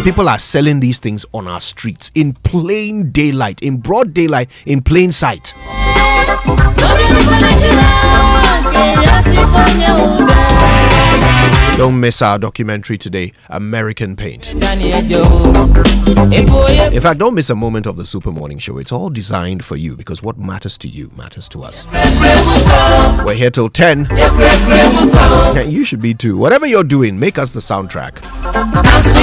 people are selling these things on our streets in plain daylight, in broad daylight, in plain sight. Don't miss our documentary today, American Paint. In fact, don't miss a moment of the Super Morning Show. It's all designed for you, because what matters to you matters to us. We're here till 10. You should be too. Whatever you're doing, make us the soundtrack.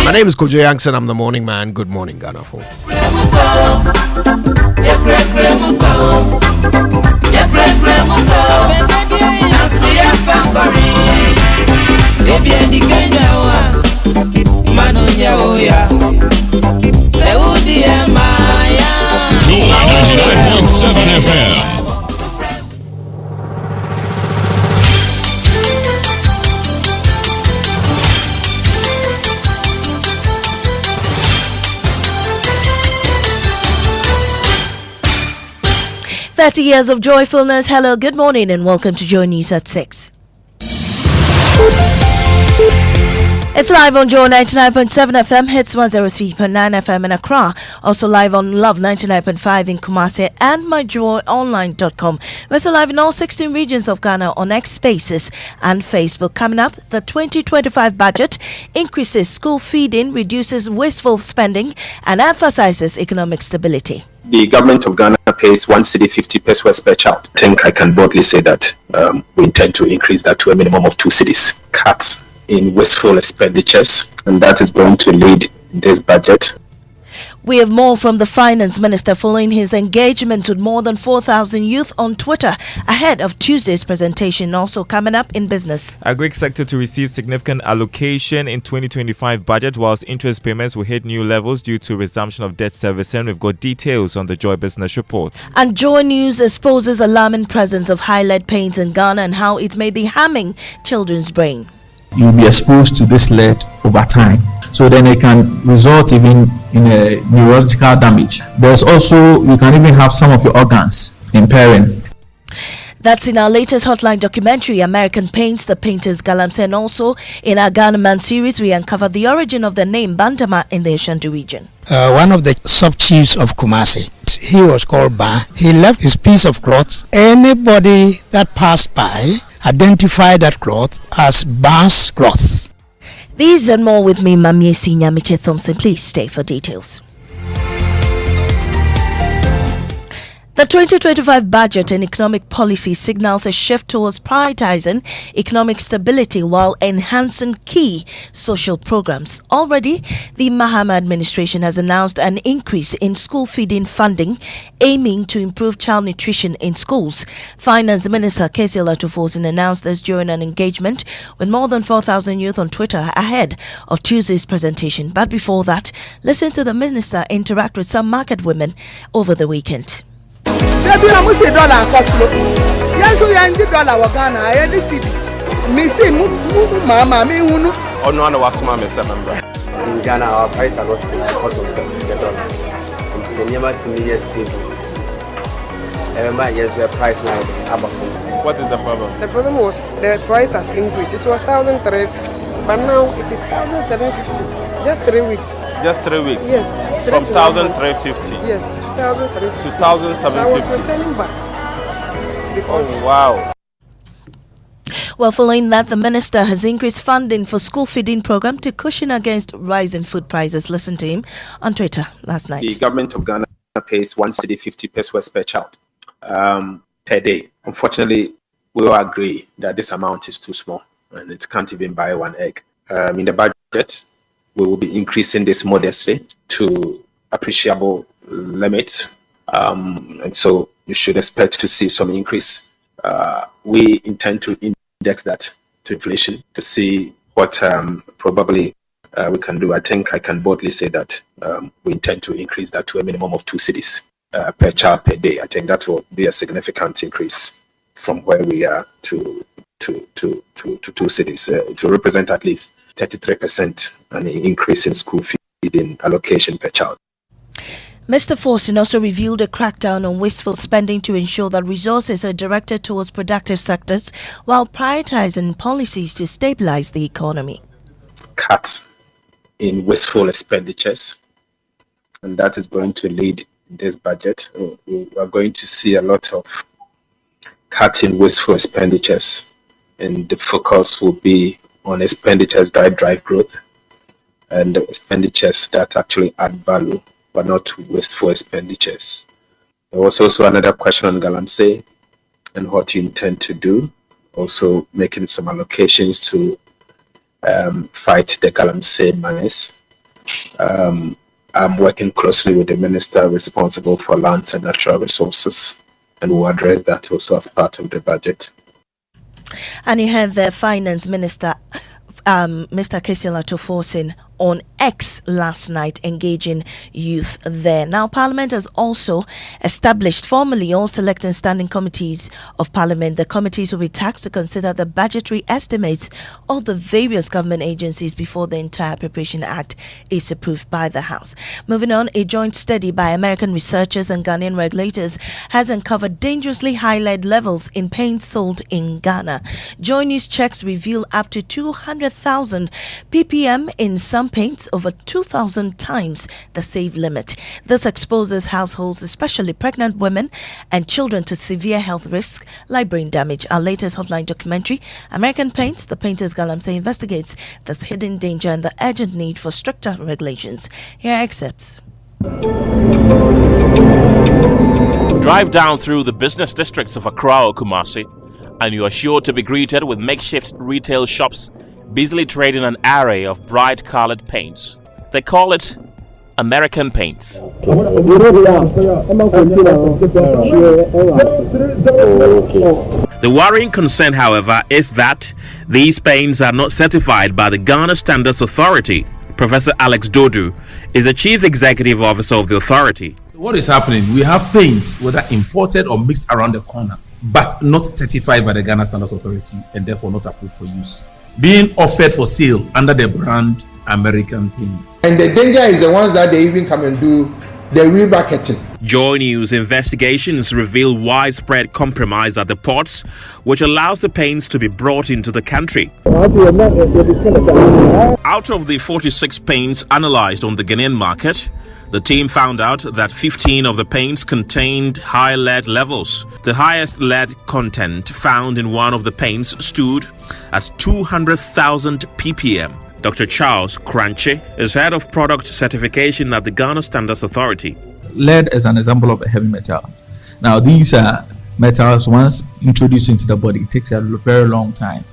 My name is Kojo Yankson. I'm the morning man. Good morning, Ghana. Joy 99.7 FM. Years of joyfulness. Hello, good morning, and welcome to Joy News at 6. It's live on Joy 99.7 FM, hits 103.9 FM in Accra. Also live on Love 99.5 in Kumasi and myjoyonline.com. We're also live in all 16 regions of Ghana on X Spaces and Facebook. Coming up, the 2025 budget increases school feeding, reduces wasteful spending, and emphasizes economic stability. The government of Ghana pays 1 cedi 50 pesos per child. I think I can boldly say that we intend to increase that to a minimum of 2 cedis. Cuts in wasteful expenditures, and that is going to lead this budget. We have more from the finance minister following his engagement with more than 4,000 youth on Twitter ahead of Tuesday's presentation. Also coming up in business. Agri sector to receive significant allocation in 2025 budget, whilst interest payments will hit new levels due to resumption of debt servicing. We've got details on the Joy Business Report. And Joy News exposes alarming presence of high lead paints in Ghana and how it may be harming children's brain. You'll be exposed to this lead over time, so then it can result even in a neurological damage. There's also, you can even have some of your organs impairing. That's in our latest Hotline documentary, American Paints, the painters Galamsey, and also in our Ghana Man series, we uncover the origin of the name Bandama in the Ashanti region. One of the sub-chiefs of Kumasi, he was called Ba. He left his piece of cloth. Anybody that passed by identify that cloth as Ba's cloth. These and more with me, Mamie Senior Miche Thompson. Please stay for details. The 2025 budget and economic policy signals a shift towards prioritizing economic stability while enhancing key social programs. Already, the Mahama administration has announced an increase in school feeding funding, aiming to improve child nutrition in schools. Finance Minister Kesi Olatufosin announced this during an engagement with more than 4,000 youth on Twitter ahead of Tuesday's presentation. But before that, listen to the minister interact with some market women over the weekend. Baby, I must say dollar cost. Yes, we are in the dollar. We're Ghana. I had this city. Me say, mama, me who know. Oh no, I was my member. In Ghana, our price are not stable because of the dollar. It's never to me stable. Remember, yes, the price now. What is the problem? The problem was the price has increased. It was 1,350, but now it is 1,750. Just 3 weeks. Just 3 weeks? Yes. From 1,350? Yes, 2,750. 2,750. So I was returning back. Because wow. Well, following that, the minister has increased funding for school feeding program to cushion against rising food prices. Listen to him on Twitter last night. The government of Ghana pays 1 cedi 50 pesos per child per day. Unfortunately, we all agree that this amount is too small and it can't even buy one egg. In the budget, we will be increasing this modestly to appreciable limits. And so you should expect to see some increase. We intend to index that to inflation to see what probably we can do. I think I can boldly say that we intend to increase that to a minimum of 2 cedis per child per day. I think that will be a significant increase from where we are to 2 cedis. It will represent at least 33% an increase in school feeding allocation per child. Mr. Forson also revealed a crackdown on wasteful spending to ensure that resources are directed towards productive sectors while prioritizing policies to stabilize the economy. Cuts in wasteful expenditures, and that is going to lead this budget. We are going to see a lot of cutting wasteful expenditures, and the focus will be on expenditures that drive growth and expenditures that actually add value, but not wasteful expenditures. There was also another question on Galamsey and what you intend to do, also making some allocations to fight the Galamsey menace. I'm working closely with the minister responsible for lands and natural resources, and we'll address that also as part of the budget. And you have the finance minister, Mr. Kesiela Toforsin, on X last night, engaging youth there. Now, Parliament has also established formally all select and standing committees of Parliament. The committees will be tasked to consider the budgetary estimates of the various government agencies before the entire Preparation Act is approved by the House. Moving on, a joint study by American researchers and Ghanaian regulators has uncovered dangerously high lead levels in paint sold in Ghana. Joint news checks reveal up to 200,000 ppm in some paints, over 2,000 times the safe limit. This exposes households, especially pregnant women and children, to severe health risks like brain damage. Our latest Hotline documentary, American Paints, the painters Galamsey, investigates this hidden danger and the urgent need for stricter regulations. Here are excerpts. Drive down through the business districts of Accra or Kumasi, and you are sure to be greeted with makeshift retail shops busily trading an array of bright colored paints. They call it American Paints. The worrying concern, however, is that these paints are not certified by the Ghana Standards Authority. Professor Alex Dodu is the Chief Executive Officer of the authority. What is happening? We have paints, whether imported or mixed around the corner, but not certified by the Ghana Standards Authority and therefore not approved for use, being offered for sale under the brand American Paints. And the danger is the ones that they even come and do the rebracketing. Joy News investigations reveal widespread compromise at the ports, which allows the paints to be brought into the country. Out of the 46 paints analyzed on the Ghanaian market, the team found out that 15 of the paints contained high lead levels. The highest lead content found in one of the paints stood at 200,000 ppm. Dr. Charles Cranche is head of product certification at the Ghana Standards Authority. Lead is an example of a heavy metal. Now, these metals, once introduced into the body, it takes a very long time.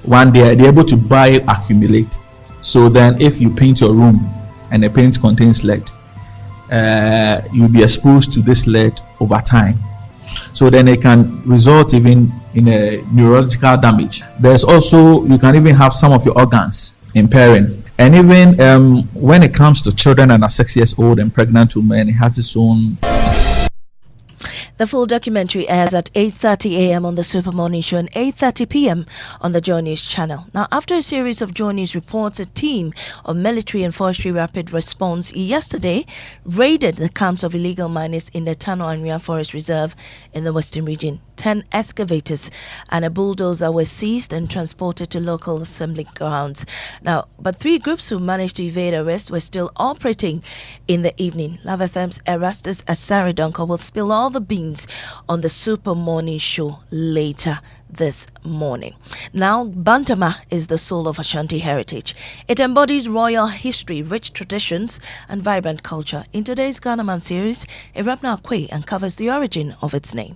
One day, they're able to bioaccumulate. So then, if you paint your room and the paint contains lead, you'll be exposed to this lead over time. So then it can result even in a neurological damage. There's also, you can even have some of your organs impairing. And even when it comes to children and are 6 years old and pregnant women, it has its own. The full documentary airs at 8:30 a.m. on the Super Morning Show and 8:30 p.m. on the Joy News channel. Now, after a series of Joy News reports, a team of military and forestry rapid response yesterday raided the camps of illegal miners in the Tano Anria Forest Reserve in the Western region. 10 excavators and a bulldozer were seized and transported to local assembly grounds. Now, but 3 groups who managed to evade arrest were still operating in the evening. Love FM's Erastus Asaridonko will spill all the beans on the Super Morning Show later this morning. Now, Bantama is the soul of Ashanti heritage. It embodies royal history, rich traditions, and vibrant culture. In today's Ghana Man series, Irabna Aqua uncovers the origin of its name.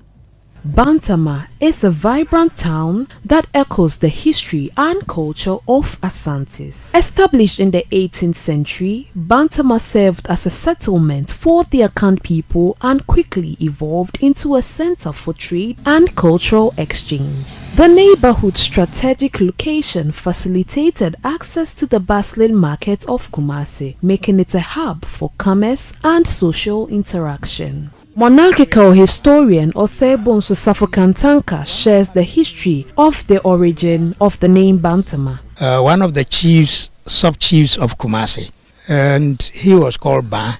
Bantama is a vibrant town that echoes the history and culture of Asantes. Established in the 18th century, Bantama served as a settlement for the Akan people and quickly evolved into a center for trade and cultural exchange. The neighborhood's strategic location facilitated access to the bustling market of Kumasi, making it a hub for commerce and social interaction. Monarchical historian Osebonso Safokantanka shares the history of the origin of the name Bantama. One of the chiefs, sub-chiefs of Kumasi, and he was called Ba.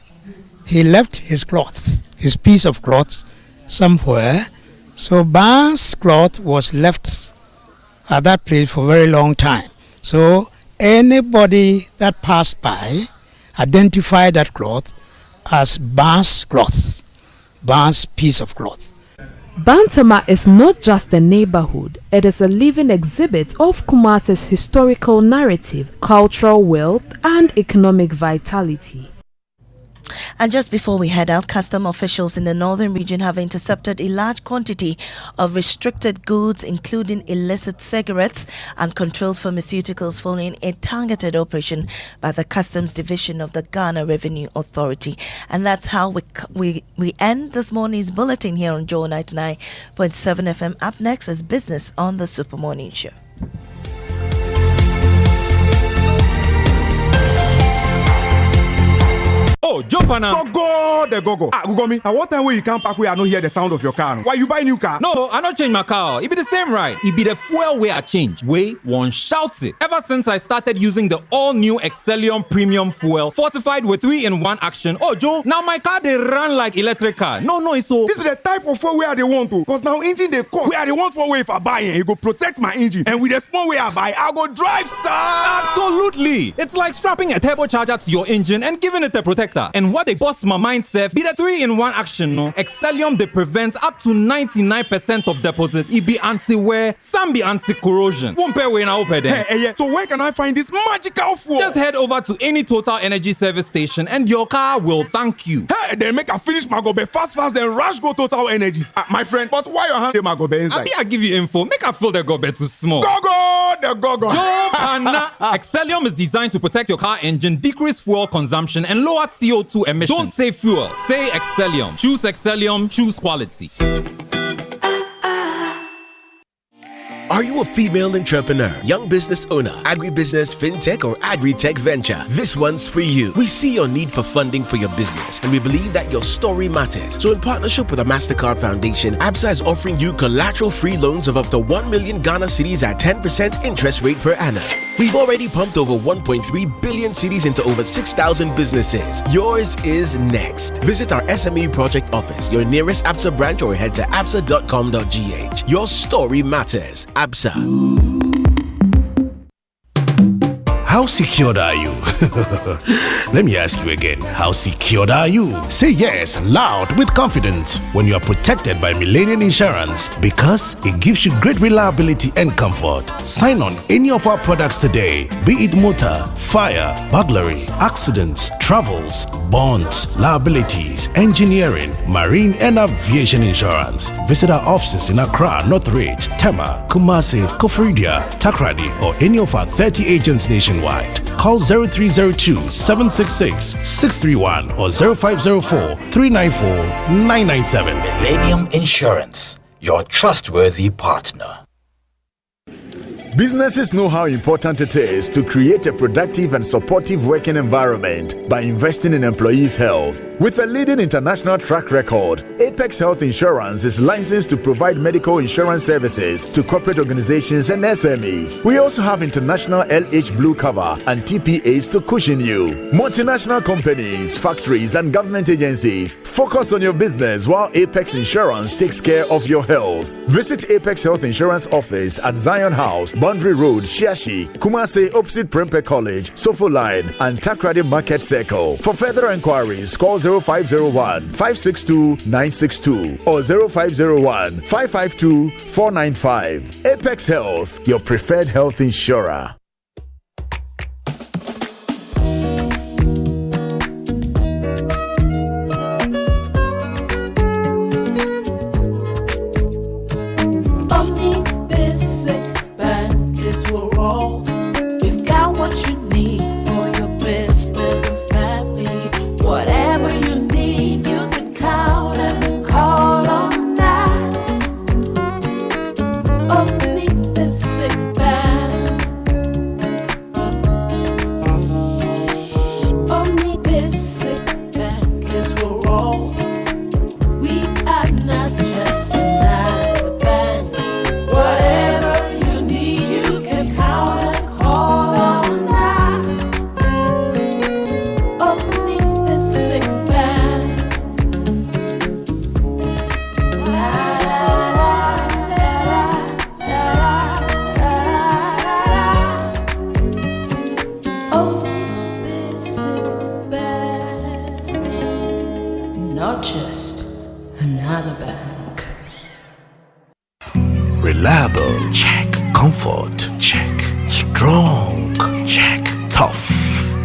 He left his cloth, his piece of cloth, somewhere. So Ba's cloth was left at that place for a very long time. So Anybody that passed by identified that cloth as Ba's cloth, Ba's piece of cloth. Bantama is not just a neighborhood, it is a living exhibit of Kumasi's historical narrative, cultural wealth, and economic vitality. And just before we head out, custom officials in the northern region have intercepted a large quantity of restricted goods, including illicit cigarettes and controlled pharmaceuticals, following a targeted operation by the Customs Division of the Ghana Revenue Authority. And that's how we end this morning's bulletin here on Joe 99.7 FM. Up next is Business on the Super Morning Show. Oh, jump on now. Go. Gugomi. At what time will you come back where I don't hear the sound of your car? Why you buy new car? No, I don't change my car. It be the same right. It be the fuel way I change. Way one shouts it. Ever since I started using the all-new Excellium Premium Fuel, fortified with 3-in-1 action. Oh, Joe, now my car they run like electric car. No, it's so. This is the type of fuel where they want to. Because now engine they cost. Where they want for way if I buy it, it go protect my engine. And with the small way I buy, I go drive, sir. Absolutely. It's like strapping a turbocharger to your engine and giving it a protector. And what they bust my mindset be the 3-in-1 action, no? Excellium they prevent up to 99% of deposit. It be anti-wear, some be anti-corrosion. Won't pay when I open there. Hey, so where can I find this magical fuel? Just head over to any Total Energy service station and your car will thank you. Hey, then make a finish my gobe fast, then rush go Total Energies. My friend, but why your hand my gobe inside? I give you info. Make a fill the gobe too small. Go. Excellium is designed to protect your car engine, decrease fuel consumption, and lower CO2 emissions. Don't say fuel, say Excellium. Choose Excellium, choose quality. Are you a female entrepreneur, young business owner, agribusiness, fintech, or agri-tech venture? This one's for you. We see your need for funding for your business, and we believe that your story matters. So in partnership with the MasterCard Foundation, ABSA is offering you collateral-free loans of up to 1 million Ghana cedis at 10% interest rate per annum. We've already pumped over 1.3 billion cedis into over 6,000 businesses. Yours is next. Visit our SME project office, your nearest ABSA branch, or head to absa.com.gh. Your story matters. ABSA. How secured are you? Let me ask you again. How secured are you? Say yes loud with confidence when you are protected by Millennium Insurance, because it gives you great reliability and comfort. Sign on any of our products today, be it motor, fire, burglary, accidents, travels, bonds, liabilities, engineering, marine and aviation insurance. Visit our offices in Accra, Northridge, Tema, Kumasi, Kofridia, Takrady, or any of our 30 agents nationwide. Call 0302-766-631 or 0504-394-997. Millennium Insurance, your trustworthy partner. Businesses know how important it is to create a productive and supportive working environment by investing in employees' health. With a leading international track record, Apex Health Insurance is licensed to provide medical insurance services to corporate organizations and SMEs. We also have international LH Blue cover and TPAs to cushion you. Multinational companies, factories, and government agencies, focus on your business while Apex Insurance takes care of your health. Visit Apex Health Insurance office at Zion House, Boundary Road, Shiashi, Kumasi, opposite Prempeh College, Sofo Line, and Takrady Market Circle. For further inquiries, call 0501-562-962 or 0501-552-495. Apex Health, your preferred health insurer. Reliable? Check. Comfort? Check. Strong? Check. Tough?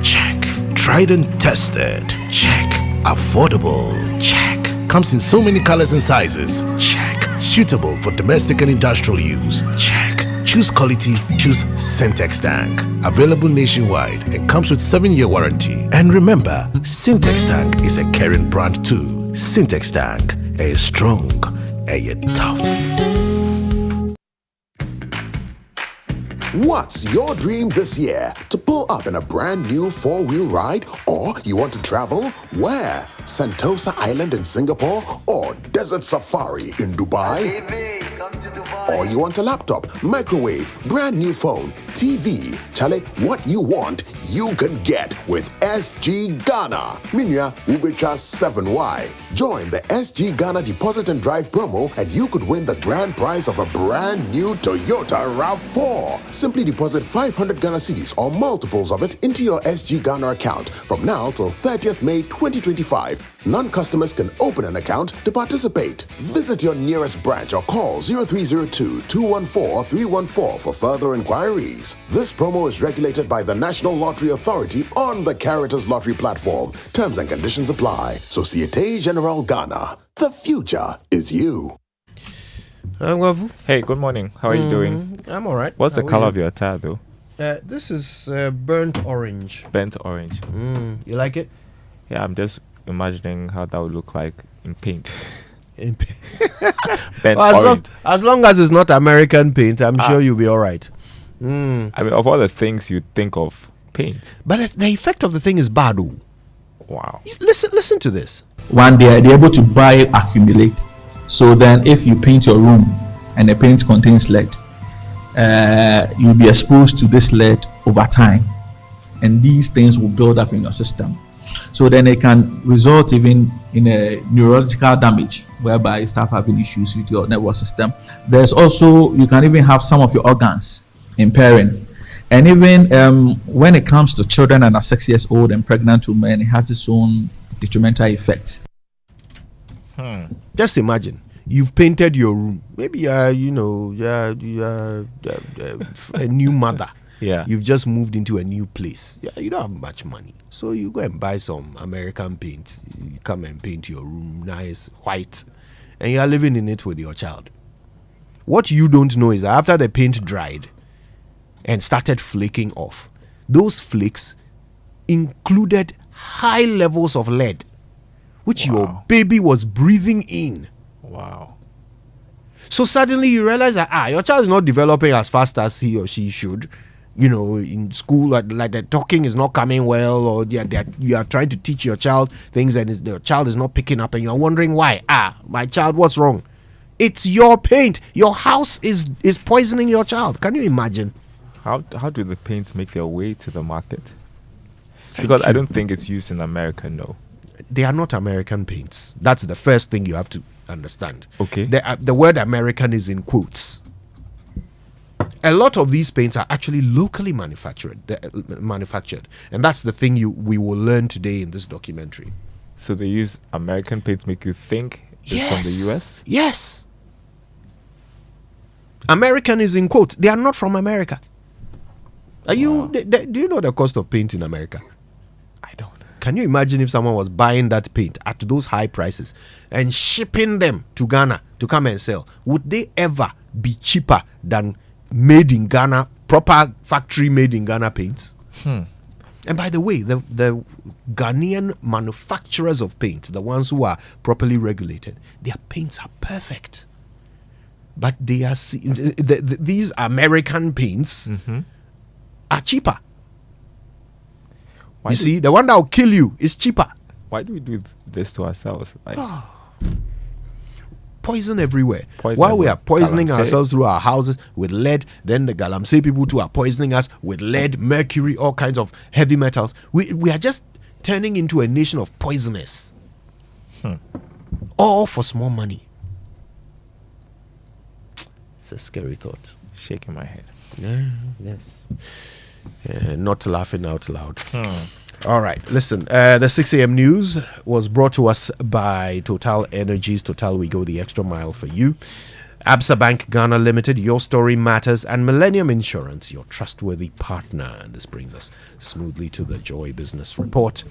Check. Tried and tested? Check. Affordable? Check. Comes in so many colors and sizes? Check. Suitable for domestic and industrial use? Check. Choose quality, choose Sentex tank. Available nationwide and comes with 7-year warranty. And remember, Sentex tank is a caring brand too. Sentex tank, a strong, a tough. What's your dream this year? To pull up in a brand new 4-wheel ride? Or you want to travel? Where? Sentosa Island in Singapore? Or Desert Safari in Dubai? Or you want a laptop, microwave, brand new phone, TV? Chale, what you want, you can get with SG Ghana. Minya Ubecha 7Y. Join the SG Ghana Deposit and Drive promo and you could win the grand prize of a brand new Toyota RAV4. Simply deposit 500 Ghana cedis or multiples of it into your SG Ghana account from now till 30th May 2025. Non-customers can open an account to participate. Visit your nearest branch or call 0302-214-314 for further inquiries. This promo is regulated by the National Lottery Authority on the Caritas Lottery platform. Terms and conditions apply. Societe Generale Ghana. The future is you. Hey, good morning. How are you doing? I'm all right. What's the color of your attire, though? This is burnt orange. Burnt orange. You like it? Yeah, I'm just imagining how that would look like in paint. Well, as long as it's not American paint, I'm sure you'll be all right. I mean, of all the things you think of, paint. But the effect of the thing is bad. Wow. Listen to this. One, they're able to buy, accumulate. So then if you paint your room and the paint contains lead, you'll be exposed to this lead over time. And these things will build up in your system. So then it can result even in a neurological damage, whereby you start having issues with your nervous system. There's also, you can even have some of your organs impairing. And even when it comes to children under 6 years old and pregnant women, it has its own detrimental effects. Just imagine, you've painted your room. Maybe a new mother. Yeah. You've just moved into a new place. Yeah, you don't have much money. So you go and buy some American paint. You come and paint your room nice, white, and you are living in it with your child. What you don't know is that after the paint dried and started flaking off, those flakes included high levels of lead, which your baby was breathing in. Wow. So suddenly you realize that your child is not developing as fast as he or she should. You know, in school, like the talking is not coming well, or you are trying to teach your child things and the child is not picking up, and you're wondering why. My child, what's wrong? It's your paint. Your house is poisoning your child. Can you imagine? How do the paints make their way to the market? Because I don't think it's used in America, no. They are not American paints. That's the first thing you have to understand. Okay. The word American is in quotes. A lot of these paints are actually locally manufactured, and that's the thing we will learn today in this documentary. So they use American paint to make you think it's from the US? Yes. American is in quote. They are not from America. Do you know the cost of paint in America? I don't. Can you imagine if someone was buying that paint at those high prices and shipping them to Ghana to come and sell? Would they ever be cheaper than made in Ghana, proper factory made in Ghana paints? And by the way, the Ghanaian manufacturers of paint, the ones who are properly regulated, their paints are perfect. But they are these American paints are cheaper. You see, the one that will kill you is cheaper. Why do we do this to ourselves? Poison everywhere. While we are poisoning ourselves through our houses with lead, then the Galamsey people too are poisoning us with lead, mercury, all kinds of heavy metals. We are just turning into a nation of poisoners. All for small money. It's a scary thought. Shaking my head. Yes. Not laughing out loud. All right, listen, the 6 a.m. news was brought to us by Total Energies. Total, we go the extra mile for you. Absa Bank Ghana Limited, your story matters, and Millennium Insurance, your trustworthy partner. And this brings us smoothly to the Joy Business Report.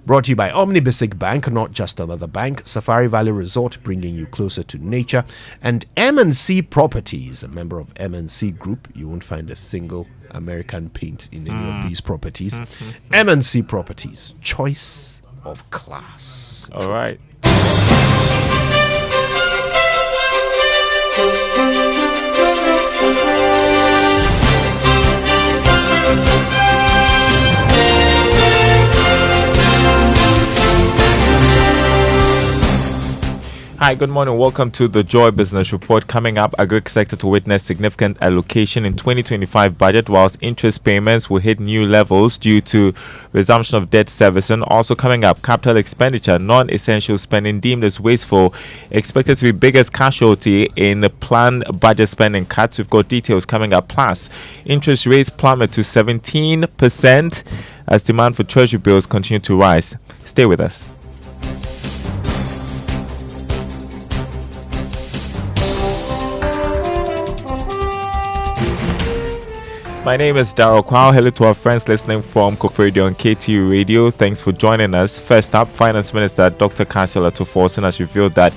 Brought to you by Omnibisic Bank, not just another bank, Safari Valley Resort, bringing you closer to nature, and M&C Properties, a member of M&C Group. You won't find a single American paint in any of these properties. M&C Properties, choice of class. All right. Hi, good morning. Welcome to the Joy Business Report. Coming up, agri sector to witness significant allocation in 2025 budget, whilst interest payments will hit new levels due to resumption of debt servicing. Also coming up, capital expenditure, non-essential spending deemed as wasteful, expected to be biggest casualty in the planned budget spending cuts. We've got details coming up. Plus, interest rates plummet to 17% as demand for treasury bills continue to rise. Stay with us. My name is Darryl Kwao. Hello to our friends listening from Kofredio on KTU Radio. Thanks for joining us. First up, Finance Minister Dr. Kansela Tuforsen has revealed that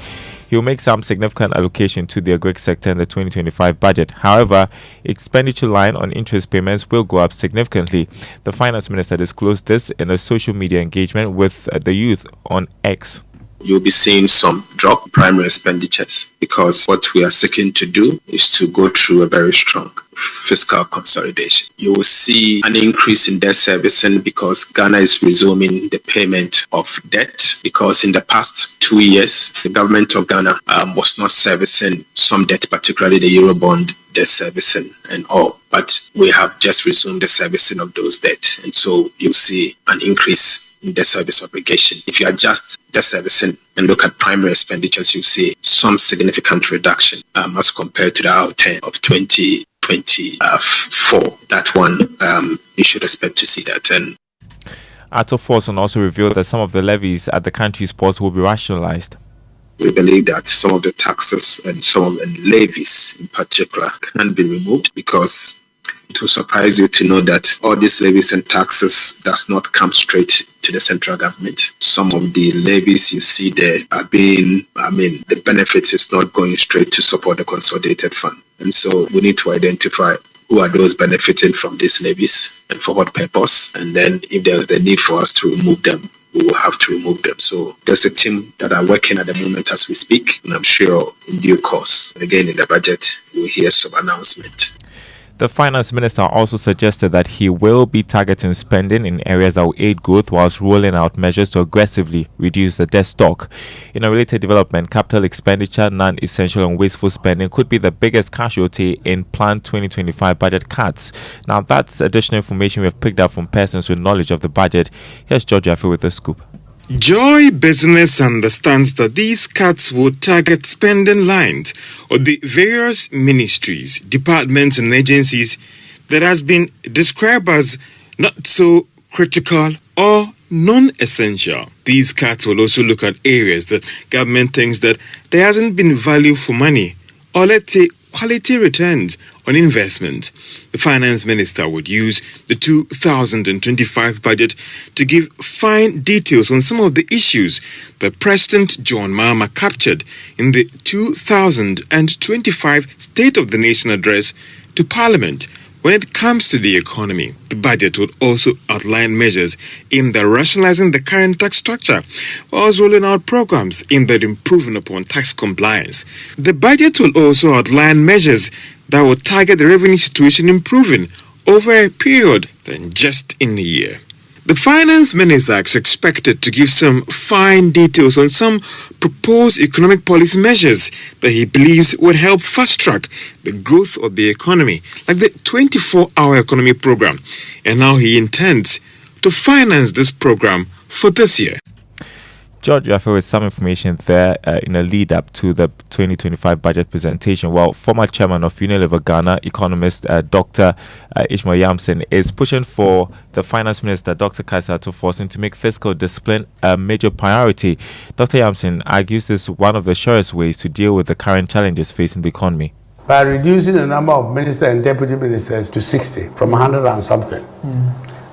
he will make some significant allocation to the agri sector in the 2025 budget. However, expenditure line on interest payments will go up significantly. The Finance Minister disclosed this in a social media engagement with the youth on X. You'll be seeing some drop in primary expenditures because what we are seeking to do is to go through a very strong fiscal consolidation. You will see an increase in debt servicing because Ghana is resuming the payment of debt, because in the past 2 years, the government of Ghana was not servicing some debt, particularly the Eurobond debt servicing and all. But we have just resumed the servicing of those debts. And so you'll see an increase in debt service obligation. If you adjust debt servicing and look at primary expenditures, you see some significant reduction as compared to the outturn of 2024. That one, you should expect to see that. And Ato Forson also revealed that some of the levies at the country's ports will be rationalized. We believe that some of the taxes and some of the levies in particular can be removed, because it will surprise you to know that all these levies and taxes does not come straight to the central government. Some of the levies you see there are being, the benefits is not going straight to support the consolidated fund. And so we need to identify who are those benefiting from these levies and for what purpose. And then if there's the need for us to remove them, we will have to remove them. So there's a team that are working at the moment as we speak, and I'm sure in due course, again in the budget, we'll hear some announcement. The Finance Minister also suggested that he will be targeting spending in areas that will aid growth whilst rolling out measures to aggressively reduce the debt stock. In a related development, capital expenditure, non-essential and wasteful spending could be the biggest casualty in planned 2025 budget cuts. Now, that's additional information we have picked up from persons with knowledge of the budget. Here's George Affe with the scoop. Joy Business understands that these cuts will target spending lines of the various ministries, departments and agencies that has been described as not so critical or non-essential. These cuts will also look at areas that government thinks that there hasn't been value for money, or let's say quality returns on investment. The Finance Minister would use the 2025 budget to give fine details on some of the issues that President John Mahama captured in the 2025 State of the Nation address to Parliament. When it comes to the economy, the budget would also outline measures aimed at rationalizing the current tax structure, whilst rolling out programs aimed at improving upon tax compliance. The budget will also outline measures that will target the revenue situation improving over a period than just in a year. The Finance Minister is expected to give some fine details on some proposed economic policy measures that he believes would help fast-track the growth of the economy, like the 24-hour economy program, and how he intends to finance this program for this year. George, you have with some information there in a lead up to the 2025 budget presentation. Well, former chairman of Unilever Ghana, economist Dr. Ishmael Yamson, is pushing for the finance minister, Dr. Kaisato Forson, to make fiscal discipline a major priority. Dr. Yamson argues this is one of the surest ways to deal with the current challenges facing the economy. By reducing the number of ministers and deputy ministers to 60 from 100 and something.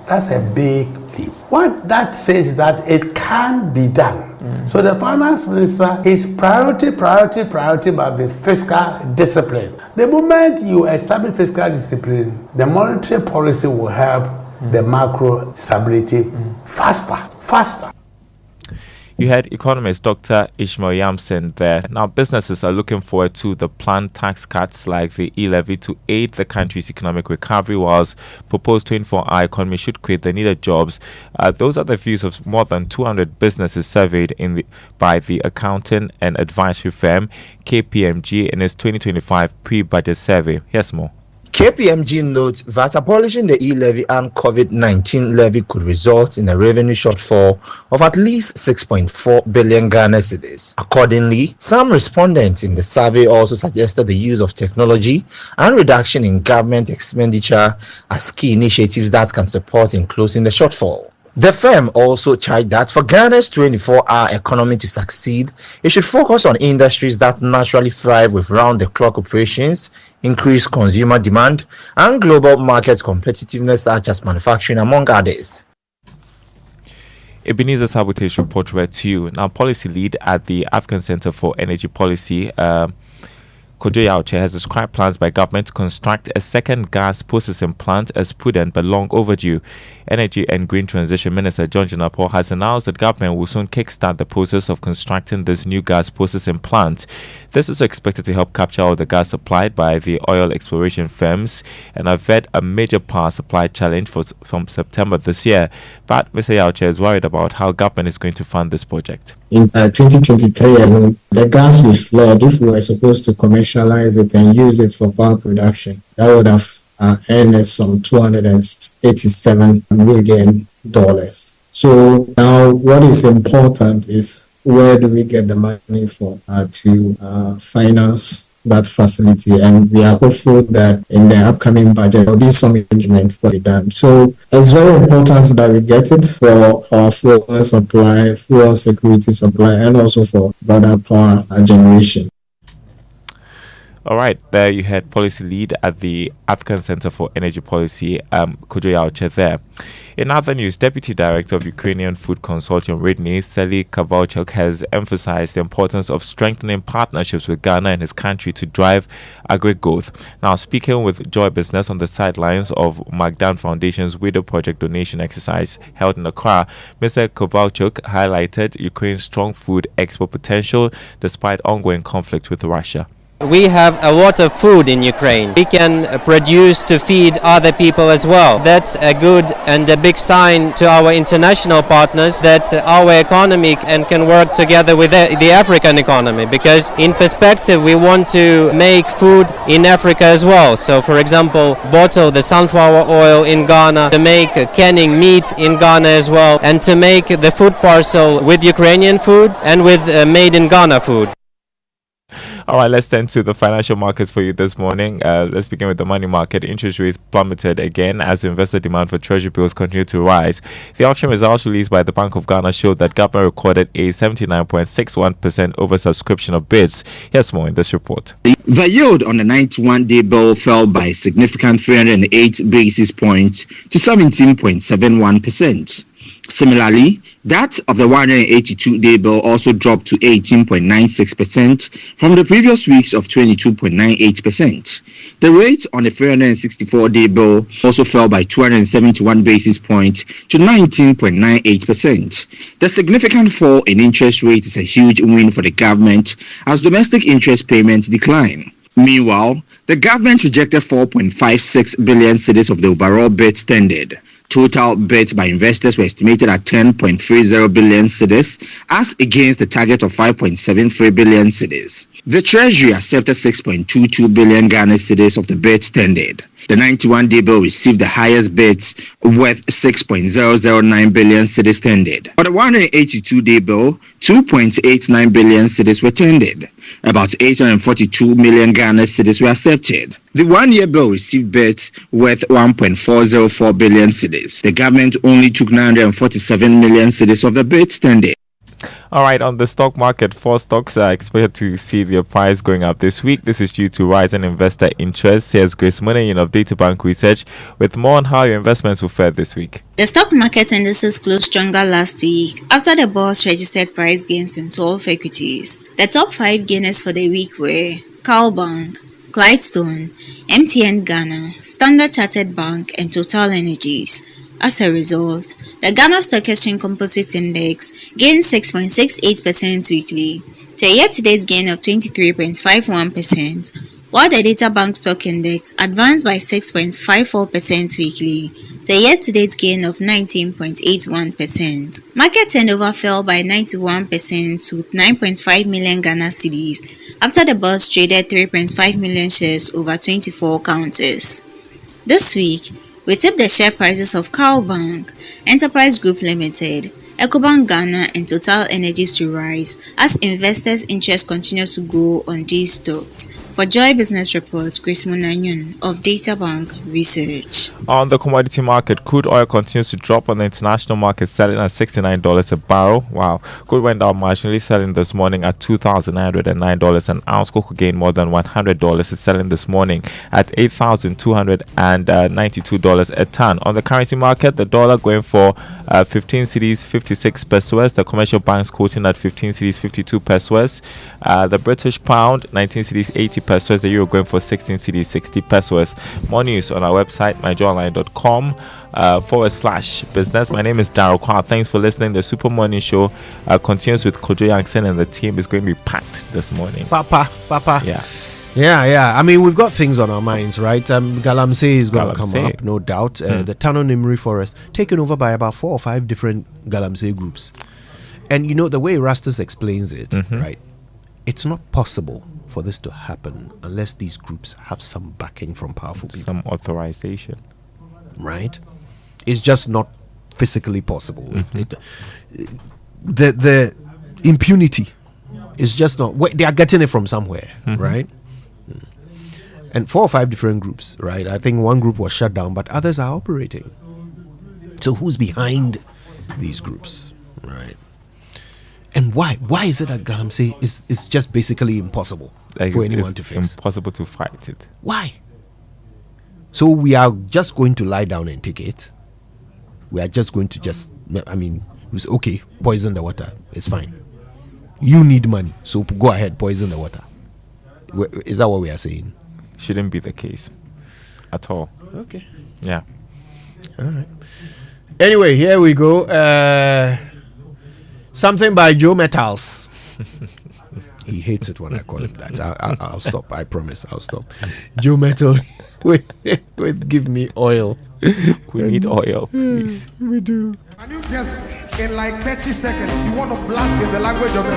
That's a big leap. What that says is that it can be done. So the finance minister, his priority must be fiscal discipline. The moment you establish fiscal discipline, the monetary policy will help the macro stability faster. You had economist Dr. Ishmael Yamson there. Now, businesses are looking forward to the planned tax cuts like the e-levy to aid the country's economic recovery, whilst proposed 24-hour economy should create the needed jobs. Those are the views of more than 200 businesses surveyed by the accounting and advisory firm KPMG in its 2025 pre-budget survey. Here's more. KPMG notes that abolishing the e-levy and COVID-19 levy could result in a revenue shortfall of at least 6.4 billion Ghana cedis. Accordingly, some respondents in the survey also suggested the use of technology and reduction in government expenditure as key initiatives that can support in closing the shortfall. The firm also charged that for Ghana's 24-hour economy to succeed, it should focus on industries that naturally thrive with round-the-clock operations, increased consumer demand, and global market competitiveness such as manufacturing, among others. Ebenezer Sabotage report read to you. Now, policy lead at the African Center for Energy Policy, Kojo Yauche, has described plans by government to construct a second gas processing plant as prudent but long overdue. Energy and Green Transition Minister John Jinapo has announced that government will soon kickstart the process of constructing this new gas processing plant. This is expected to help capture all the gas supplied by the oil exploration firms and avert a major power supply challenge from September this year. But Mr. Yauche is worried about how government is going to fund this project. In 2023, the gas we flowed, if we were supposed to commercialize it and use it for power production, that would have earned us some $287 million. So now what is important is where do we get the money for to finance that facility, and we are hopeful that in the upcoming budget there will be some arrangements for it done. So it's very important that we get it for our fuel supply, fuel security supply, and also for broader power generation. All right, there you had policy lead at the African Center for Energy Policy, Kojo Yauche there. In other news, Deputy Director of Ukrainian Food Consortium, Redney Seli Kavalchuk, has emphasized the importance of strengthening partnerships with Ghana and his country to drive agri-growth. Now, speaking with Joy Business on the sidelines of Magdan Foundation's Widow Project donation exercise held in Accra, Mr. Kavalchuk highlighted Ukraine's strong food export potential despite ongoing conflict with Russia. We have a lot of food in Ukraine. We can produce to feed other people as well. That's a good and a big sign to our international partners that our economy can work together with the African economy, because in perspective we want to make food in Africa as well. So for example, bottle the sunflower oil in Ghana, to make canning meat in Ghana as well, and to make the food parcel with Ukrainian food and with made in Ghana food. All right, let's turn to the financial markets for you this morning. Let's begin with the money market. Interest rates plummeted again as investor demand for treasury bills continued to rise. The auction results released by the Bank of Ghana showed that government recorded a 79.61% oversubscription of bids. Here's more in this report. The yield on the 91-day bill fell by a significant 308 basis points to 17.71%. Similarly, that of the 182-day bill also dropped to 18.96% from the previous weeks of 22.98%. The rate on the 364-day bill also fell by 271 basis points to 19.98%. The significant fall in interest rate is a huge win for the government as domestic interest payments decline. Meanwhile, the government rejected 4.56 billion cedis of the overall bid tendered. Total bets by investors were estimated at 10.30 billion cedis, as against the target of 5.73 billion cedis. The Treasury accepted 6.22 billion Ghana cedis of the bets tendered. The 91-day bill received the highest bids worth 6.009 billion cedis tendered. For the 182-day bill, 2.89 billion cedis were tendered. About 842 million Ghana cedis were accepted. The 1-year bill received bids worth 1.404 billion cedis. The government only took 947 million cedis of the bids tendered. All right, on the stock market, 4 stocks are expected to see their price going up this week. This is due to rising investor interest. Here's Grace Munayin of Databank Research with more on how your investments will fare this week. The stock market indices closed stronger last week after the bourse registered price gains in 12 equities. The top 5 gainers for the week were Cowbank, Clydestone, MTN Ghana, Standard Chartered Bank, and Total Energies. As a result, the Ghana Stock Exchange Composite Index gained 6.68% weekly, to a year-to-date gain of 23.51%, while the Databank Stock Index advanced by 6.54% weekly, to a year-to-date gain of 19.81%. Market turnover fell by 91% to 9.5 million Ghana cedis after the bourse traded 3.5 million shares over 24 counters. This week, we tipped the share prices of Cowbank, Enterprise Group Limited, Ecobank Ghana, and Total Energies to rise as investors' interest continues to go on these stocks. For Joy Business Reports, Grace Munayin of Databank Research. On the commodity market, crude oil continues to drop on the international market, selling at $69 a barrel. Wow. Crude went down marginally, selling this morning at $2,909 an ounce. Cocoa gained more than $100, is selling this morning at $8,292 a ton. On the currency market, the dollar going for 15 cedis, 56 pesos. The commercial banks quoting at 15 cedis, 52 pesos. The British pound, 19 cedis, 80 pesos. The euro going for 16 cedis, 60 pesos. More news on our website, myjoyonline.com/business. My name is Daryl Kwa. Thanks for listening. The Super Morning Show continues with Kojo Yankson, and the team is going to be packed this morning. Papa. Yeah. Yeah. I mean, we've got things on our minds, right? Galamsey is going to come up, no doubt. The Tano Nimri Forest, taken over by about 4 or 5 different Galamsey groups. And you know, the way Rastus explains it, right? It's not possible for this to happen unless these groups have some backing from powerful people. Some authorization. Right? It's just not physically possible. The impunity is just not... They are getting it from somewhere, right? And 4 or 5 different groups, right? I think one group was shut down, but others are operating. So who's behind these groups, right? And why? Why is it that Galamsey is just basically impossible for anyone to fix? Impossible to fight it. Why? So we are just going to lie down and take it. We are just going to okay, poison the water. It's fine. You need money, so go ahead, poison the water. Is that what we are saying? Shouldn't be the case at all. Okay. Yeah. All right. Anyway, here we go. Something by Joe Metals. He hates it when I call him that. I'll stop. I promise I'll stop. Joe Metal, wait, give me oil. We need oil, please. We do. And you just, in like 30 seconds, you want to blast in the language of the...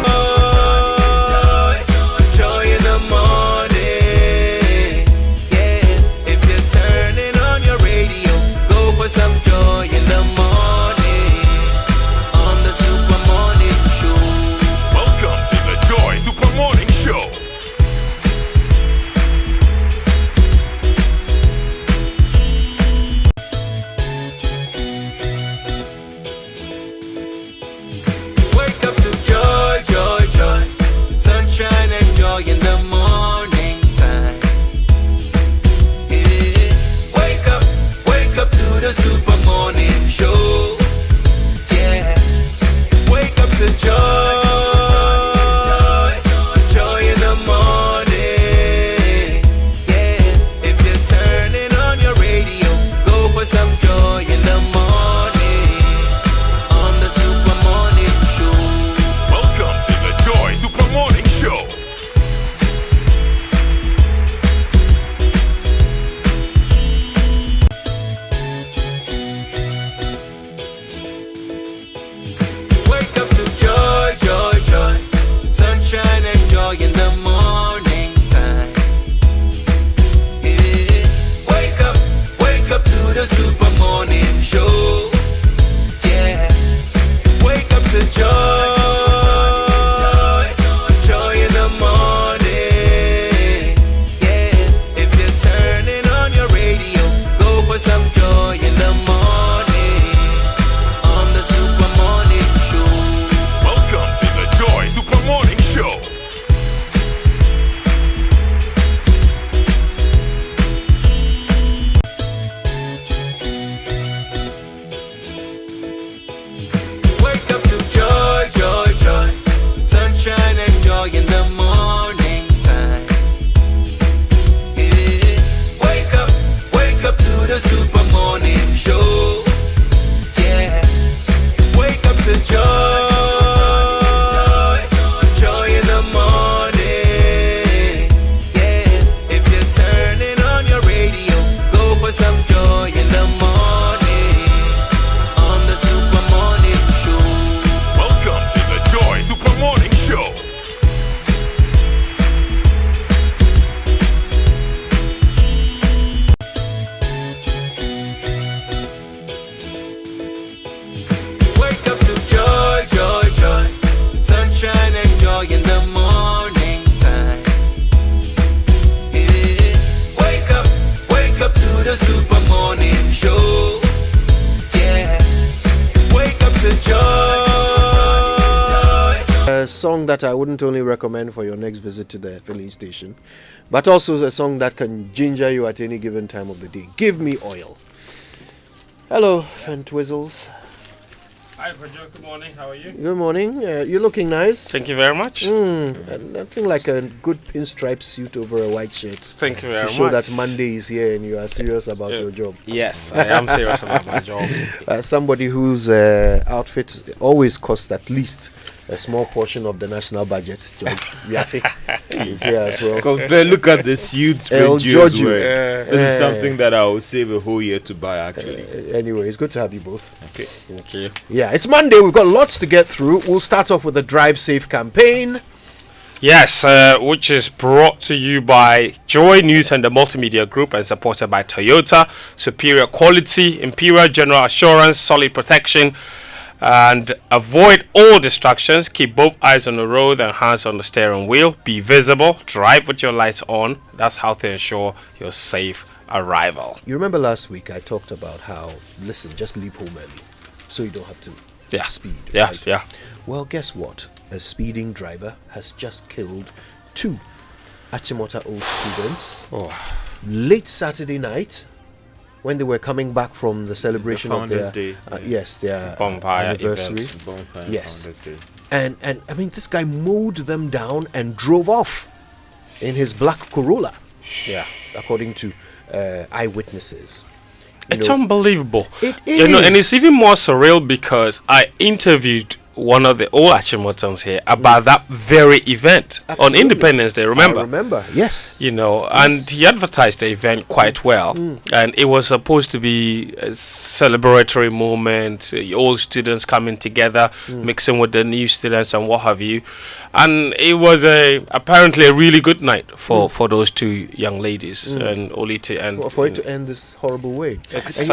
Joy in the morning, yeah. If you're turning on your radio, go for some joy in the morning on the Super Morning Show. Welcome to the Joy Super Morning Show. Wake up to joy, joy, joy, sunshine and joy in the morning. song that I wouldn't only recommend for your next visit to the filling station, but also a song that can ginger you at any given time of the day. Give Me Oil. Hello, Fentwizzles. Hi, Pajo. Good morning. How are you? Good morning. You're looking nice. Thank you very much. Nothing like a good pinstripe suit over a white shirt. Thank you very much. To show that Monday is here and you are serious about your job. Yes, I am serious about my job. Somebody whose outfit always costs at least a small portion of the national budget, George Yafi, is here as well. Look at the suits El George. Giorgio. This is something that I will save a whole year to buy, actually. Anyway, it's good to have you both. Okay. Thank you. Yeah, it's Monday. We've got lots to get through. We'll start off with the Drive Safe campaign. Yes, which is brought to you by Joy News and the Multimedia Group and supported by Toyota, Superior Quality, Imperial General Assurance, Solid Protection, and avoid all distractions. Keep both eyes on the road and hands on the steering wheel. Be visible. Drive with your lights on. That's how to ensure your safe arrival. You remember last week I talked about how, listen, just leave home early so you don't have to speed. Yeah, right? yeah. Well, guess what? A speeding driver has just killed 2 Achimota Old students late Saturday night when they were coming back from the celebration of their their anniversary. Yes, and I mean, this guy mowed them down and drove off in his black Corolla. Yeah, according to eyewitnesses. It's unbelievable. It is. And it's even more surreal because I interviewed one of the old Achimotans here about that very event on Independence Day. Remember? I remember, yes. And he advertised the event quite well. And it was supposed to be a celebratory moment, all students coming together, mixing with the new students and what have you. And it was apparently a really good night for those 2 young ladies, and only to end for it to end this horrible way. It's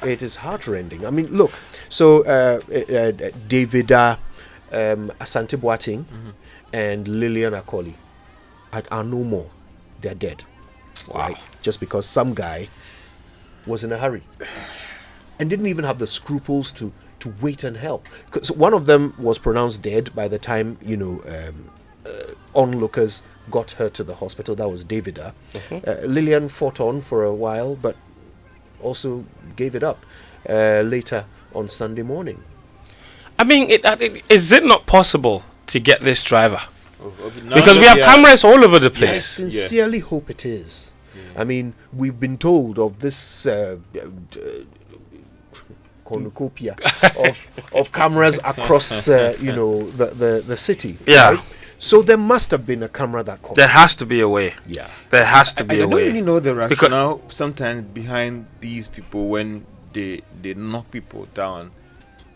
it is heartrending. I mean, look. So Davida Asante Boateng and Lillian Akoli are no more. They're dead. Wow. Right? Just because some guy was in a hurry and didn't even have the scruples to wait and help. So one of them was pronounced dead by the time onlookers got her to the hospital. That was Davida. Lillian fought on for a while, but also gave it up later on Sunday morning. I mean, is it not possible to get this driver? Because we have cameras all over the place. I sincerely hope it is. I mean, we've been told of this cornucopia of cameras across the city. Yeah. Right? So there must have been a camera that caught. There has to be a way. Yeah. There has to be a way. I don't really know the rationale sometimes behind these people when they knock people down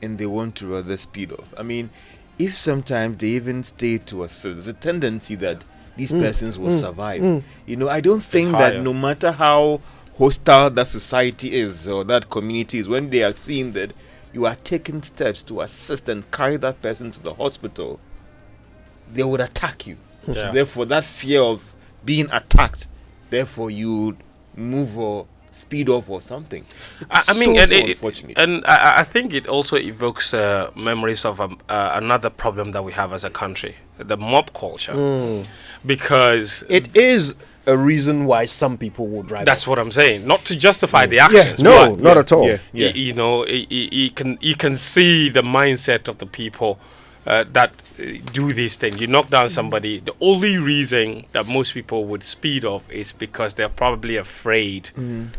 and they want to rather speed off. I mean, if sometimes they even stay to assist, there's a tendency that these persons will survive. I don't think that no matter how hostile that society is or that community is, when they are seeing that you are taking steps to assist and carry that person to the hospital, they would attack you. Yeah. Therefore, that fear of being attacked, therefore you move or speed off or something. I mean, unfortunate. And I think it also evokes memories of another problem that we have as a country, the mob culture. Because it is a reason why some people will drive. That's what I'm saying. Not to justify the actions. No, not at all. You can see the mindset of the people that do these things. You knock down somebody. The only reason that most people would speed off is because they're probably afraid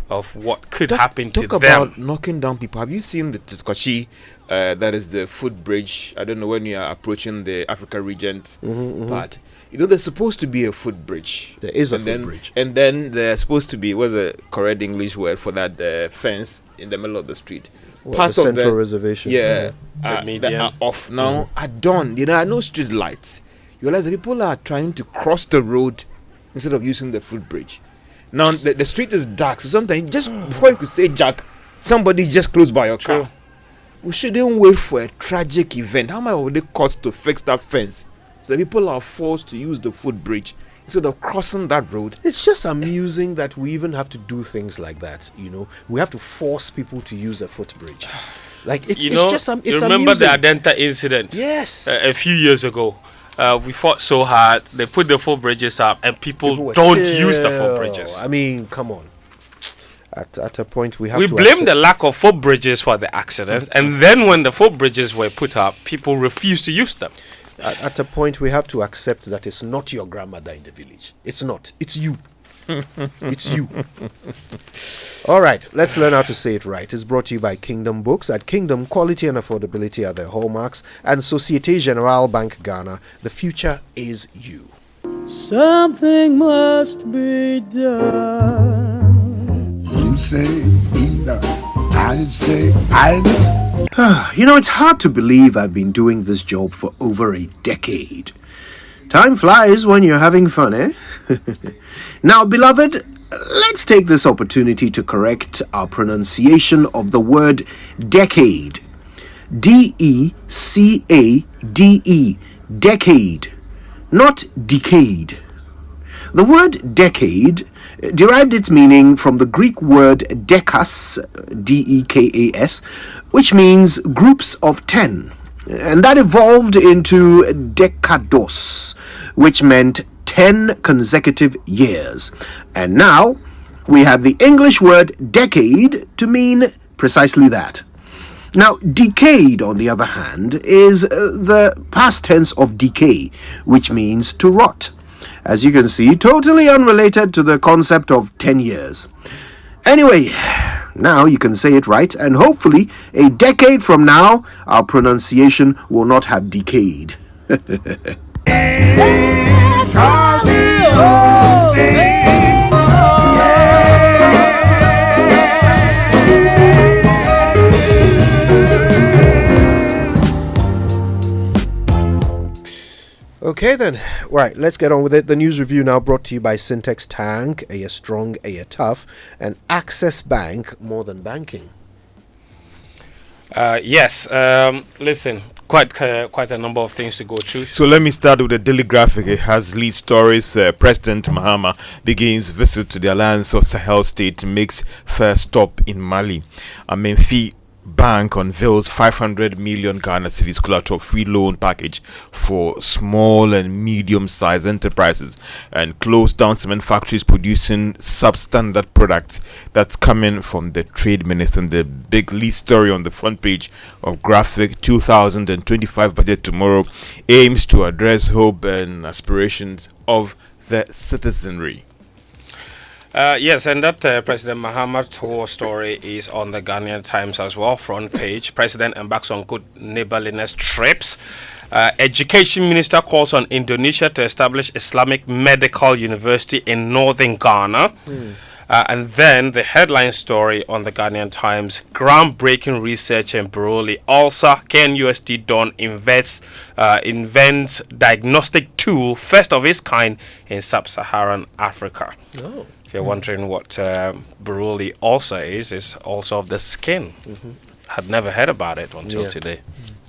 of what could happen to them. Talk about knocking down people. Have you seen the Tkashi? That is the footbridge. I don't know when you are approaching the Africa Regent part. There's supposed to be a footbridge. There is a footbridge. And then there's supposed to be, what's a correct English word for that fence in the middle of the street? Part of the central reservation. Yeah. That are off now at dawn. There are no street lights. You realize that people are trying to cross the road instead of using the footbridge. Now the street is dark, so sometimes just before you could say jack, somebody just close by your car. We shouldn't wait for a tragic event. How much would it cost to fix that fence? So that people are forced to use the footbridge instead of crossing that road. It's just amusing that we even have to do things like that. We have to force people to use a footbridge. Like it's just you remember amusing. the Adenta incident? Yes. A few years ago, we fought so hard. They put the footbridges up, and people don't use the footbridges. I mean, come on. At a point, we have we to blame the lack of footbridges for the accident, and then when the footbridges were put up, people refused to use them. At a point, we have to accept that it's not your grandmother in the village. It's not. It's you. It's you. All right, let's learn how to say it right. It's brought to you by Kingdom Books. At Kingdom, quality and affordability are their hallmarks. And Societe Generale Bank Ghana, the future is you. Something must be done. You say either. I say either. You know, it's hard to believe I've been doing this job for over a decade. Time flies when you're having fun, eh? Now, beloved, let's take this opportunity to correct our pronunciation of the word decade. D-E-C-A-D-E. Decade, not decade. The word decade derived its meaning from the Greek word dekas, D-E-K-A-S, which means groups of 10. And that evolved into dekados, which meant 10 consecutive years. And now we have the English word decade to mean precisely that. Now, decade, on the other hand, is the past tense of decay, which means to rot. As you can see, totally unrelated to the concept of 10 years. Anyway, now you can say it right, and hopefully, a decade from now, our pronunciation will not have decayed. Okay then, right, let's get on with it. The news review now brought to you by Sentex Tank, a strong, a tough, and Access Bank, more than banking. Yes, listen, quite a number of things to go through. So let me start with the Daily Graphic. It has lead stories. President Mahama begins visit to the Alliance of Sahel State, makes first stop in Mali. Menfi Bank unveils 500 million Ghana cedis collateral free loan package for small and medium-sized enterprises, and closed down cement factories producing substandard products. That's coming from the trade minister. And the big lead story on the front page of Graphic: 2025 budget tomorrow aims to address hope and aspirations of the citizenry. Yes, and that President Mahama tour story is on the Ghanaian Times as well, front page. President embarks on good neighborliness trips. Education Minister calls on Indonesia to establish Islamic Medical University in northern Ghana. And then the headline story on the Ghanaian Times: groundbreaking research in Buruli. Also, KNUST Dawn invents diagnostic tool, first of its kind in sub-Saharan Africa. Oh. If you're wondering what Buruli ulcer is, it's ulcer of the skin. Had never heard about it until today.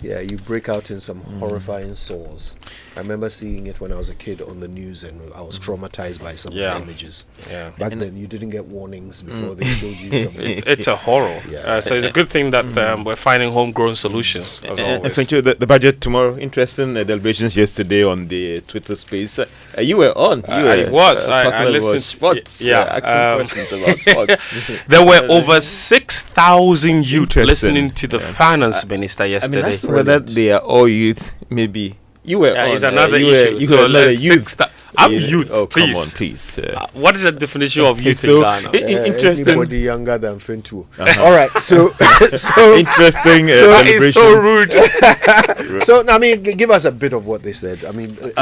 Yeah, you break out in some horrifying sores. I remember seeing it when I was a kid on the news, and I was traumatized by some of the images. Yeah. Back then, you didn't get warnings before they showed you something. It's a horror. So it's a good thing that we're finding homegrown solutions. As always. Thank you. The budget tomorrow. Interesting deliberations yesterday on the Twitter space. You were on. I was. I listened. Sports. Asking questions about sports. There were over 6,000 youth listening to the finance minister yesterday. I mean, that's whether they are all youth, maybe. You were on. It's another issue. You were another youth. I'm youth. Oh, please. come on, please. What is the definition of youth so in Ghana? Interesting. Anybody younger than Fintu. All right, so interesting. It's so rude. So I mean, give us a bit of what they said. I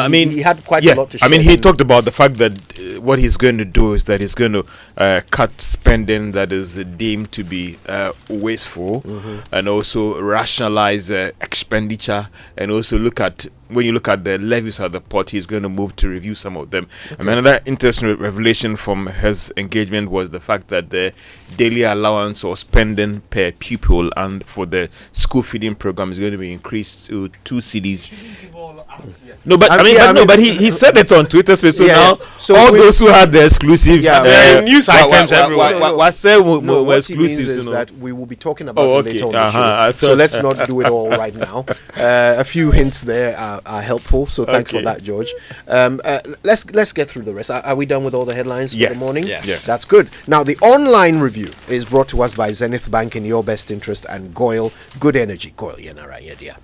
mean, he had quite a lot to share. I mean, he talked about the fact that what he's going to do is that he's going to cut spending that is deemed to be wasteful, and also rationalize expenditure, and also when you look at the levies at the port, he's going to move to review some of them. I mean, another interesting revelation from his engagement was the fact that the daily allowance or spending per pupil and for the school feeding program is going to be increased to 2 cedis. No, but but he said it on Twitter space. So now, so all those who had the exclusive news items everywhere. What exclusive is that we will be talking about it later on the show. So let's not do it all right now. A few hints there are are helpful. So thanks for that, George. Let's get through the rest. Are we done with all the headlines for the morning? Yes. That's good. Now, the online review is brought to us by Zenith Bank in your best interest and Goyle Good Energy. Goyle, yeah.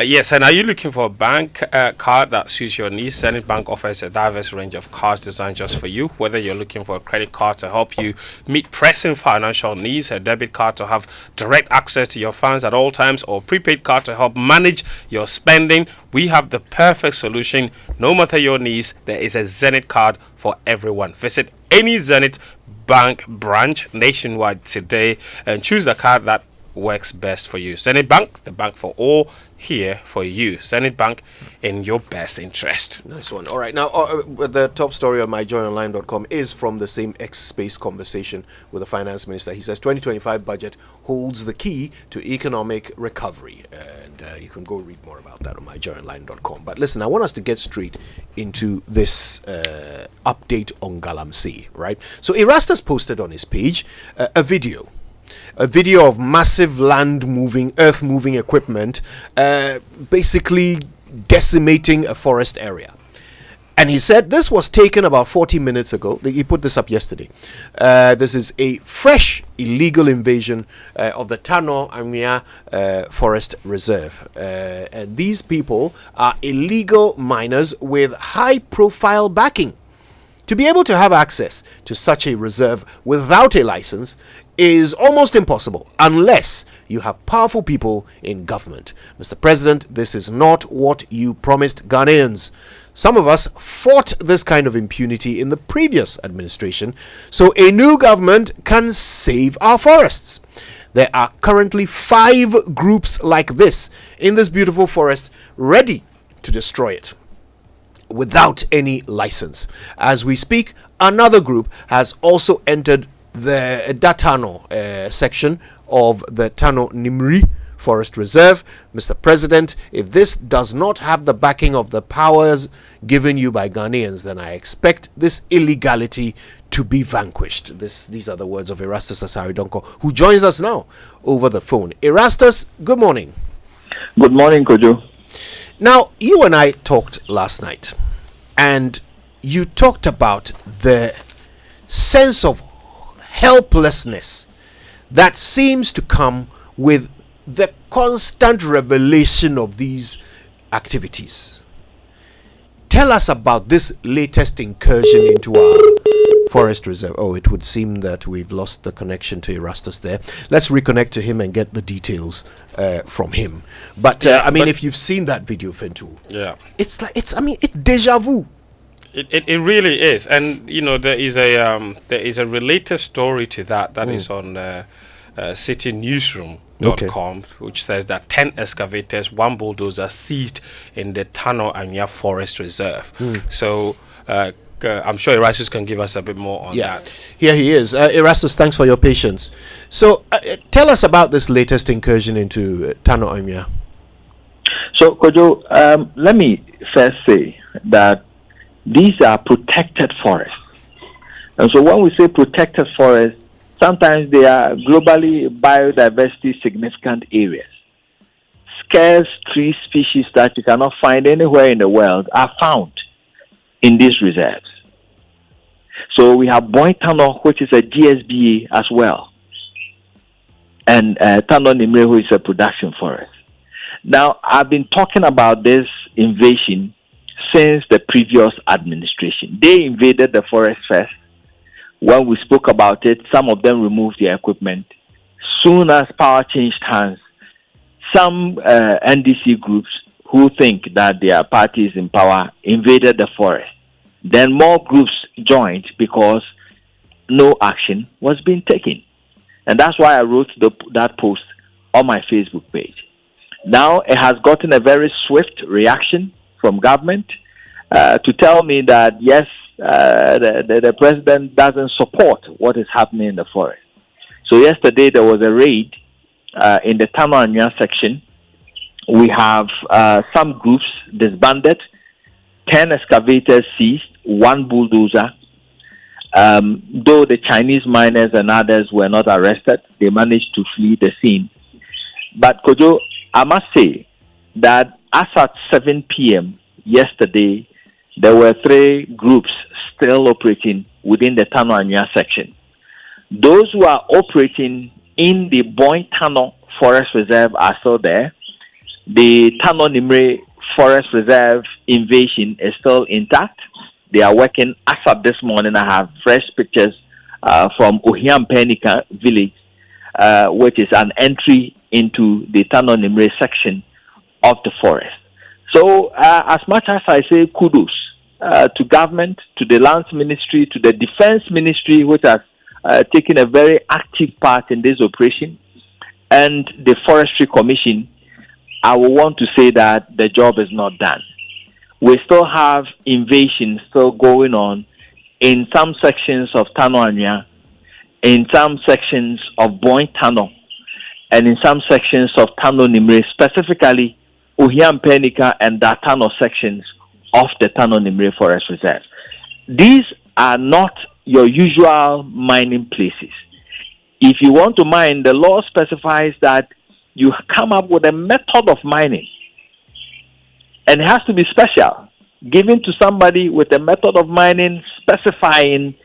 Yes, and are you looking for a bank card that suits your needs? Zenith Bank offers a diverse range of cards designed just for you. Whether you're looking for a credit card to help you meet pressing financial needs, a debit card to have direct access to your funds at all times, or a prepaid card to help manage your spending, we have the perfect solution. No matter your needs, there is a Zenith card for everyone. Visit any Zenith Bank branch nationwide today and choose the card that works best for you. Zenith Bank, the bank for all, here for you. Zenith Bank, in your best interest. Nice one. All right. Now, the top story on myjoyonline.com is from the same X-Space conversation with the finance minister. He says 2025 budget holds the key to economic recovery. And you can go read more about that on myjoyonline.com. But listen, I want us to get straight into this update on Galamsey, right? So Erastus posted on his page a video of massive earth moving equipment basically decimating a forest area. And he said this was taken about 40 minutes ago. He put this up yesterday. This is a fresh illegal invasion of the Tano Amia Forest Reserve. And these people are illegal miners with high profile backing. To be able to have access to such a reserve without a license is almost impossible unless you have powerful people in government. Mr. President, this is not what you promised Ghanaians. Some of us fought this kind of impunity in the previous administration, so a new government can save our forests. There are currently 5 groups like this in this beautiful forest ready to destroy it without any license. As we speak, another group has also entered the Datano section of the Tano Nimri Forest Reserve. Mr. President, if this does not have the backing of the powers given you by Ghanaians, then I expect this illegality to be vanquished. These are the words of Erastus Asari-Donko, who joins us now over the phone. Erastus, good morning. Good morning, Kojo. Now, you and I talked last night, and you talked about the sense of helplessness that seems to come with the constant revelation of these activities. Tell us about this latest incursion into our forest reserve. Oh, it would seem that we've lost the connection to Erastus there. Let's reconnect to him and get the details from him. But I mean, if you've seen that video, Fentu, it's deja vu. It really is, and you know there is a related story to that is on citynewsroom.com, which says that 10 excavators, 1 bulldozer seized in the Tano Anya Forest Reserve. So I'm sure Erastus can give us a bit more on that. Here he is. Erastus, thanks for your patience. So tell us about this latest incursion into Tano Anya. So, Kojo, let me first say that these are protected forests. And so when we say protected forests, sometimes they are globally biodiversity significant areas. Scarce tree species that you cannot find anywhere in the world are found in these reserves. So we have Boitano, which is a GSBA as well, and Tano Nimre, who is a production forest. Now, I've been talking about this invasion since the previous administration. They invaded the forest first. When we spoke about it, some of them removed their equipment. Soon as power changed hands, some NDC groups who think that their party is in power invaded the forest. Then more groups joined because no action was being taken. And that's why I wrote that post on my Facebook page. Now it has gotten a very swift reaction from government to tell me that, yes, the president doesn't support what is happening in the forest. So yesterday there was a raid in the Tamanya section. We have some groups disbanded, 10 excavators seized, 1 bulldozer. Though the Chinese miners and others were not arrested, they managed to flee the scene. But Kojo, I must say that as at 7 p.m. yesterday, there were 3 groups still operating within the Tano Anya section. Those who are operating in the Boy Tano Forest Reserve are still there. The Tano Nimre Forest Reserve invasion is still intact. They are working. As of this morning, I have fresh pictures from Ohiampenika village, which is an entry into the Tano Nimre section of the forest. So, as much as I say kudos to government, to the lands ministry, to the defense ministry, which has taken a very active part in this operation, and the forestry commission, I will want to say that the job is not done. We still have invasion still going on in some sections of Tano Anya, in some sections of Boy Tano, and in some sections of Tano Nimre, specifically Ohiampenika and Datano sections of the Tano Nimre Forest Reserve. These are not your usual mining places. If you want to mine, the law specifies that you come up with a method of mining. And it has to be special, given to somebody with a method of mining specifying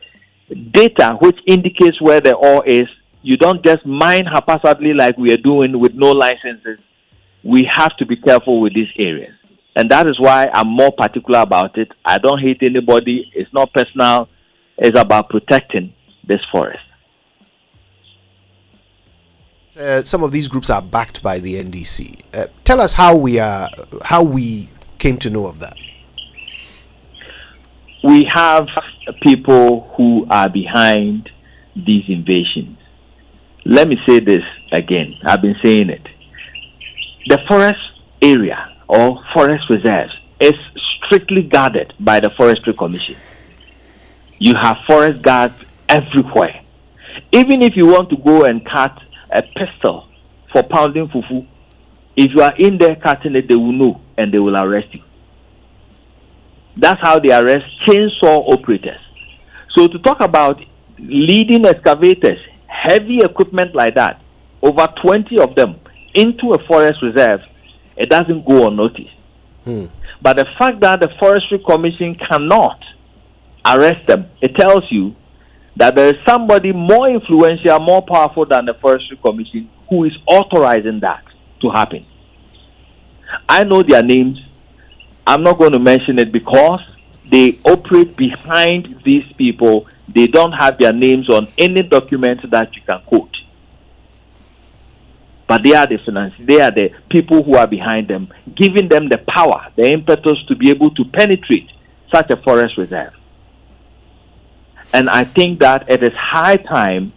data which indicates where the ore is. You don't just mine haphazardly like we are doing with no licenses. We have to be careful with these areas. And that is why I'm more particular about it. I don't hate anybody. It's not personal. It's about protecting this forest. Some of these groups are backed by the NDC. Tell us how we came to know of that. We have people who are behind these invasions. Let me say this again. I've been saying it. The forest area or forest reserves is strictly guarded by the Forestry Commission. You have forest guards everywhere. Even if you want to go and cut a pistol for pounding fufu, if you are in there cutting it, they will know and they will arrest you. That's how they arrest chainsaw operators. So to talk about leading excavators, heavy equipment like that, over 20 of them, into a forest reserve, it doesn't go unnoticed. But the fact that the Forestry Commission cannot arrest them, it tells you that there is somebody more influential, more powerful than the Forestry Commission who is authorizing that to happen. I know their names. I'm not going to mention it because they operate behind these people. They don't have their names on any document that you can quote. But they are the finance. They are the people who are behind them, giving them the power, the impetus to be able to penetrate such a forest reserve. And I think that it is high time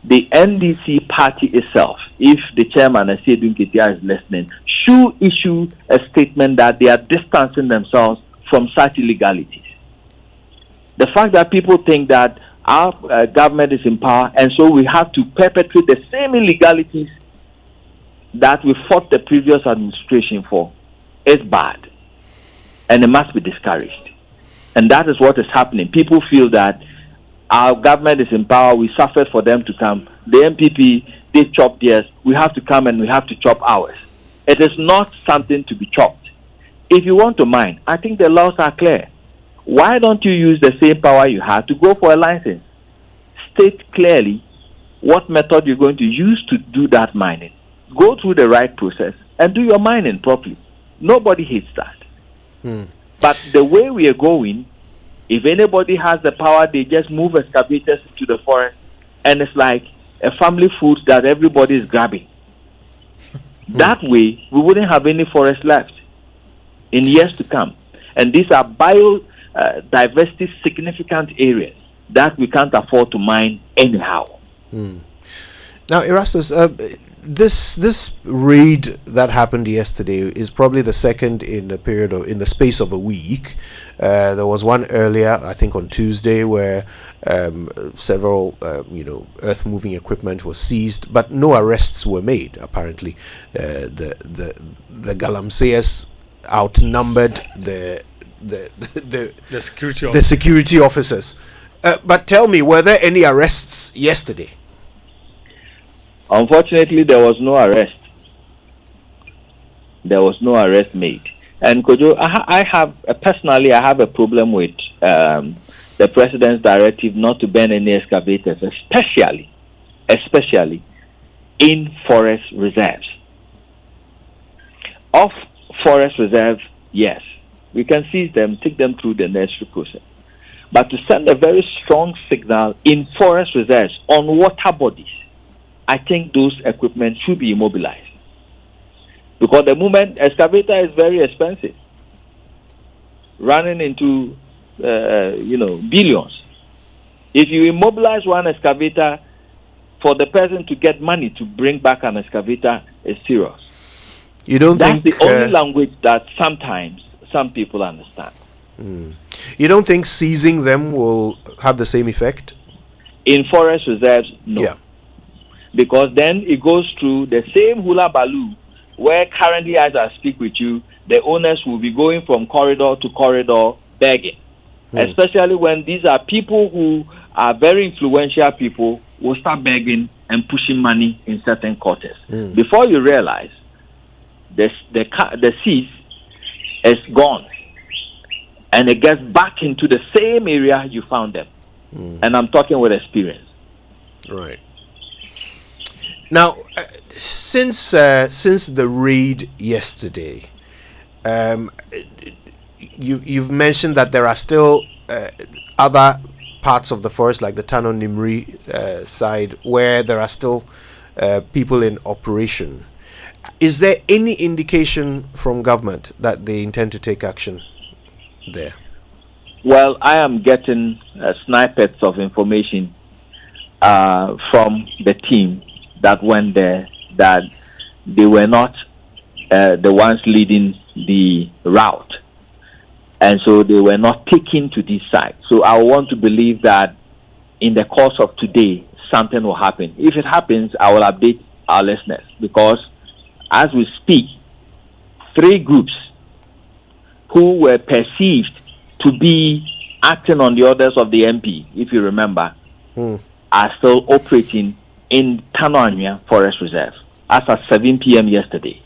the NDC party itself, if the chairman, Asiedun Ketia, is listening, should issue a statement that they are distancing themselves from such illegalities. The fact that people think that our government is in power and so we have to perpetrate the same illegalities that we fought the previous administration for is bad. And it must be discouraged. And that is what is happening. People feel that our government is in power, we suffered for them to come. The MPP, they chopped theirs. We have to come and we have to chop ours. It is not something to be chopped. If you want to mine, I think the laws are clear. Why don't you use the same power you had to go for a license? State clearly what method you're going to use to do that mining. Go through the right process and do your mining properly. Nobody hates that. But the way we are going, if anybody has the power, they just move excavators into the forest, and it's like a family food that everybody is grabbing. That way, we wouldn't have any forest left in years to come. And these are biodiversity significant areas that we can't afford to mine anyhow. Now, Erastus, this raid that happened yesterday is probably the second in the space of a week. There was one earlier, I think on Tuesday, where several earth moving equipment was seized, but no arrests were made. Apparently, the Galamseyers outnumbered the security officers. But tell me, were there any arrests yesterday? Unfortunately, there was no arrest. There was no arrest made. And Kojo, I have personally, I have a problem with the president's directive not to burn any excavators, especially in forest reserves. Off forest reserves, yes, we can seize them, take them through the necessary process. But to send a very strong signal in forest reserves on water bodies, I think those equipment should be immobilized. Because the moment excavator is very expensive, running into billions. If you immobilize one excavator, for the person to get money to bring back an excavator is serious. You don't That's think the only language that sometimes some people understand. You don't think seizing them will have the same effect? In forest reserves, no. Yeah. Because then it goes through the same hula baloo where currently as I speak with you, the owners will be going from corridor to corridor begging. Especially when these are people who are very influential people will start begging and pushing money in certain quarters. Before you realize, the seas is gone. And it gets back into the same area you found them. And I'm talking with experience. Right. Now, since the raid yesterday, you've mentioned that there are still other parts of the forest, like the Tano Nimri side, where there are still people in operation. Is there any indication from government that they intend to take action there? Well, I am getting snippets of information from the team that went there that they were not the ones leading the route. And so they were not taken to this site. So I want to believe that in the course of today, something will happen. If it happens, I will update our listeners. Because as we speak, 3 groups who were perceived to be acting on the orders of the MP, if you remember, are still operating in Tanoanya Forest Reserve as at 7 p.m. yesterday.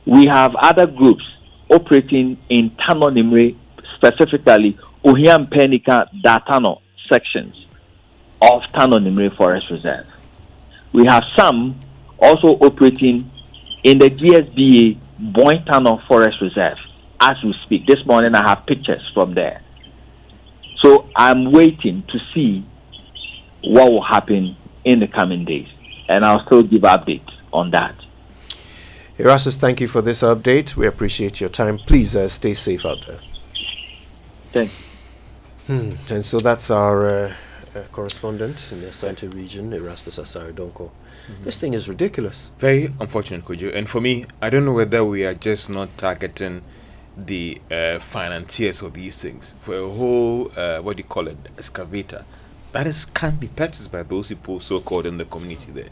We have other groups operating in Tano Nimre, specifically Ohiam Penika Datano sections of Tano Nimre Forest Reserve. We have some also operating in the GSBA Bointano Forest Reserve as we speak. This morning I have pictures from there. So I'm waiting to see what will happen in the coming days, and I'll still give updates on that. Erastus, thank you for this update. We appreciate your time. Please stay safe out there. Thanks. And so that's our correspondent in the Asante region, Erastus Asaridonko. This thing is ridiculous. Very unfortunate, Kojo. And for me, I don't know whether we are just not targeting the financiers of these things for a whole, excavator. That can't be purchased by those people so-called in the community there.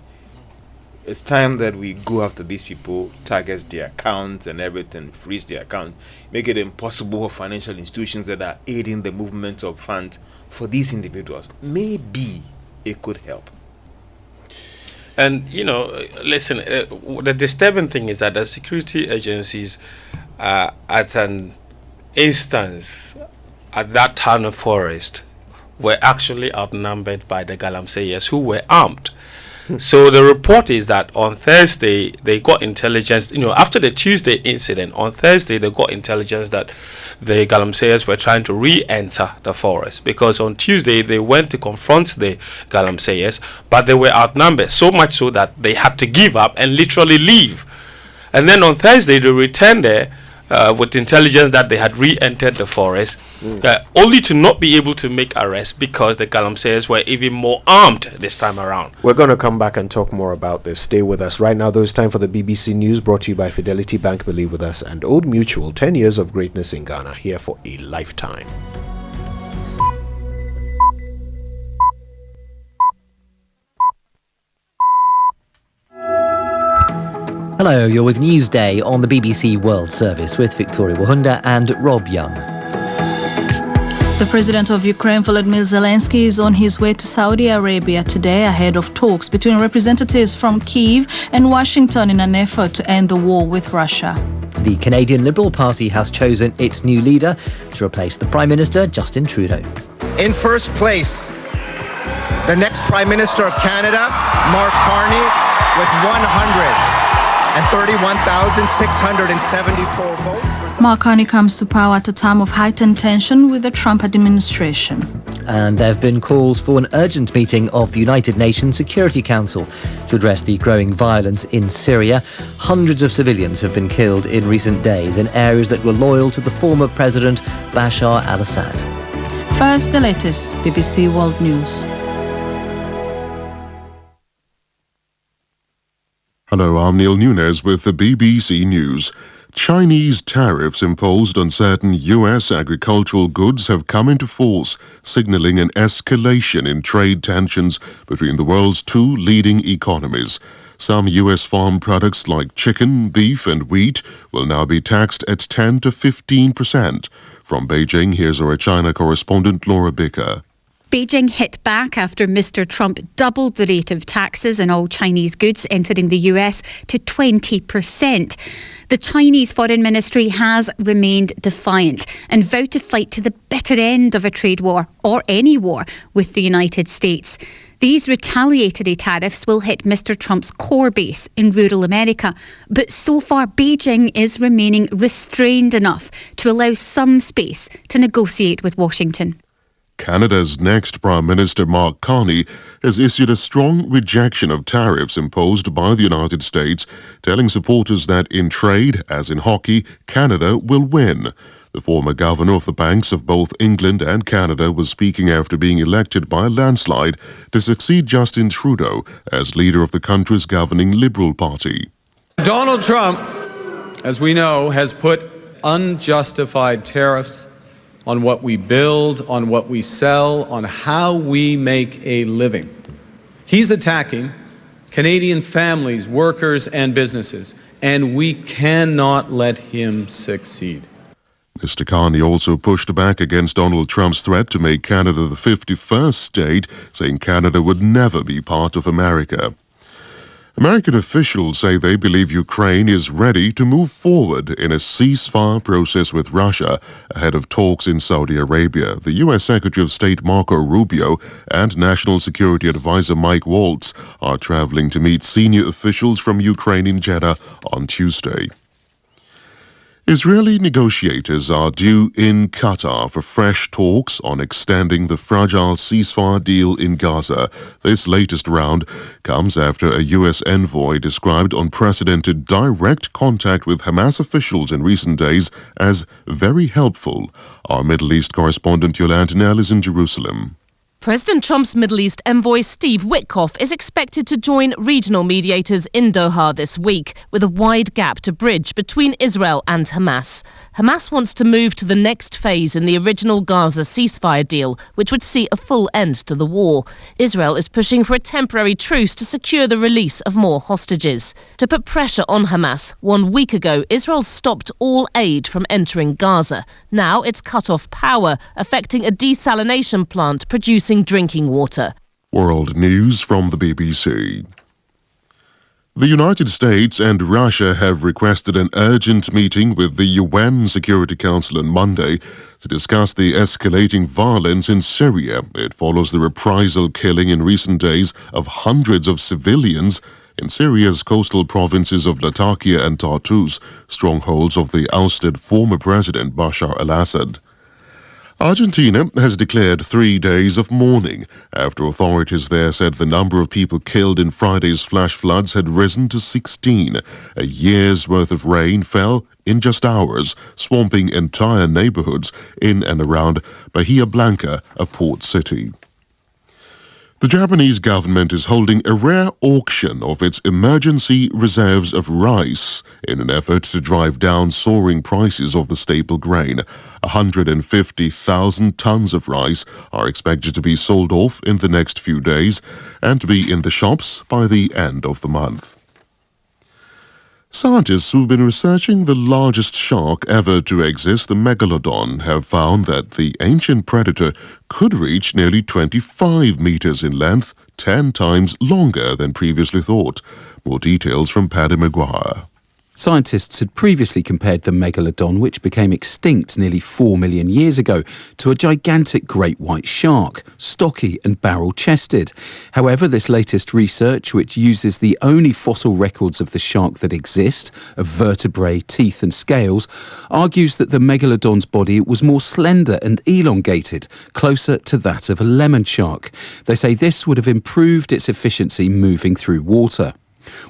It's time that we go after these people, target their accounts and everything, freeze their accounts, make it impossible for financial institutions that are aiding the movement of funds for these individuals. Maybe it could help. And, listen, the disturbing thing is that the security agencies, at an instance, at that town of forest, were actually outnumbered by the Galamseyers who were armed. So the report is that on Thursday they got intelligence, after the Tuesday incident, on Thursday they got intelligence that the Galamseyers were trying to re-enter the forest, because on Tuesday they went to confront the Galamseyers, but they were outnumbered, so much so that they had to give up and literally leave. And then on Thursday they returned there with intelligence that they had re-entered the forest, only to not be able to make arrests because the Galamseyers were even more armed this time around. We're going to come back and talk more about this. Stay with us. Right now, though, it's time for the BBC News, brought to you by Fidelity Bank, Believe With Us, and Old Mutual, 10 years of greatness in Ghana, here for a lifetime. Hello, you're with Newsday on the BBC World Service with Victoria Wahunda and Rob Young. The president of Ukraine, Volodymyr Zelensky, is on his way to Saudi Arabia today ahead of talks between representatives from Kyiv and Washington in an effort to end the war with Russia. The Canadian Liberal Party has chosen its new leader to replace the Prime Minister, Justin Trudeau. In first place, the next Prime Minister of Canada, Mark Carney, with 131,674 votes. Mark Carney comes to power at a time of heightened tension with the Trump administration. And there have been calls for an urgent meeting of the United Nations Security Council to address the growing violence in Syria. Hundreds of civilians have been killed in recent days in areas that were loyal to the former President Bashar al-Assad. First, the latest BBC World News. Hello, I'm Neil Nunes with the BBC News. Chinese tariffs imposed on certain U.S. agricultural goods have come into force, signaling an escalation in trade tensions between the world's two leading economies. Some U.S. farm products like chicken, beef and wheat will now be taxed at 10 to 15%. From Beijing, here's our China correspondent Laura Bicker. Beijing hit back after Mr. Trump doubled the rate of taxes on all Chinese goods entering the US to 20%. The Chinese Foreign Ministry has remained defiant and vowed to fight to the bitter end of a trade war, or any war, with the United States. These retaliatory tariffs will hit Mr. Trump's core base in rural America. But so far, Beijing is remaining restrained enough to allow some space to negotiate with Washington. Canada's next Prime Minister, Mark Carney, has issued a strong rejection of tariffs imposed by the United States, telling supporters that in trade, as in hockey, Canada will win. The former governor of the banks of both England and Canada was speaking after being elected by a landslide to succeed Justin Trudeau as leader of the country's governing Liberal Party. Donald Trump, as we know, has put unjustified tariffs on what we build, on what we sell, on how we make a living. He's attacking Canadian families, workers, and businesses, and we cannot let him succeed. Mr. Carney also pushed back against Donald Trump's threat to make Canada the 51st state, saying Canada would never be part of America. American officials say they believe Ukraine is ready to move forward in a ceasefire process with Russia ahead of talks in Saudi Arabia. The U.S. Secretary of State Marco Rubio and National Security Advisor Mike Waltz are traveling to meet senior officials from Ukraine in Jeddah on Tuesday. Israeli negotiators are due in Qatar for fresh talks on extending the fragile ceasefire deal in Gaza. This latest round comes after a U.S. envoy described unprecedented direct contact with Hamas officials in recent days as very helpful. Our Middle East correspondent Yolande Nell is in Jerusalem. President Trump's Middle East envoy Steve Witkoff is expected to join regional mediators in Doha this week, with a wide gap to bridge between Israel and Hamas. Hamas wants to move to the next phase in the original Gaza ceasefire deal, which would see a full end to the war. Israel is pushing for a temporary truce to secure the release of more hostages. To put pressure on Hamas, 1 week ago, Israel stopped all aid from entering Gaza. Now it's cut off power, affecting a desalination plant producing drinking water. World News from the BBC. The United States and Russia have requested an urgent meeting with the UN Security Council on Monday to discuss the escalating violence in Syria. It follows the reprisal killing in recent days of hundreds of civilians in Syria's coastal provinces of Latakia and Tartus, strongholds of the ousted former President Bashar al-Assad. Argentina has declared 3 days of mourning after authorities there said the number of people killed in Friday's flash floods had risen to 16. A year's worth of rain fell in just hours, swamping entire neighborhoods in and around Bahia Blanca, a port city. The Japanese government is holding a rare auction of its emergency reserves of rice in an effort to drive down soaring prices of the staple grain. 150,000 tons of rice are expected to be sold off in the next few days and to be in the shops by the end of the month. Scientists who've been researching the largest shark ever to exist, the megalodon, have found that the ancient predator could reach nearly 25 meters in length, 10 times longer than previously thought. More details from Paddy Maguire. Scientists had previously compared the megalodon, which became extinct nearly 4 million years ago, to a gigantic great white shark, stocky and barrel-chested. However, this latest research, which uses the only fossil records of the shark that exist, of vertebrae, teeth and scales, argues that the megalodon's body was more slender and elongated, closer to that of a lemon shark. They say this would have improved its efficiency moving through water.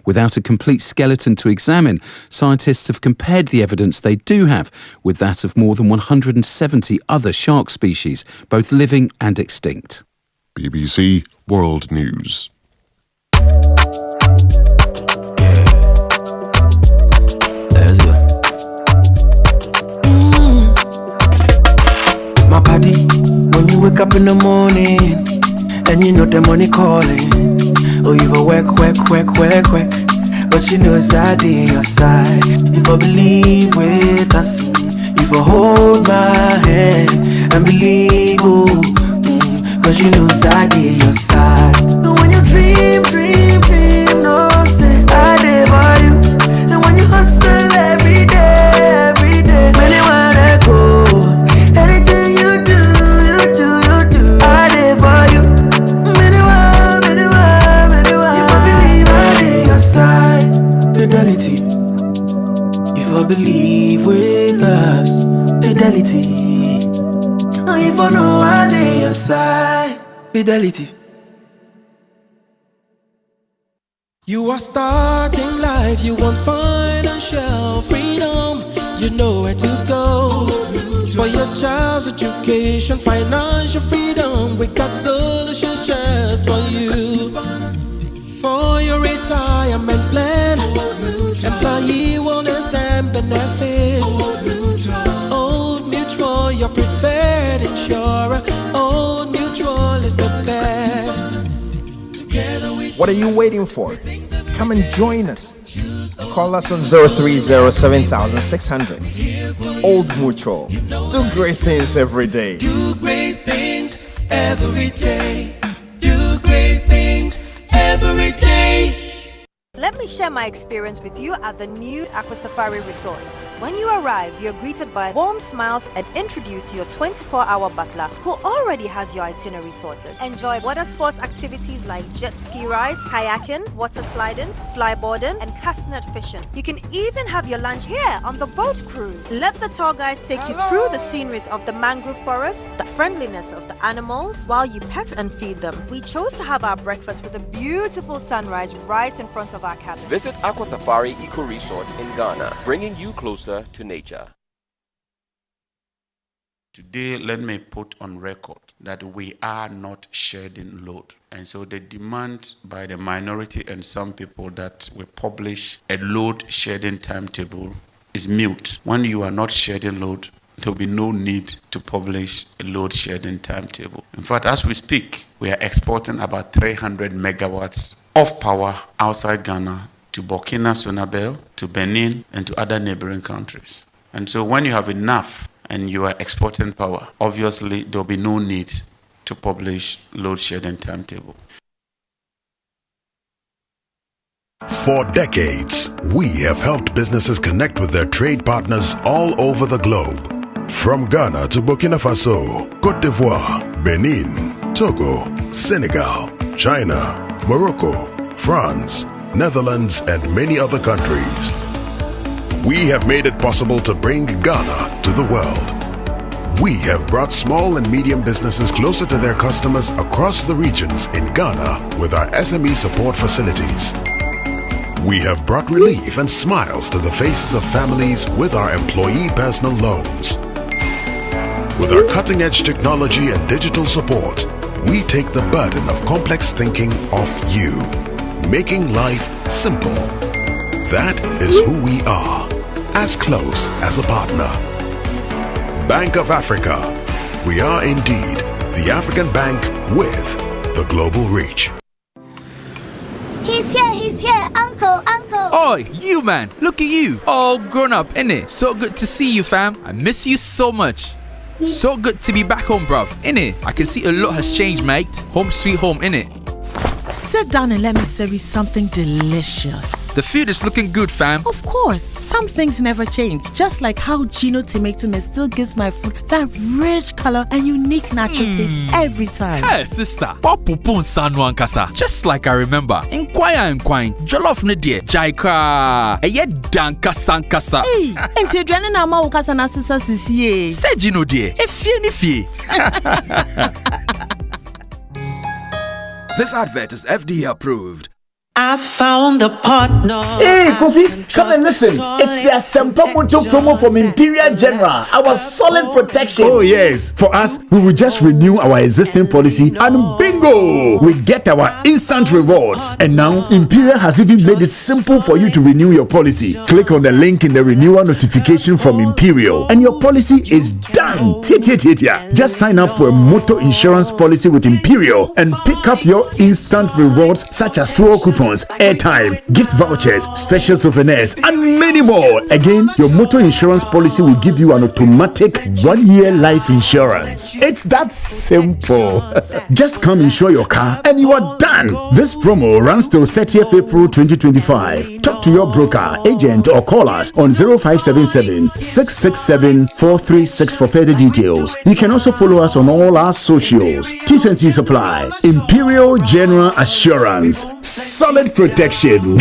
Without a complete skeleton to examine, scientists have compared the evidence they do have with that of more than 170 other shark species, both living and extinct. BBC World News. My body, when you wake up in the morning and you know the money calling. Oh, you go work, but you know it's out in your side. If I believe with us, if I hold my hand and believe, cause you know it's out in your side. And when you dream, no say I live for you. And when you hustle every day, when you wanna go, anything you do, I live for you. Fidelity. If I believe with us, fidelity. If I know I lay your side, fidelity. You are starting life, you want financial freedom. You know where to go for your child's education, financial freedom. We got solutions just for you. For your retirement plan, employee wellness and benefits. Old Mutual, your preferred insurer. Old Mutual is the best. What are you waiting for? Come and join us. Call us on 030 Old Mutual. Do great things every day. Do great things every day. Do great things every day. Let me share my experience with you at the new Aqua Safari Resorts. When you arrive, you're greeted by warm smiles and introduced to your 24-hour butler who already has your itinerary sorted. Enjoy water sports activities like jet ski rides, kayaking, water sliding, flyboarding, and castanet fishing. You can even have your lunch here on the boat cruise. Let the tour guides take you through the sceneries of the mangrove forest, the friendliness of the animals, while you pet and feed them. We chose to have our breakfast with a beautiful sunrise right in front of our cabin. Visit Aqua Safari Eco Resort in Ghana, bringing you closer to nature. Today, let me put on record that we are not shedding load. And so the demand by the minority and some people that we publish a load shedding timetable is mute. When you are not shedding load, there will be no need to publish a load shedding timetable. In fact, as we speak, we are exporting about 300 megawatts of power outside Ghana to Burkina Faso, to Benin, and to other neighboring countries. And so when you have enough and you are exporting power, obviously there will be no need to publish load shedding timetable. For decades, we have helped businesses connect with their trade partners all over the globe. From Ghana to Burkina Faso, Côte d'Ivoire, Benin, Togo, Senegal, China, Morocco, France, Netherlands, and many other countries. We have made it possible to bring Ghana to the world. We have brought small and medium businesses closer to their customers across the regions in Ghana with our SME support facilities. We have brought relief and smiles to the faces of families with our employee personal loans. With our cutting-edge technology and digital support, we take the burden of complex thinking off you, making life simple. That is who we are, as close as a partner. Bank of Africa. We are indeed the African bank with the global reach. He's here, uncle. Joy, you man, look at you, all grown up, innit? So good to see you, fam. I miss you so much. So good to be back home, bruv, innit? I can see a lot has changed, mate. Home sweet home, innit? Sit down and let me serve you something delicious. The food is looking good, fam. Of course, some things never change. Just like how Gino tomato mix still gives my food that rich color and unique natural taste every time. Hey, sister. Papupun sanwan kasa. Just like I remember. Inquire. Jollof ne die. Jaika. Eye danka sankasa. Hey, ente dwane na ma ukasa na sisa sisi. Say Gino die. Efie ni fie. This advert is FDA approved. I found the partner. Hey, Kofi, come and listen. It's the Asempa Moto promo from Imperial General. Our solid protection. Oh, yes. For us, we will just renew our existing policy and bingo! We get our instant rewards. And now, Imperial has even made it simple for you to renew your policy. Click on the link in the renewal notification from Imperial, and your policy is done. Just sign up for a motor insurance policy with Imperial and pick up your instant rewards such as fuel coupons, airtime, gift vouchers, special souvenirs, and many more. Again, your motor insurance policy will give you an automatic 1-year life insurance. It's that simple. Just come insure your car and you are done. This promo runs till 30th April 2025. Talk to your broker, agent, or call us on 0577 667 436 for further details. You can also follow us on all our socials. T&Cs apply. Imperial General Assurance. Solid protection.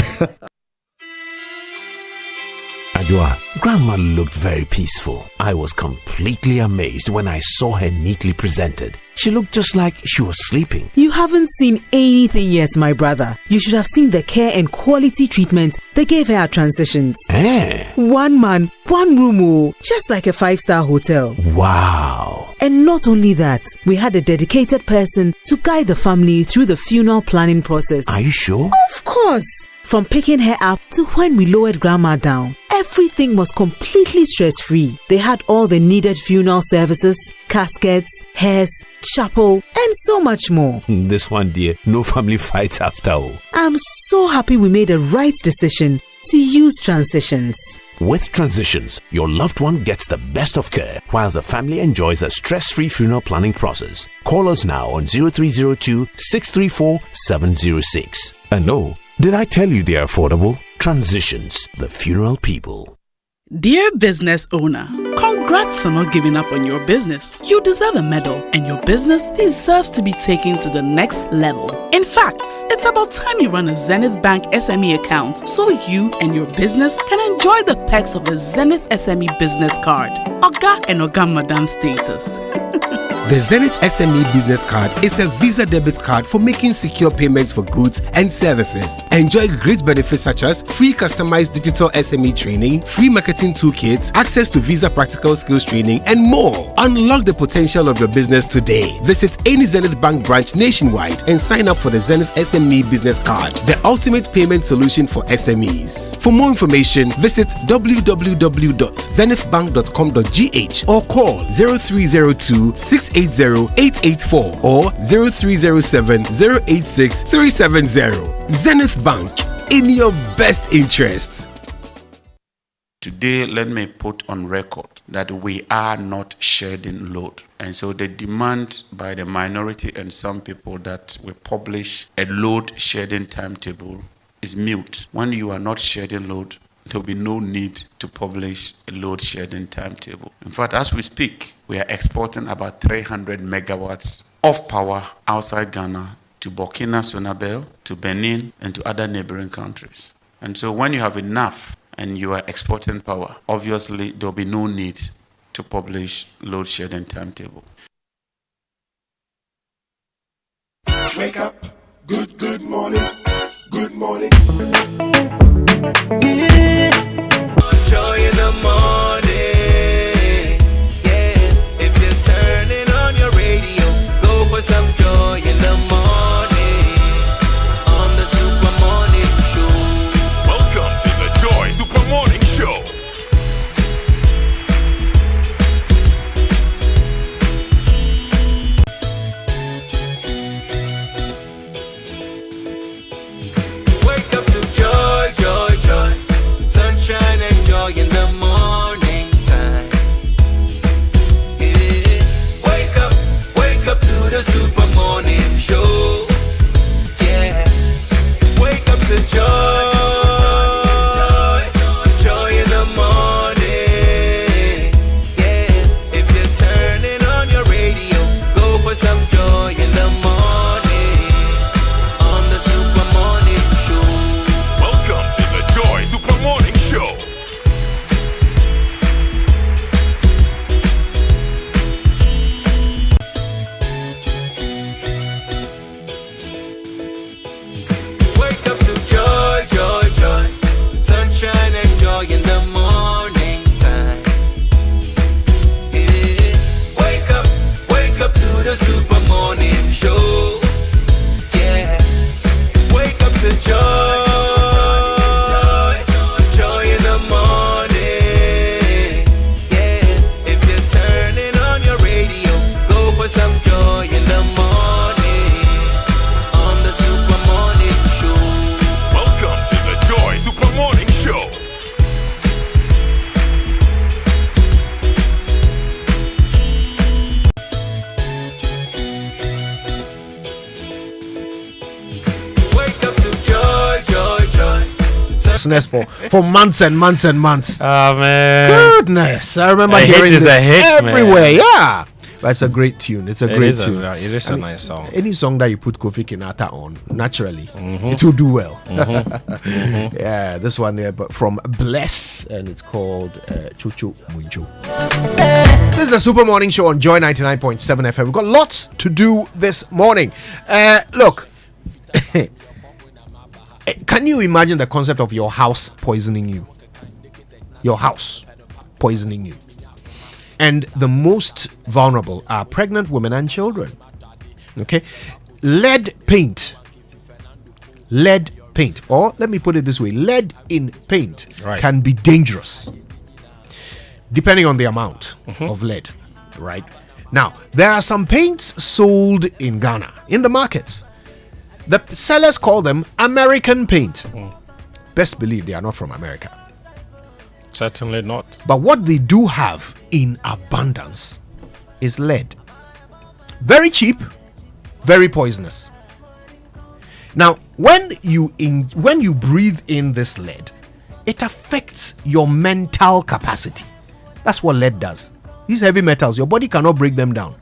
Adwa, Grandma looked very peaceful. I was completely amazed when I saw her neatly presented. She looked just like she was sleeping. You haven't seen anything yet, my brother. You should have seen the care and quality treatment they gave her at transitions. One man, one room, just like a 5-star hotel. Wow. And not only that, we had a dedicated person to guide the family through the funeral planning process. Are you sure? Of course. From picking her up to when we lowered Grandma down, everything was completely stress-free. They had all the needed funeral services, caskets, hearse, chapel, and so much more. This one, dear, no family fights after all. I'm so happy we made a right decision to use Transitions. With Transitions, your loved one gets the best of care while the family enjoys a stress-free funeral planning process. Call us now on 0302 634 706. And no, did I tell you they're affordable? Transitions, the funeral people. Dear business owner, congrats on not giving up on your business. You deserve a medal, and your business deserves to be taken to the next level. In fact, it's about time you run a Zenith Bank SME account so you and your business can enjoy the perks of the Zenith SME business card. Oga and Oga Madam status. The Zenith SME Business Card is a Visa debit card for making secure payments for goods and services. Enjoy great benefits such as free customized digital SME training, free marketing toolkits, access to Visa practical skills training, and more. Unlock the potential of your business today. Visit any Zenith Bank branch nationwide and sign up for the Zenith SME Business Card, the ultimate payment solution for SMEs. For more information, visit www.zenithbank.com.gh or call 0302 680-884 or 0307-086-370. Zenith Bank, in your best interests. Today, let me put on record that we are not shedding load. And so the demand by the minority and some people that we publish a load shedding timetable is mute. When you are not shedding load, there will be no need to publish a load shedding timetable. In fact, as we speak, we are exporting about 300 megawatts of power outside Ghana to Burkina Faso, to Benin, and to other neighboring countries. And so when you have enough and you are exporting power, obviously there will be no need to publish load shedding timetable. Wake up, good morning, good morning. Joy in the morning, yeah. If you're turning on your radio, go for some joy in the morning on the Super Morning Show. Welcome to the Joy Super Morning Show. Wake up to joy. seriousness for months and months and months. Oh man, goodness! I remember hearing this everywhere. Man. Yeah. But it's a great tune. It is a nice song. Any song that you put Kofi Kinata on, naturally, it will do well. Yeah, this one there, but from Bless, and it's called Chuchu Munjo. This is the Super Morning Show on Joy 99.7 FM. We've got lots to do this morning. Look, can you imagine the concept of your house poisoning you? Your house poisoning you. And the most vulnerable are pregnant women and children. Okay? Lead paint, or let me put it this way, lead in paint can be dangerous depending on the amount of lead, right? Now, there are some paints sold in Ghana, in the markets. The sellers call them American paint. Best believe they are not from America. Certainly not. But what they do have in abundance is lead. Very cheap, very poisonous. Now, when you breathe in this lead, it affects your mental capacity. That's what lead does. These heavy metals, your body cannot break them down.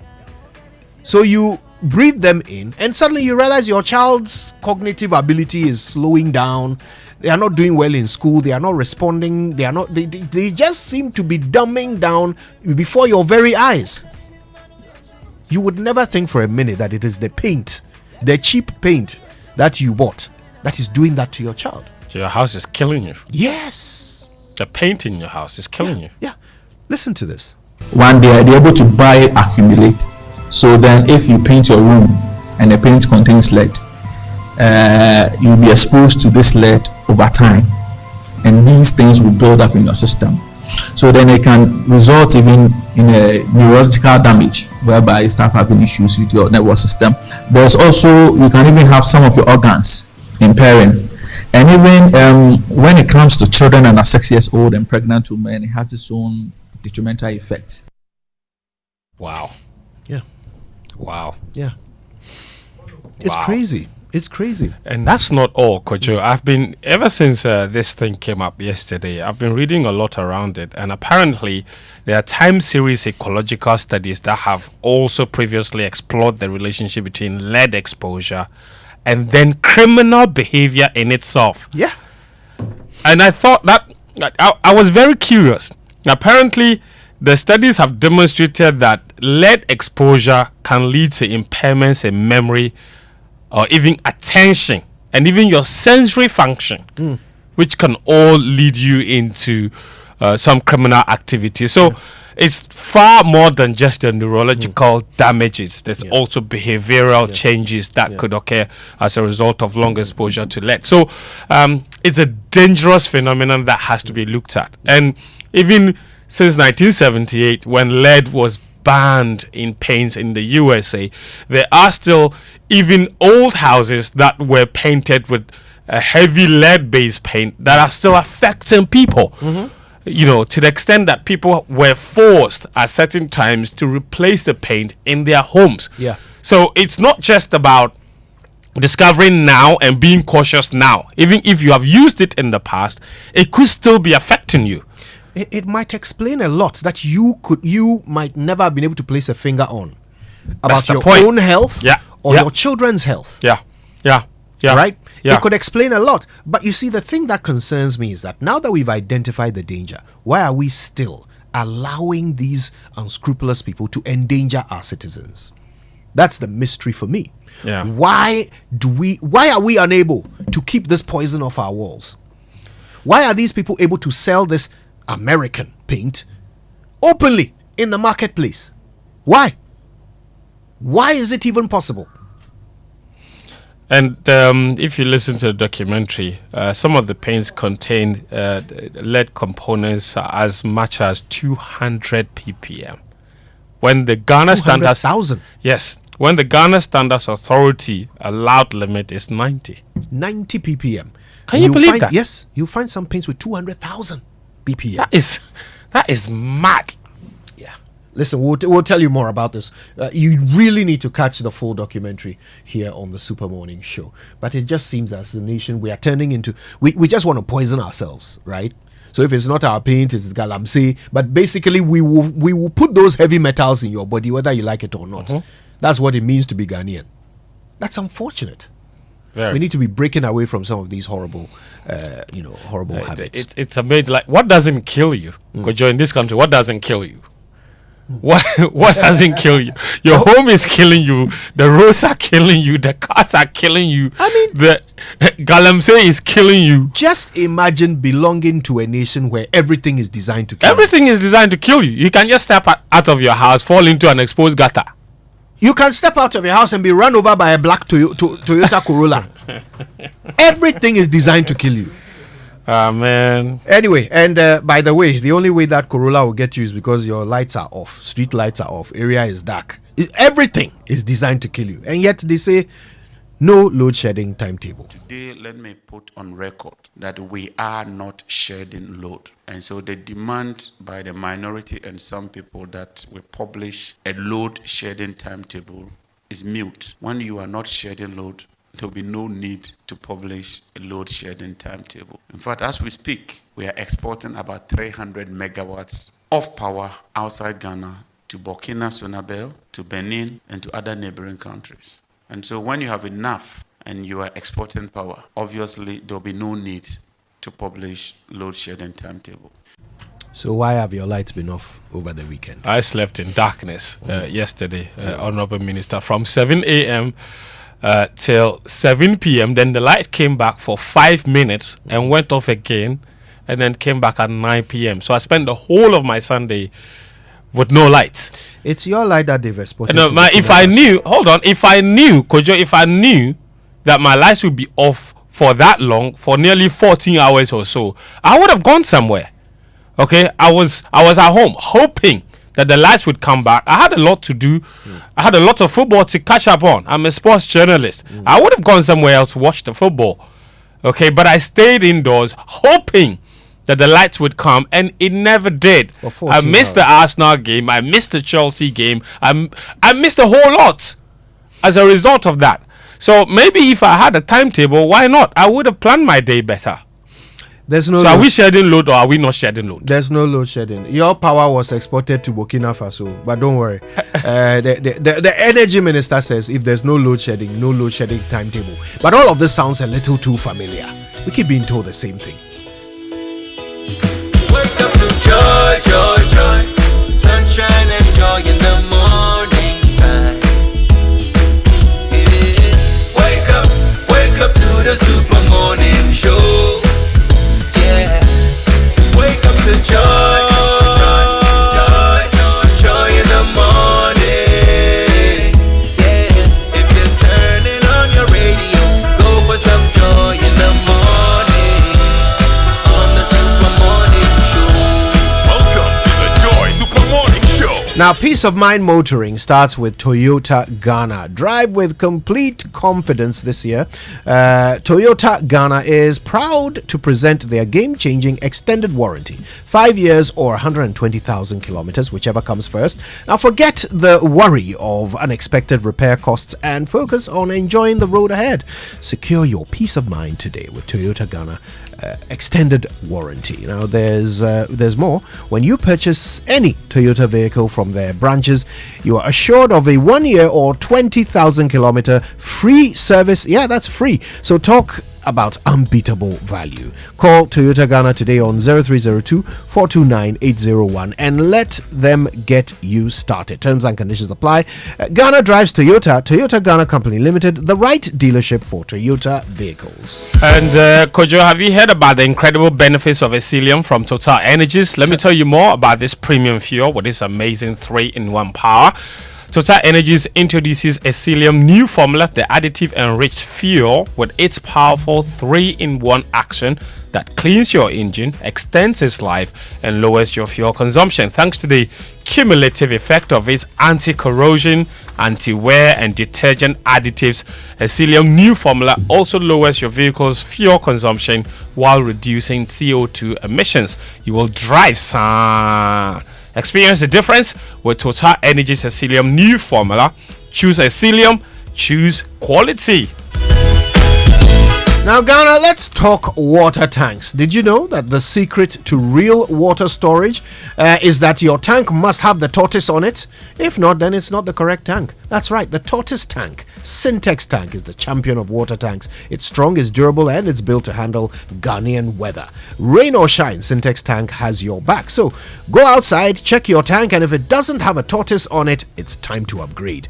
So you breathe them in, and suddenly you realize your child's cognitive ability is slowing down. They are not doing well in school. They are not responding. They just seem to be dumbing down before your very eyes. You would never think for a minute that it is the paint, the cheap paint that you bought, that is doing that to your child. So your house is killing you. Yes. The paint in your house is killing you. Yeah. Listen to this. One day they're able to buy it, accumulate. So then if you paint your room and the paint contains lead, you'll be exposed to this lead over time, and these things will build up in your system. So then it can result even in a neurological damage, whereby you start having issues with your nervous system. There's also, you can even have some of your organs impairing. And even when it comes to children under 6 years old and pregnant women, it has its own detrimental effects. Wow. Yeah. Wow. Yeah. It's crazy. It's crazy. And that's not all, Kojo. I've been, ever since this thing came up yesterday, I've been reading a lot around it. And apparently, there are time series ecological studies that have also previously explored the relationship between lead exposure and then criminal behavior in itself. Yeah. And I thought that, I was very curious. Apparently, the studies have demonstrated that lead exposure can lead to impairments in memory, or even attention, and even your sensory function, which can all lead you into some criminal activity. So it's far more than just the neurological damages. There's also behavioral changes that could occur as a result of long exposure to lead. So it's a dangerous phenomenon that has to be looked at. And even since 1978, when lead was banned in paints in the USA, there are still even old houses that were painted with a heavy lead-based paint that are still affecting people. You know, to the extent that people were forced at certain times to replace the paint in their homes. Yeah. So it's not just about discovering now and being cautious now. Even if you have used it in the past, it could still be affecting you. It might explain a lot that you might never have been able to place a finger on about your own health or your children's health. Yeah. Right? Yeah. It could explain a lot. But you see, the thing that concerns me is that now that we've identified the danger, why are we still allowing these unscrupulous people to endanger our citizens? That's the mystery for me. Yeah. Why are we unable to keep this poison off our walls? Why are these people able to sell this American paint openly in the marketplace? Why? Why is it even possible? And if you listen to the documentary, some of the paints contain lead components as much as 200 ppm. When the Ghana Standards... 200,000? Yes. When the Ghana Standards Authority allowed limit is 90. 90 ppm. Can you believe that? Yes. You find some paints with 200,000 ppm. That is mad. Yeah. Listen, we'll tell you more about this. You really need to catch the full documentary here on the Super Morning Show. But it just seems as a nation we are turning into, we just want to poison ourselves, right? So if it's not our paint, it's Galamsey. But basically, we will put those heavy metals in your body, whether you like it or not. That's what it means to be Ghanaian. That's unfortunate. Very. We need to be breaking away from some of these horrible habits. It's amazing. Like, what doesn't kill you? Because you're in this country, what doesn't kill you? What doesn't kill you? Your home is killing you. The roads are killing you. The cars are killing you. I mean, the Galamsey is killing you. Just imagine belonging to a nation where everything is designed to kill Everything is designed to kill you. You can just step out of your house, fall into an exposed gutter. You can step out of your house and be run over by a black Toyota Corolla. Everything is designed to kill you. Ah, man. Anyway, and by the way, the only way that Corolla will get you is because your lights are off. Street lights are off. Area is dark. Everything is designed to kill you. And yet they say no load shedding timetable. Today, let me put on record that we are not shedding load. And so the demand by the minority and some people that we publish a load shedding timetable is mute. When you are not shedding load, there will be no need to publish a load shedding timetable. In fact, as we speak, we are exporting about 300 megawatts of power outside Ghana to Burkina Faso, to Benin, and to other neighboring countries. And so when you have enough and you are exporting power, obviously there will be no need to publish load shedding timetable. So why have your lights been off over the weekend? I slept in darkness yesterday, Honorable Minister, from 7 a.m. Till 7 p.m. Then the light came back for 5 minutes and went off again, and then came back at 9 p.m. So I spent the whole of my Sunday with no light. It's your light that they've exported. No, if I knew that my lights would be off for that long, for nearly 14 hours or so, I would have gone somewhere. Okay, I was at home hoping that the lights would come back. I had a lot to do. I had a lot of football to catch up on. I'm a sports journalist. I would have gone somewhere else to watch the football. Okay, but I stayed indoors hoping that the lights would come, and it never did. I missed the Arsenal game. I missed the Chelsea game. I missed a whole lot as a result of that. So maybe if I had a timetable, why not? I would have planned my day better. Are we shedding load or are we not shedding load? There's no load shedding. Your power was exported to Burkina Faso, but don't worry. The energy minister says if there's no load shedding timetable. But all of this sounds a little too familiar. We keep being told the same thing. Wake up to joy, joy, joy. Sunshine and joy in the morning time. Yeah. Wake up to the Super Morning Show. Yeah. Wake up to joy, joy in the morning. Yeah. If you're turning on your radio, go for some joy in the morning. On the Super Morning Show. Welcome to the Joy Super Morning Show. Now, peace of mind motoring starts with Toyota Ghana. Drive with complete confidence this year. Toyota Ghana is proud to present their game-changing extended warranty. 5 years or 120,000 kilometers, whichever comes first. Now, forget the worry of unexpected repair costs and focus on enjoying the road ahead. Secure your peace of mind today with Toyota Ghana extended warranty. Now, there's more. When you purchase any Toyota vehicle from their branches, you are assured of a 1 year or 20,000 kilometer free service. Yeah, that's free. So talk about unbeatable value. Call Toyota Ghana today on 0302 429 801 and let them get you started. Terms and conditions apply. Ghana drives Toyota. Toyota Ghana Company Limited, the right dealership for Toyota vehicles. And Kojo, have you heard about the incredible benefits of Ecelium from Total Energies? Let me tell you more about this premium fuel with this amazing 3-in-1 power. Total Energies introduces Ecelium new formula, the additive enriched fuel, with its powerful 3-in-1 action that cleans your engine, extends its life, and lowers your fuel consumption thanks to the cumulative effect of its anti-corrosion, anti-wear, and detergent additives. Ecelium new formula also lowers your vehicle's fuel consumption while reducing CO2 emissions. You will drive Experience the difference with Total Energy's Helium new formula. Choose Helium, choose quality. Now, Ghana, let's talk water tanks. Did you know that the secret to real water storage is that your tank must have the tortoise on it? If not, then it's not the correct tank. That's right, the tortoise tank. Sentex tank is the champion of water tanks. It's strong, it's durable, and it's built to handle Ghanaian weather. Rain or shine, Sentex tank has your back. So go outside, check your tank, and if it doesn't have a tortoise on it, it's time to upgrade.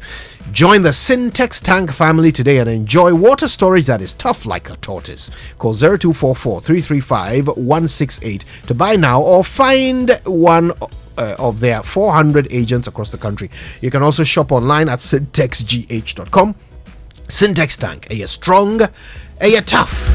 Join the Sentex tank family today and enjoy water storage that is tough like a tortoise. Call 0244 335 168 to buy now or find one of their 400 agents across the country. You can also shop online at syntexgh.com. Sentex tank, are you strong? Are you tough?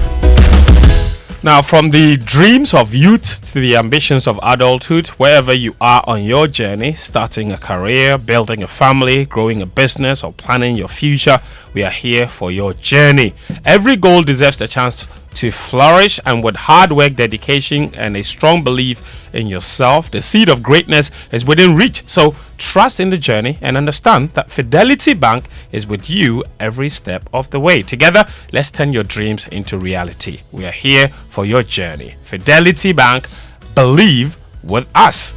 Now, from the dreams of youth to the ambitions of adulthood, wherever you are on your journey, starting a career, building a family, growing a business, or planning your future, we are here for your journey. Every goal deserves a chance to flourish, and with hard work, dedication, and a strong belief in yourself, the seed of greatness is within reach. So trust in the journey and understand that Fidelity Bank is with you every step of the way. Together, let's turn your dreams into reality. We are here for your journey. Fidelity Bank, believe with us.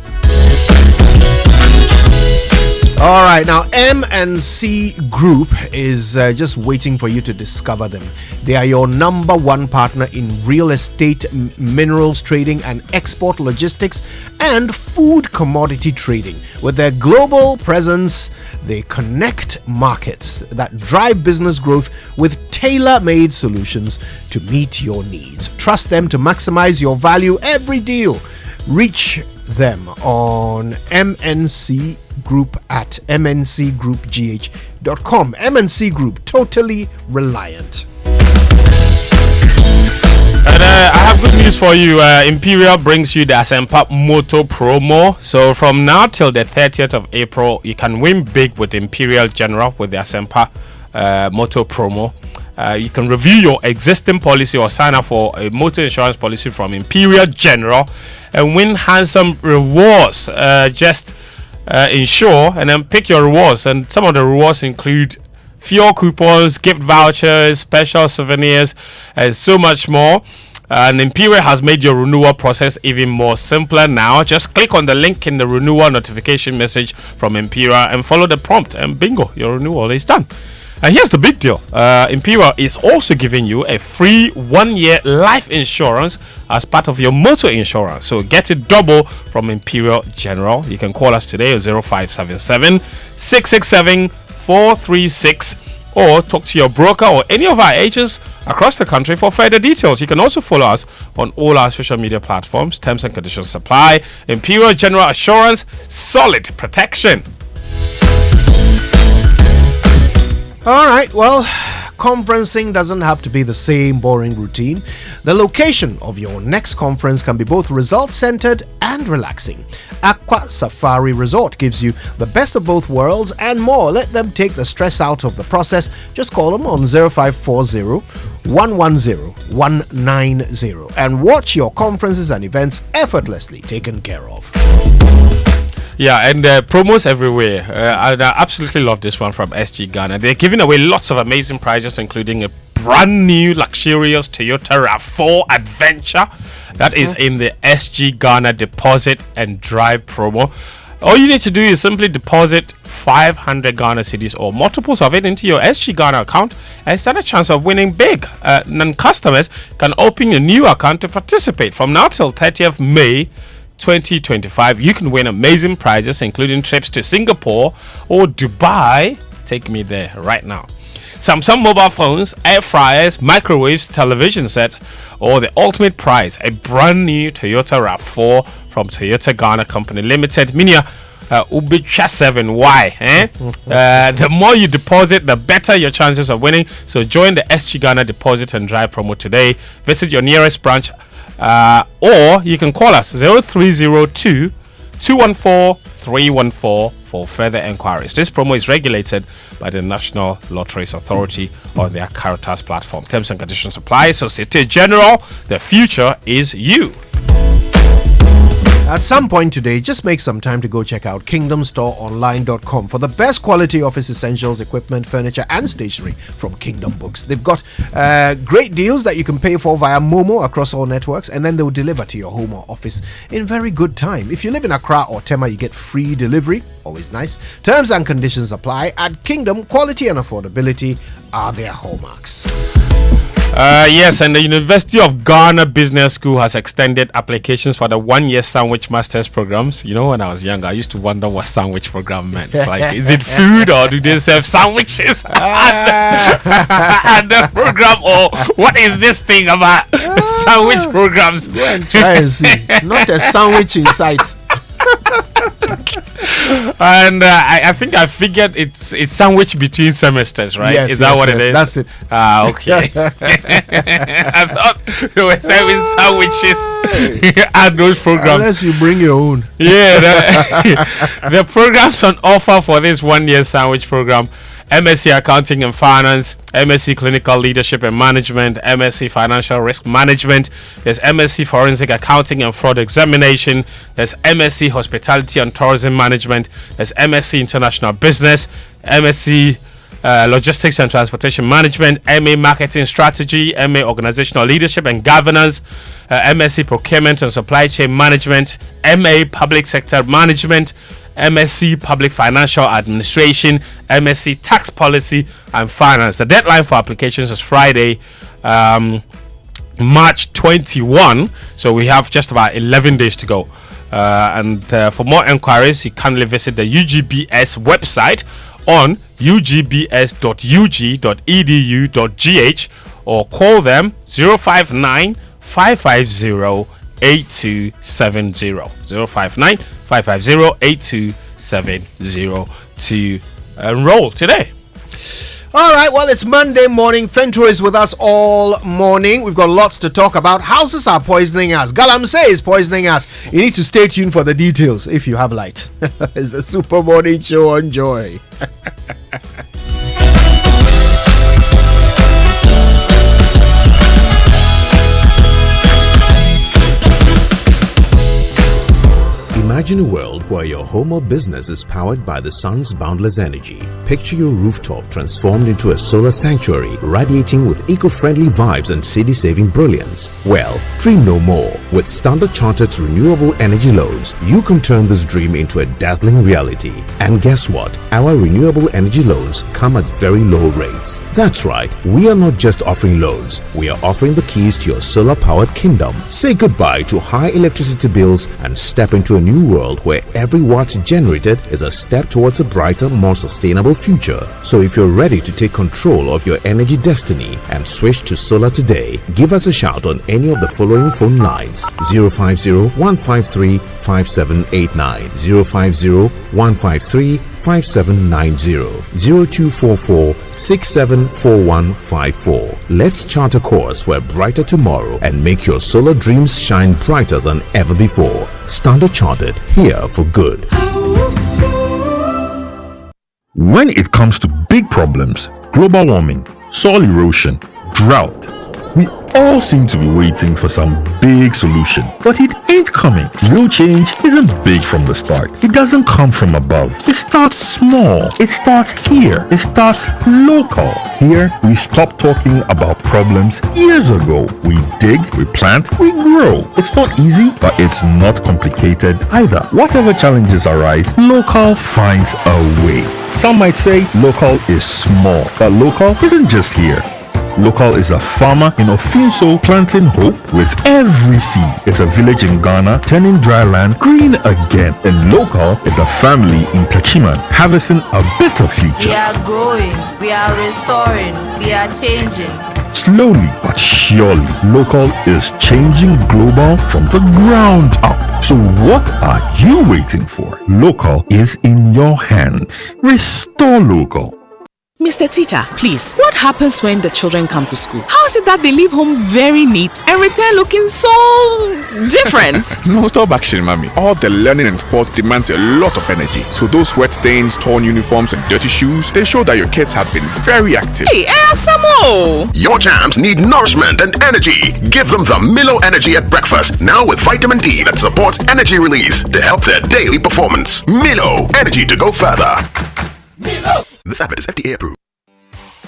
All right, now MNC Group is just waiting for you to discover them. They are your number one partner in real estate, minerals trading, and export logistics and food commodity trading. With their global presence, they connect markets that drive business growth with tailor-made solutions to meet your needs. Trust them to maximize your value every deal. Reach them on MNC Group at mncgroupgh.com. MNC Group, totally reliant. And I have good news for you. Imperial brings you the Asempa Moto promo. So from now till the 30th of April, you can win big with Imperial General with the Asempa Moto promo. You can review your existing policy or sign up for a motor insurance policy from Imperial General and win handsome rewards. Just insure and then pick your rewards, and some of the rewards include fuel coupons, gift vouchers, special souvenirs, and so much more. And Imperial has made your renewal process even more simpler now. Just click on the link in the renewal notification message from Imperial and follow the prompt, and bingo, your renewal is done. And here's the big deal. Imperial is also giving you a free 1-year life insurance as part of your motor insurance. So get it double from Imperial General. You can call us today at 0577 667 436 or talk to your broker or any of our agents across the country for further details. You can also follow us on all our social media platforms. Terms and conditions apply. Imperial General Assurance, solid protection. All right, well, conferencing doesn't have to be the same boring routine. The location of your next conference can be both result-centered and relaxing. Aqua Safari Resort gives you the best of both worlds and more. Let them take the stress out of the process. Just call them on 0540 110 190 and watch your conferences and events effortlessly taken care of. Yeah, and promos everywhere. I absolutely love this one from SG Ghana. They're giving away lots of amazing prizes, including a brand new luxurious Toyota RAV4 Adventure that is in the SG Ghana deposit and drive promo. All you need to do is simply deposit 500 Ghana cedis or multiples of it into your SG Ghana account and stand a chance of winning big. Non-customers can open a new account to participate. From now till 30th May 2025, you can win amazing prizes, including trips to Singapore or Dubai. Take me there right now. Samsung mobile phones, air fryers, microwaves, television sets, or the ultimate prize, a brand new Toyota RAV4 from Toyota Ghana Company Limited. Minia Ubicha 7Y. The more you deposit, the better your chances of winning. So join the SG Ghana Deposit and Drive promo today. Visit your nearest branch. Or you can call us 0302 214 314 for further enquiries. This promo is regulated by the National Lotteries Authority on their Caritas platform. Terms and conditions apply. Societe General, the future is you. At some point today, just make some time to go check out kingdomstoreonline.com for the best quality office essentials, equipment, furniture, and stationery from Kingdom Books. They've got great deals that you can pay for via Momo across all networks, and then they'll deliver to your home or office in very good time. If you live in Accra or Tema, you get free delivery. Always nice. Terms and conditions apply. At Kingdom, quality and affordability are their hallmarks. Yes, and the University of Ghana Business School has extended applications for the 1-year sandwich masters programs. You know, when I was younger, I used to wonder what sandwich program meant. Like, is it food or do they serve sandwiches at the program, or what is this thing about sandwich programs? Go and try and see. Not a sandwich in sight. And I think I figured it's sandwich between semesters, right? Yes, is that what it is? That's it. Okay. I thought they were serving sandwiches at those programs. Unless you bring your own. Yeah. The programs on offer for this 1-year sandwich program: MSc Accounting and Finance, MSc Clinical Leadership and Management, MSc Financial Risk Management, there's MSc Forensic Accounting and Fraud Examination, there's MSc Hospitality and Tourism Management, there's MSc International Business, MSc Logistics and Transportation Management, MA Marketing Strategy, MA Organizational Leadership and Governance, MSc Procurement and Supply Chain Management, MA Public Sector Management, MSc Public Financial Administration, MSc Tax Policy and Finance. The deadline for applications is Friday, March 21. So we have just about 11 days to go. And for more enquiries, you kindly visit the UGBS website on ugbs.ug.edu.gh or call them 059 550 8270 059 550 8270 to enroll today. All right, well, it's Monday morning. Fento is with us all morning. We've got lots to talk about. Houses are poisoning us. Galamsey is poisoning us. You need to stay tuned for the details if you have light. It's the Super Morning Show on Joy. Imagine a world where your home or business is powered by the sun's boundless energy. Picture your rooftop transformed into a solar sanctuary, radiating with eco-friendly vibes and city-saving brilliance. Well, dream no more. With Standard Chartered's renewable energy loans, you can turn this dream into a dazzling reality. And guess what? Our renewable energy loans come at very low rates. That's right, we are not just offering loans, we are offering the keys to your solar-powered kingdom. Say goodbye to high electricity bills and step into a new world where every watt generated is a step towards a brighter, more sustainable future. So if you're ready to take control of your energy destiny and switch to solar today, give us a shout on any of the following phone lines: 050-153-5789, 050-153-5790, 0244-674154. Let's chart a course for a brighter tomorrow and make your solar dreams shine brighter than ever before. Standard Chartered, here for good. When it comes to big problems, global warming, soil erosion, drought, we all seem to be waiting for some big solution, but it ain't coming. Real change isn't big from the start. It doesn't come from above. It starts small. It starts here. It starts local. Here, we stop talking about problems years ago. We dig, we plant, we grow. It's not easy, but it's not complicated either. Whatever challenges arise, local finds a way. Some might say local is small, but local isn't just here. Local is a farmer in Ofinso planting hope with every seed. It's a village in Ghana turning dry land green again. And local is a family in Tachiman harvesting a better future. We are growing, we are restoring, we are changing. Slowly but surely, local is changing global from the ground up. So what are you waiting for? Local is in your hands. Restore local. Mr. Teacher, please, what happens when the children come to school? How is it that they leave home very neat and return looking so different? No, stop action, mommy. All the learning and sports demands a lot of energy. So those sweat stains, torn uniforms, and dirty shoes, they show that your kids have been very active. Hey, Samo! Your jams need nourishment and energy. Give them the Milo Energy at breakfast, now with vitamin D that supports energy release to help their daily performance. Milo, energy to go further. Milo! This advert is FDA approved.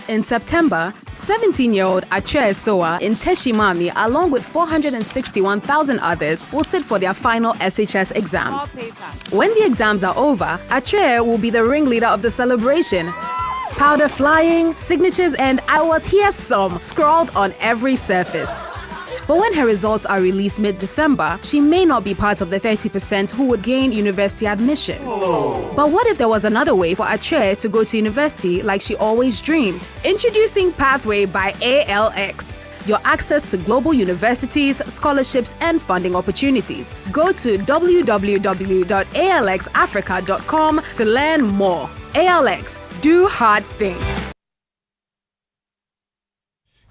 In September, 17-year-old Achua Soa in Teshimami, along with 461,000 others, will sit for their final SHS exams. When the exams are over, Achua will be the ringleader of the celebration. Powder flying, signatures, and "I was here" some scrawled on every surface. But when her results are released mid-December, she may not be part of the 30% who would gain university admission. But what if there was another way for Achua to go to university like she always dreamed? Introducing Pathway by ALX. Your access to global universities, scholarships, and funding opportunities. Go to www.alxafrica.com to learn more. ALX, do hard things.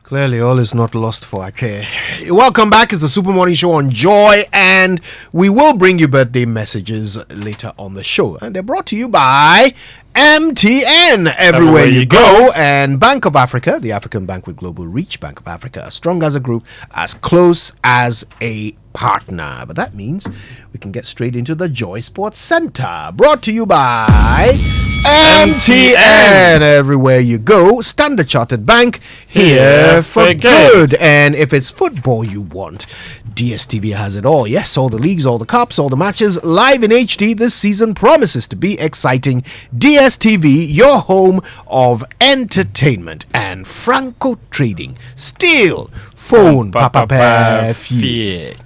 Clearly, all is not lost for Ake. Welcome back. It's the Super Morning Show on Joy, and we will bring you birthday messages later on the show. And they're brought to you by MTN, everywhere you go, and Bank of Africa, the African bank with global reach. Bank of Africa, as strong as a group, as close as a partner. But that means we can get straight into the Joy Sports Center, brought to you by MTN, everywhere you go. Standard Chartered Bank, here for good. And if it's football you want, DSTV has it all. Yes, all the leagues, all the cups, all the matches, live in HD this season promises to be exciting. DSTV, your home of entertainment. And Franco Trading, still phone Papa Fie.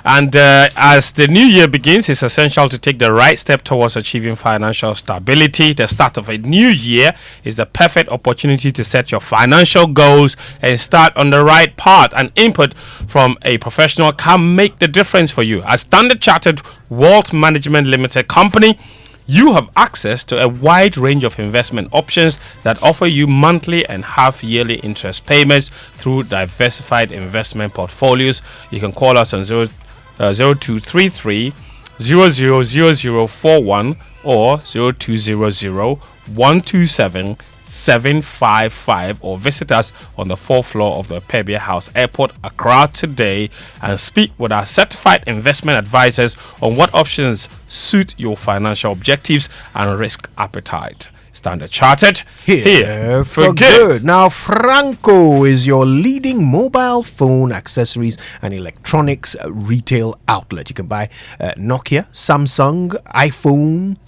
And as the new year begins, it's essential to take the right step towards achieving financial stability. The start of a new year is the perfect opportunity to set your financial goals and start on the right path. And input from a professional can make the difference for you. As Standard Chartered Wealth Management Limited Company, you have access to a wide range of investment options that offer you monthly and half-yearly interest payments through diversified investment portfolios. You can call us on 0233 000041 or 0200 127 755, or visit us on the 4th floor of the Pebia House Airport, Accra today, and speak with our certified investment advisors on what options suit your financial objectives and risk appetite. Standard Chartered, here for good. Now, Franco is your leading mobile phone accessories and electronics retail outlet. You can buy Nokia, Samsung, iPhone,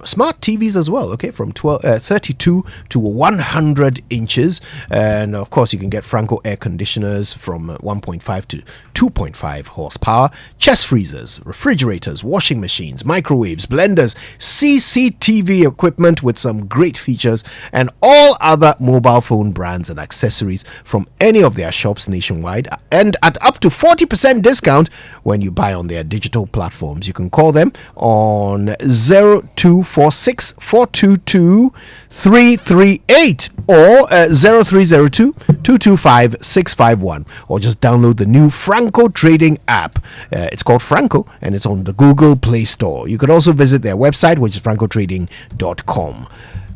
smart TVs as well, okay, from 32 to 100 inches. And of course, you can get Franco air conditioners from 1.5 to 2.5 horsepower, chest freezers, refrigerators, washing machines, microwaves, blenders, CCTV equipment with some great features, and all other mobile phone brands and accessories from any of their shops nationwide, and at up to 40% discount when you buy on their digital platforms. You can call them on 0246 422 338 or 0302 225 651, or just download the new Franco Trading app. It's called Franco and it's on the Google Play Store. You could also visit their website, which is francotrading.com.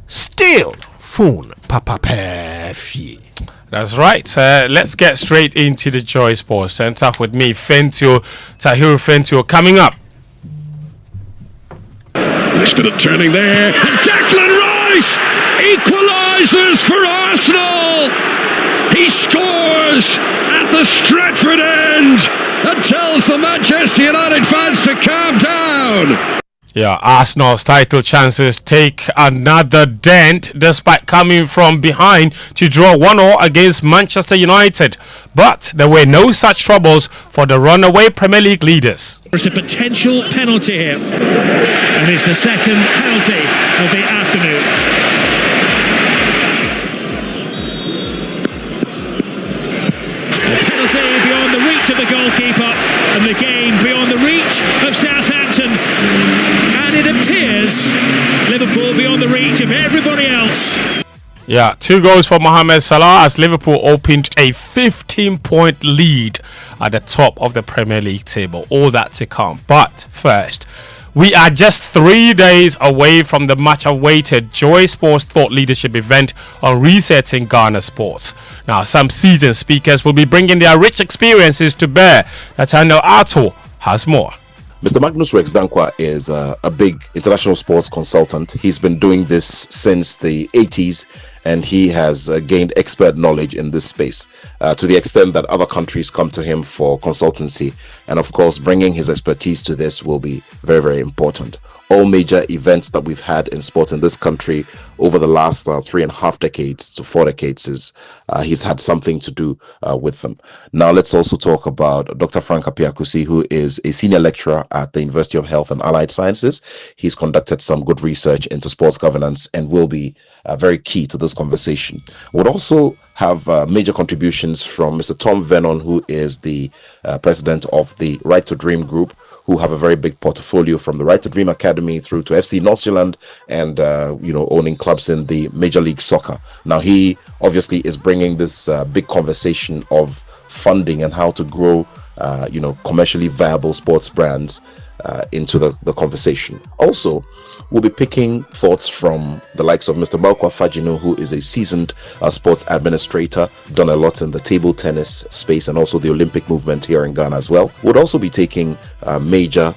Still phone Papa Pefi. That's right. Let's get straight into the Joy Sports Center with me, Fentio, Tahiru Fentio, coming up. Listen to the turning there. And Declan Rice equalises for Arsenal. He scores at the Stratford end and tells the Manchester United fans to calm down. Yeah, Arsenal's title chances take another dent despite coming from behind to draw 1-1 against Manchester United. But there were no such troubles for the runaway Premier League leaders. There's a potential penalty here, and it's the second penalty of the afternoon. A penalty beyond the reach of the goalkeeper, and the game beyond the reach of Southampton. And it appears Liverpool beyond the reach of everybody else. Yeah, 2 goals for Mohamed Salah as Liverpool opened a 15-point lead at the top of the Premier League table. All that to come. But first, we are just 3 days away from the much-awaited Joy Sports Thought Leadership event on resetting Ghana sports. Now, some seasoned speakers will be bringing their rich experiences to bear. Nathaniel Ato has more. Mr. Magnus Rex Dankwa is a big international sports consultant. He's been doing this since the 80s, and he has gained expert knowledge in this space to the extent that other countries come to him for consultancy. And of course, bringing his expertise to this will be very, very important. All major events that we've had in sport in this country over the last 3.5 decades to 4 decades is he's had something to do with them. Now let's also talk about Dr. Frank Apiakusi, who is a senior lecturer at the University of Health and Allied Sciences. He's conducted some good research into sports governance and will be very key to this conversation. We'll also have major contributions from Mr. Tom Vernon, who is the president of the Right to Dream Group, who have a very big portfolio from the Right to Dream Academy through to FC North Zealand and, owning clubs in the Major League Soccer. Now, he obviously is bringing this big conversation of funding and how to grow, commercially viable sports brands into the conversation. Also, we'll be picking thoughts from the likes of Mr. Malkwa Fajino, who is a seasoned sports administrator, done a lot in the table tennis space and also the Olympic movement here in Ghana as well. We'll also be taking major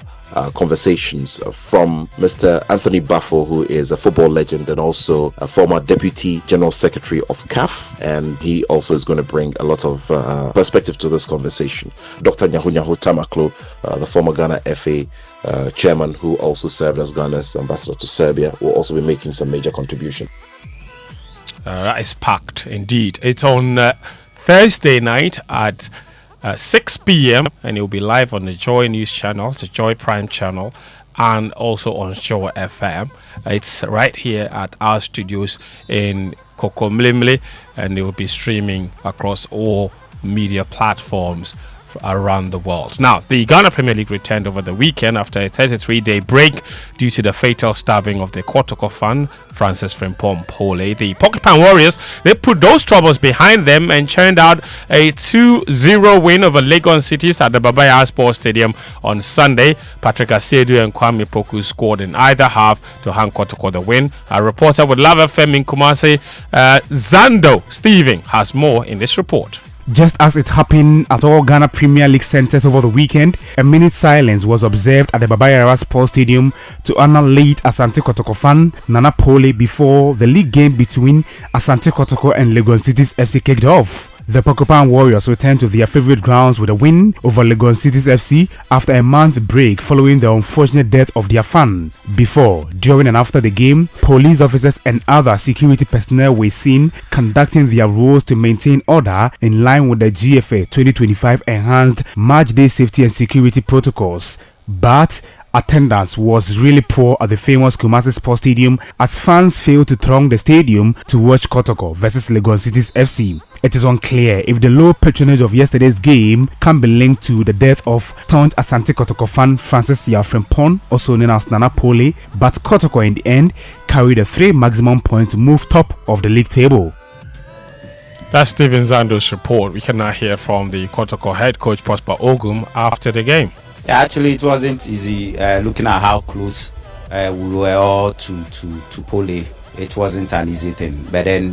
conversations from Mr. Anthony Baffo, who is a football legend and also a former Deputy General Secretary of CAF, and he also is going to bring a lot of perspective to this conversation. Dr. Nyahu Tamaklo, the former Ghana FA chairman, who also served as Ghana's ambassador to Serbia, will also be making some major contribution. That is packed indeed. It's on Thursday night at 6 p.m. and it will be live on the Joy News channel, the Joy Prime channel, and also on Show FM. It's right here at our studios in Kokomlimli, and it will be streaming across all media platforms around the world. Now, the Ghana Premier League returned over the weekend after a 33-day break due to the fatal stabbing of the Kotoko fan, Francis Frimpong Pole. The Porcupine Warriors, they put those troubles behind them and churned out a 2-0 win over Legon Cities at the Babaya Sports Stadium on Sunday. Patrick Asedu and Kwame Poku scored in either half to hand Kotoko the win. A reporter with Love FM in Kumasi, Zando Stephen, has more in this report. Just as it happened at all Ghana Premier League centres over the weekend, a minute silence was observed at the Babayara Sports Stadium to honor late Asante Kotoko fan Nana Pole before the league game between Asante Kotoko and Legon Cities FC kicked off. The Porcupine Warriors returned to their favourite grounds with a win over Legon Cities FC after a month break following the unfortunate death of their fan. Before, during and after the game, police officers and other security personnel were seen conducting their roles to maintain order in line with the GFA 2025 enhanced match day safety and security protocols. But attendance was really poor at the famous Kumasi Sports Stadium as fans failed to throng the stadium to watch Kotoko versus Legon Cities FC. It is unclear if the low patronage of yesterday's game can be linked to the death of staunch Asante Kotoko fan Francis Frimpong, also known as Nana Pole, but Kotoko in the end carried the 3 maximum points to move top of the league table. That's Steven Zando's report. We can now hear from the Kotoko head coach Prosper Ogum after the game. Yeah, actually, it wasn't easy looking at how close we were all to Pole. It wasn't an easy thing, but then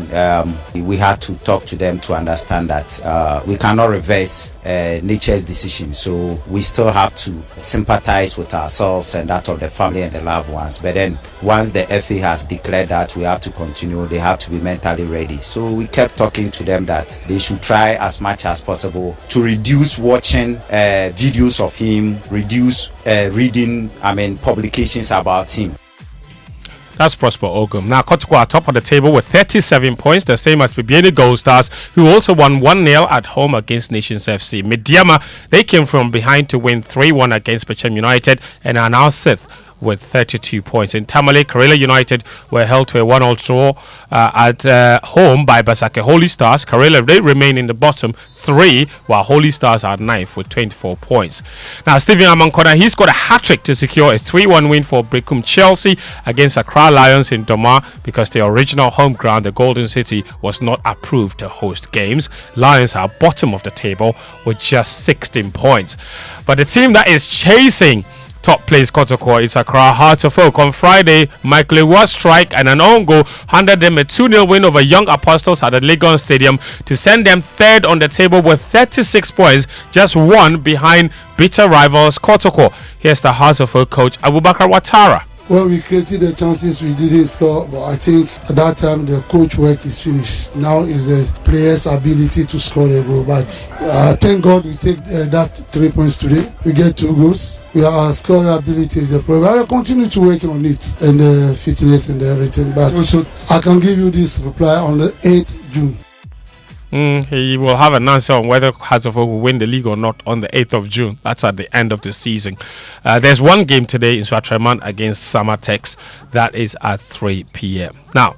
we had to talk to them to understand that we cannot reverse nature's decision. So we still have to sympathize with ourselves and that of the family and the loved ones. But then once the FA has declared that we have to continue, they have to be mentally ready. So we kept talking to them that they should try as much as possible to reduce watching videos of him, reduce reading, publications about him. That's Prosper Ogum. Now, Kotoko are top of the table with 37 points, the same as Bibiani Gold Stars, who also won 1-0 at home against Nations FC. Mediama, they came from behind to win 3-1 against Pechem United and are now 6th with 32 points. In Tamale, Karela United were held to a 1-1 draw at home by Basake Holy Stars. Karela, they remain in the bottom 3, while Holy Stars are 9th with 24 points. Now, Stephen Amankona, he scored a hat-trick to secure a 3-1 win for Brekum Chelsea against Accra Lions in Doma because the original home ground, the Golden City, was not approved to host games. Lions are bottom of the table with just 16 points. But the team that is chasing top place Kotoko is Accra Hearts of Oak. On Friday, Michael Ewa's strike and an own goal handed them a 2-0 win over Young Apostles at the Legon Stadium to send them third on the table with 36 points, just one behind bitter rivals Kotoko. Here's the Hearts of Oak coach Abubakar Watara. Well, we created the chances, we didn't score, but I think at that time the coach work is finished. Now is the players' ability to score a goal. But thank God we take that 3 points today. We get 2 goals. Our scoring ability is the problem. I will continue to work on it and the fitness and everything. But I can give you this reply on the 8th June. He will have an answer on whether Hearts of Oak will win the league or not on the 8th of June. That's at the end of the season. There's one game today in Swatraman against Sentex. That is at 3 p.m. Now,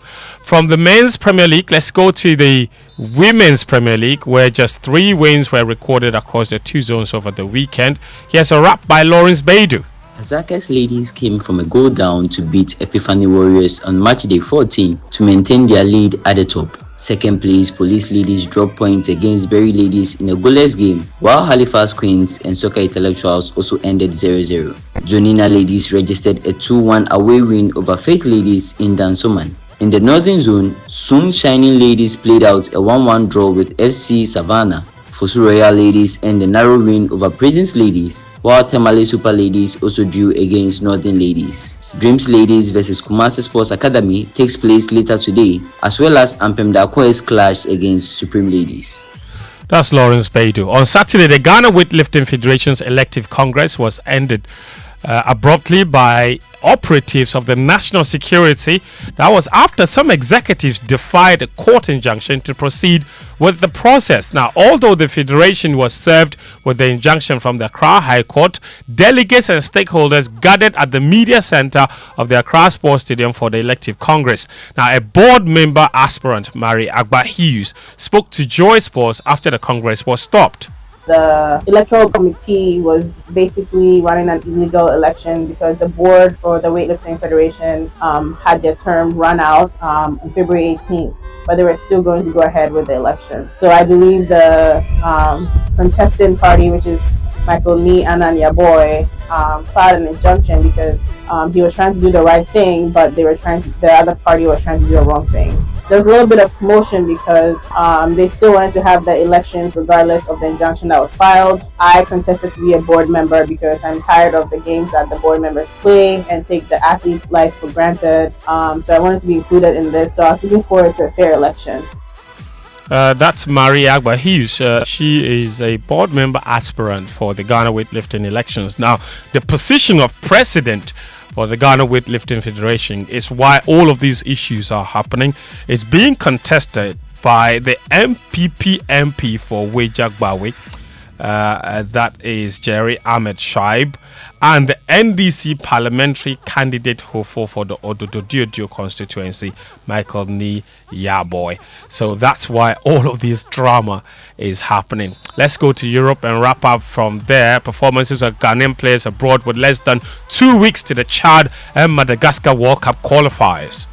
from the men's Premier League, let's go to the Women's Premier League, where just 3 wins were recorded across the 2 zones over the weekend. Here's a wrap by Lawrence Baidu. Azaka's ladies came from a goal down to beat Epiphany Warriors on match day 14 to maintain their lead at the top. Second place, Police Ladies dropped points against Berry Ladies in a goalless game, while Halifax Queens and Soccer Intellectuals also ended 0-0. Jonina Ladies registered a 2-1 away win over Faith Ladies in Dansoman. In the Northern Zone, Sun Shining Ladies played out a 1-1 draw with FC Savannah. Fosu Royal Ladies and a narrow win over Prisons Ladies, while Tamale Super Ladies also drew against Northern Ladies. Dreams Ladies vs Kumasi Sports Academy takes place later today, as well as Ampem Dakoe's clash against Supreme Ladies. That's Lawrence Baidu. On Saturday, the Ghana Weightlifting Federation's elective congress was ended abruptly by operatives of the national security. That was after some executives defied a court injunction to proceed with the process. Now, although the federation was served with the injunction from the Accra High Court, delegates and stakeholders gathered at the media center of the Accra Sports Stadium for the elective congress. Now, a board member aspirant, Mary Agba Hughes, spoke to Joy Sports after the congress was stopped. The electoral committee was basically running an illegal election because the board for the Weightlifting Federation had their term run out on February 18th, but they were still going to go ahead with the election. So I believe the contesting party, which is Michael Nee Anan Yaboy, filed an injunction because he was trying to do the right thing, but the other party was trying to do the wrong thing. There was a little bit of commotion because they still wanted to have the elections regardless of the injunction that was filed. I contested to be a board member because I'm tired of the games that the board members play and take the athletes' lives for granted. So I wanted to be included in this. So I was looking forward to a fair elections. That's Mary Agba Hughes. She is a board member aspirant for the Ghana Weightlifting elections. Now, the position of president for the Ghana Weightlifting Federation is why all of these issues are happening. It's being contested by the MPP MP for Wejagbawe, that is Jerry Ahmed Shaib, and the NDC parliamentary candidate who fought for the Ododo constituency, Michael Nee Yaboy. So that's why all of this drama is happening. Let's go to Europe and wrap up from there. Performances of Ghanaian players abroad with less than 2 weeks to the Chad and Madagascar World Cup qualifiers.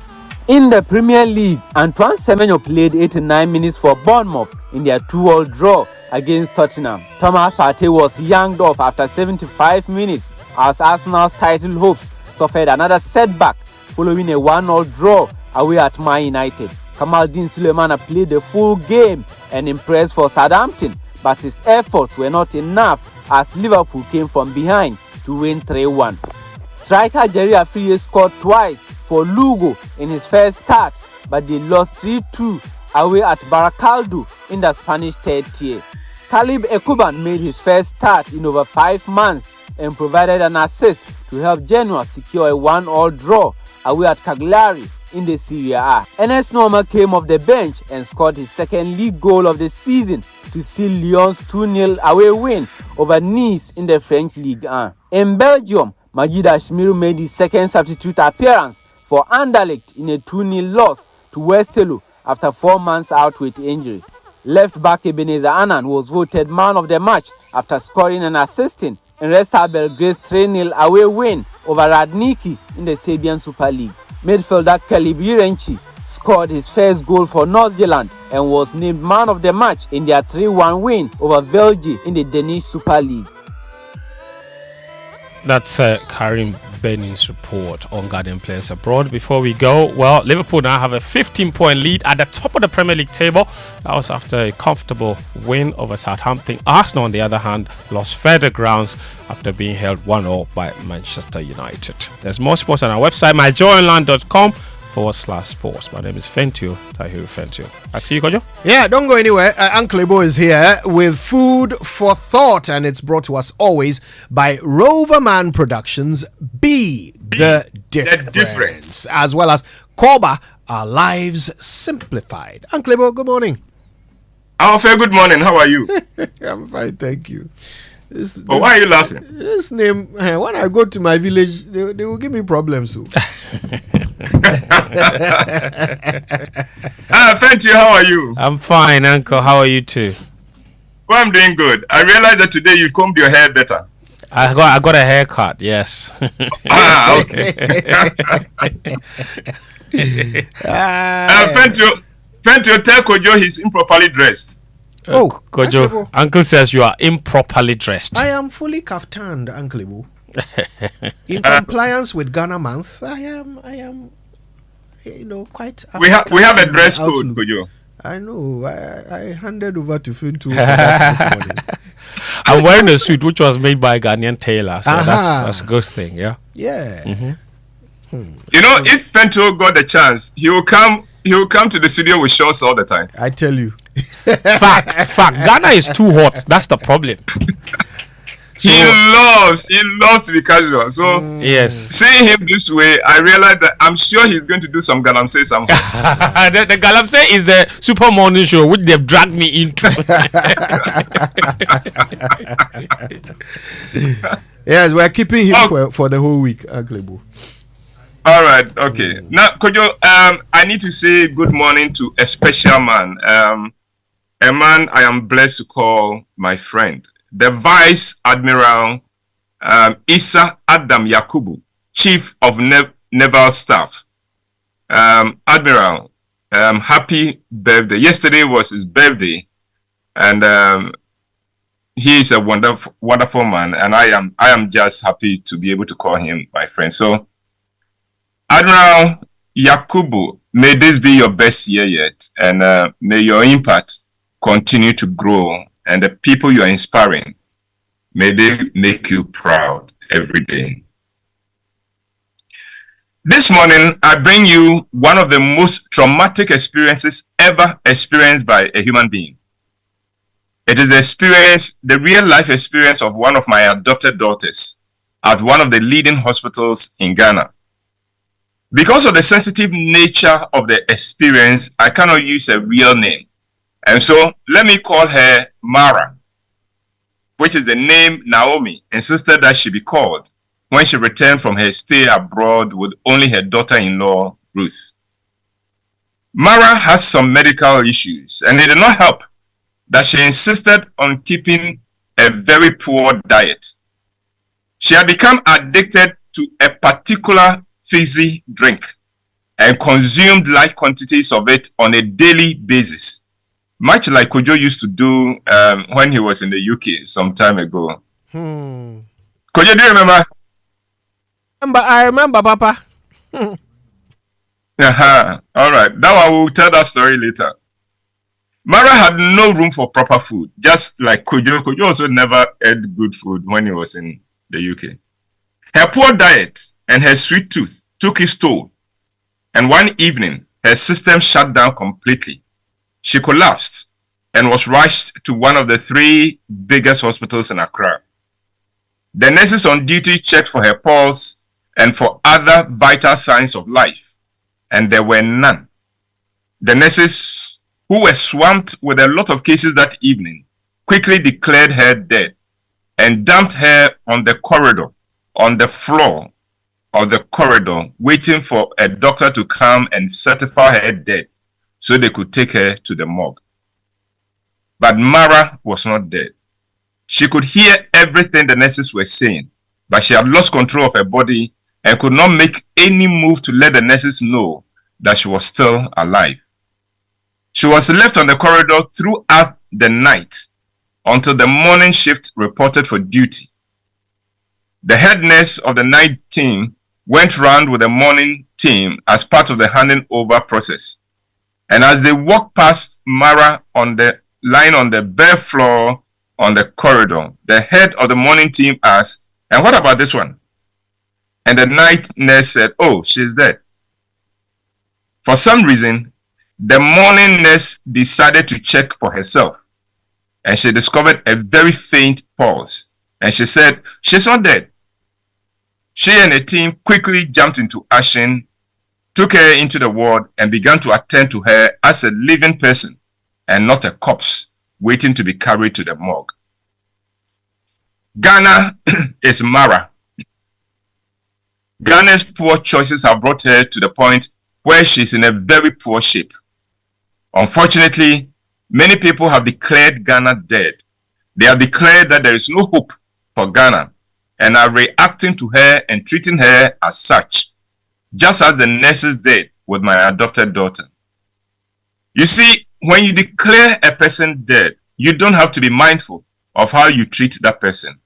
In the Premier League, Antoine Semenyo played 89 minutes for Bournemouth in their 2-2 draw against Tottenham. Thomas Partey was yanked off after 75 minutes as Arsenal's title hopes suffered another setback following a 1-1 draw away at Man United. Kamaldeen Sulemana played the full game and impressed for Southampton, but his efforts were not enough as Liverpool came from behind to win 3-1. Striker Jerry Afriyie scored twice for Lugo in his first start, but they lost 3-2 away at Baracaldo in the Spanish third tier. Caleb Ekuban made his first start in over 5 months and provided an assist to help Genoa secure a 1-1 draw away at Cagliari in the Serie A. Enes Norma came off the bench and scored his second league goal of the season to seal Lyon's 2-0 away win over Nice in the French Ligue 1. In Belgium, Majid Ashmiru made his second substitute appearance for Anderlecht in a 2-0 loss to West Helo after 4 months out with injury. Left back Ebenezer Annan was voted man of the match after scoring and assisting in Red Star Belgrade's 3-0 away win over Radniki in the Serbian Super League. Midfielder Kalib Irenchi scored his first goal for North Zealand and was named man of the match in their 3-1 win over Velji in the Danish Super League. That's Karim Bennin's report on Ghanaian players abroad. Before we go, well, Liverpool now have a 15-point lead at the top of the Premier League table. That was after a comfortable win over Southampton. Arsenal, on the other hand, lost further grounds after being held 1-0 by Manchester United. There's more sports on our website, myjoyonline.com/sports. My name is Fentio, Tahiru Fentio. Back to you, Kojo. Yeah, don't go anywhere. Uncle Ebo is here with food for thought, and it's brought to us always by Roverman Productions. Be the difference. As well as Coba, our lives simplified. Uncle Ebo, good morning. Alfred, good morning. How are you? I'm fine, thank you. Why are you laughing? This name, when I go to my village, they will give me problems. So. Fenty, how are you? I'm fine, Uncle. How are you too? Well, I'm doing good. I realized that today you've combed your hair better. I got a haircut, yes. Okay. Fenty, tell Kojo he's improperly dressed. Kojo, Uncle says you are improperly dressed. I am fully kaftaned, Uncle Ibu. In compliance with Ghana month, I am, quite. We have a dress code, Kojo. I know. I handed over to Fintu this morning. I'm wearing a suit which was made by a Ghanaian tailor, so that's a good thing, yeah. Yeah. You know, if Fento got the chance, he will come to the studio with shorts all the time. I tell you. Fact. Ghana is too hot. That's the problem. He loves to be casual. So yes, seeing him this way, I realized that I'm sure he's going to do some Galamsey somehow. the Galamsey is the super morning show which they've dragged me into. Yes, we're keeping him for the whole week, Uncle. All right, okay. Now, Kojo, I need to say good morning to a special man. A man I am blessed to call my friend, the Vice Admiral Issa Adam Yakubu, Chief of Naval Staff. Admiral, happy birthday. Yesterday was his birthday, and he is a wonderful man, and I am just happy to be able to call him my friend. So, Admiral Yakubu, may this be your best year yet, and may your impact continue to grow, and the people you are inspiring, may they make you proud every day. This morning, I bring you one of the most traumatic experiences ever experienced by a human being. It is the real life experience of one of my adopted daughters at one of the leading hospitals in Ghana. Because of the sensitive nature of the experience, I cannot use a real name. And so let me call her Mara, which is the name Naomi insisted that she be called when she returned from her stay abroad with only her daughter-in-law, Ruth. Mara has some medical issues, and it did not help that she insisted on keeping a very poor diet. She had become addicted to a particular fizzy drink and consumed large quantities of it on a daily basis, much like Kojo used to do when he was in the UK some time ago. Kojo, do you remember? I remember, Papa. All right. Now I will tell that story later. Mara had no room for proper food, just like Kojo. Kojo also never ate good food when he was in the UK. Her poor diet and her sweet tooth took its toll, and one evening, her system shut down completely. She collapsed and was rushed to one of the 3 biggest hospitals in Accra. The nurses on duty checked for her pulse and for other vital signs of life, and there were none. The nurses, who were swamped with a lot of cases that evening, quickly declared her dead and dumped her on the corridor on the floor of the corridor waiting for a doctor to come and certify her dead so they could take her to the morgue. But Mara was not dead. She could hear everything the nurses were saying, but she had lost control of her body and could not make any move to let the nurses know that she was still alive. She was left on the corridor throughout the night until the morning shift reported for duty. The head nurse of the night team went round with the morning team as part of the handing over process. And as they walked past Mara lying on the bare floor on the corridor, the head of the morning team asked, "And what about this one?" And the night nurse said, "Oh, she's dead." For some reason, the morning nurse decided to check for herself, and she discovered a very faint pulse. And she said, "She's not dead." She and the team quickly jumped into action, took her into the ward, and began to attend to her as a living person and not a corpse waiting to be carried to the morgue. Ghana is Mara. Ghana's poor choices have brought her to the point where she's in a very poor shape. Unfortunately, many people have declared Ghana dead. They have declared that there is no hope for Ghana and are reacting to her and treating her as such, just as the nurses did with my adopted daughter. You see, when you declare a person dead, you don't have to be mindful of how you treat that person.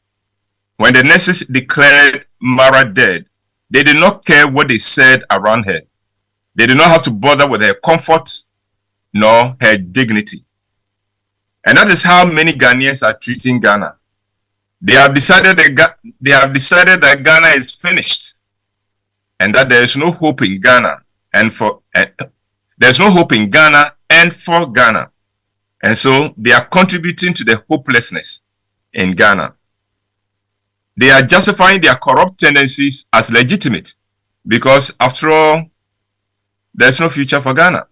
When the nurses declared Mara dead, they did not care what they said around her. They did not have to bother with her comfort nor her dignity. And that is how many Ghanaians are treating Ghana. They have decided that Ghana is finished and that there is no hope in Ghana and for Ghana. And so they are contributing to the hopelessness in Ghana. They are justifying their corrupt tendencies as legitimate because, after all, there's no future for Ghana.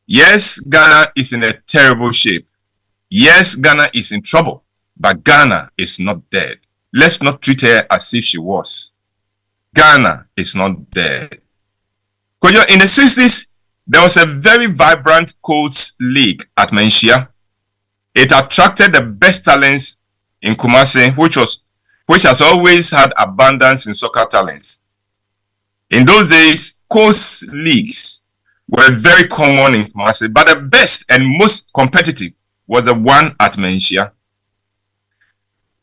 Yes, Ghana is in a terrible shape. Yes, Ghana is in trouble. But Ghana is not dead. Let's not treat her as if she was. Ghana is not dead. Because in the 60s, there was a very vibrant coach league at Menchia. It attracted the best talents in Kumasi, which has always had abundance in soccer talents. In those days, coach leagues were very common in Kumasi, but the best and most competitive was the one at Menchia.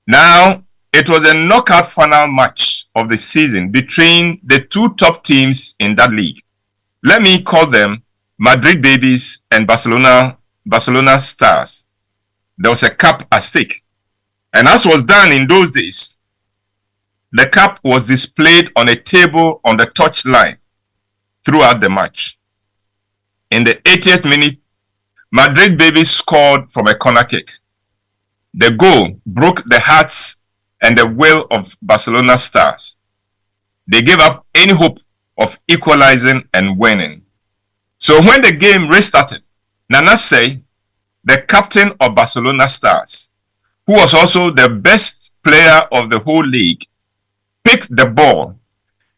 Now, it was a knockout final match of the season between the two top teams in that league. Let me call them Madrid Babies and Barcelona Stars. There was a cup at stake. And as was done in those days, the cup was displayed on a table on the touchline throughout the match. In the 80th minute, Madrid Babies scored from a corner kick. The goal broke the hearts and the will of Barcelona Stars. They gave up any hope of equalizing and winning. So when the game restarted, Nana Say, the captain of Barcelona Stars, who was also the best player of the whole league, picked the ball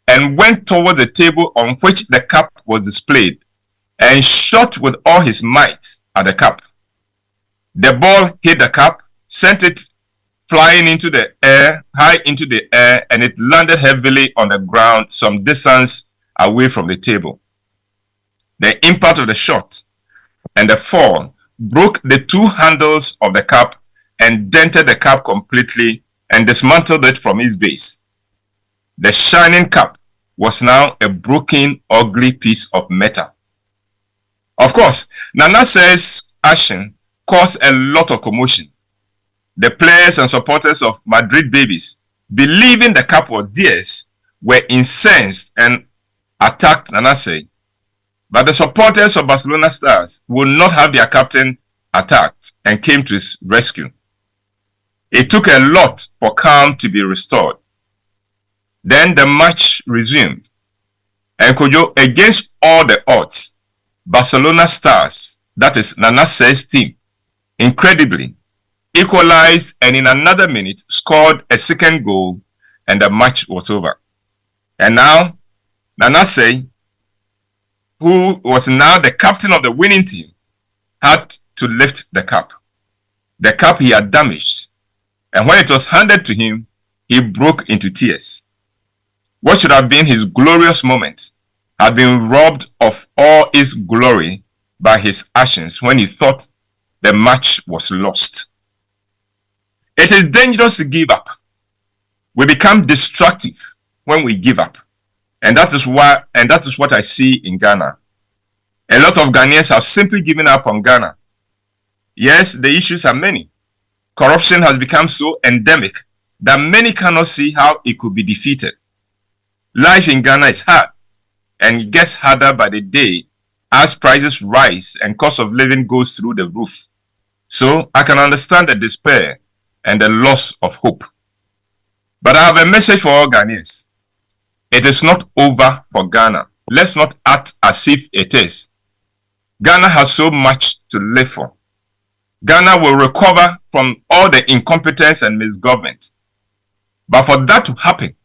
and went towards the table on which the cup was displayed and shot with all his might at the cup. The ball hit the cup, sent it flying into the air, high into the air, and it landed heavily on the ground some distance away from the table. The impact of the shot and the fall broke the two handles of the cup and dented the cup completely and dismantled it from its base. The shining cup was now a broken, ugly piece of metal. Of course, Nana Say's action caused a lot of commotion. The players and supporters of Madrid Babies, believing the cup was theirs, were incensed and attacked Nana Say. But the supporters of Barcelona Stars would not have their captain attacked and came to his rescue. It took a lot for calm to be restored. Then the match resumed. And Kojo, against all the odds, Barcelona Stars, that is Nana Say's team, incredibly equalized and in another minute scored a second goal and the match was over. And now, Nanase, who was now the captain of the winning team, had to lift the cup. The cup he had damaged. And when it was handed to him, he broke into tears. What should have been his glorious moment had been robbed of all its glory by his actions when he thought the match was lost. It is dangerous to give up. We become destructive when we give up. And that is what I see in Ghana. A lot of Ghanaians have simply given up on Ghana. Yes, the issues are many. Corruption has become so endemic that many cannot see how it could be defeated. Life in Ghana is hard, and it gets harder by the day as prices rise and cost of living goes through the roof. So I can understand the despair and the loss of hope. But I have a message for all Ghanaians. It is not over for Ghana. Let's not act as if it is. Ghana has so much to live for. Ghana will recover from all the incompetence and misgovernment. But for that to happen,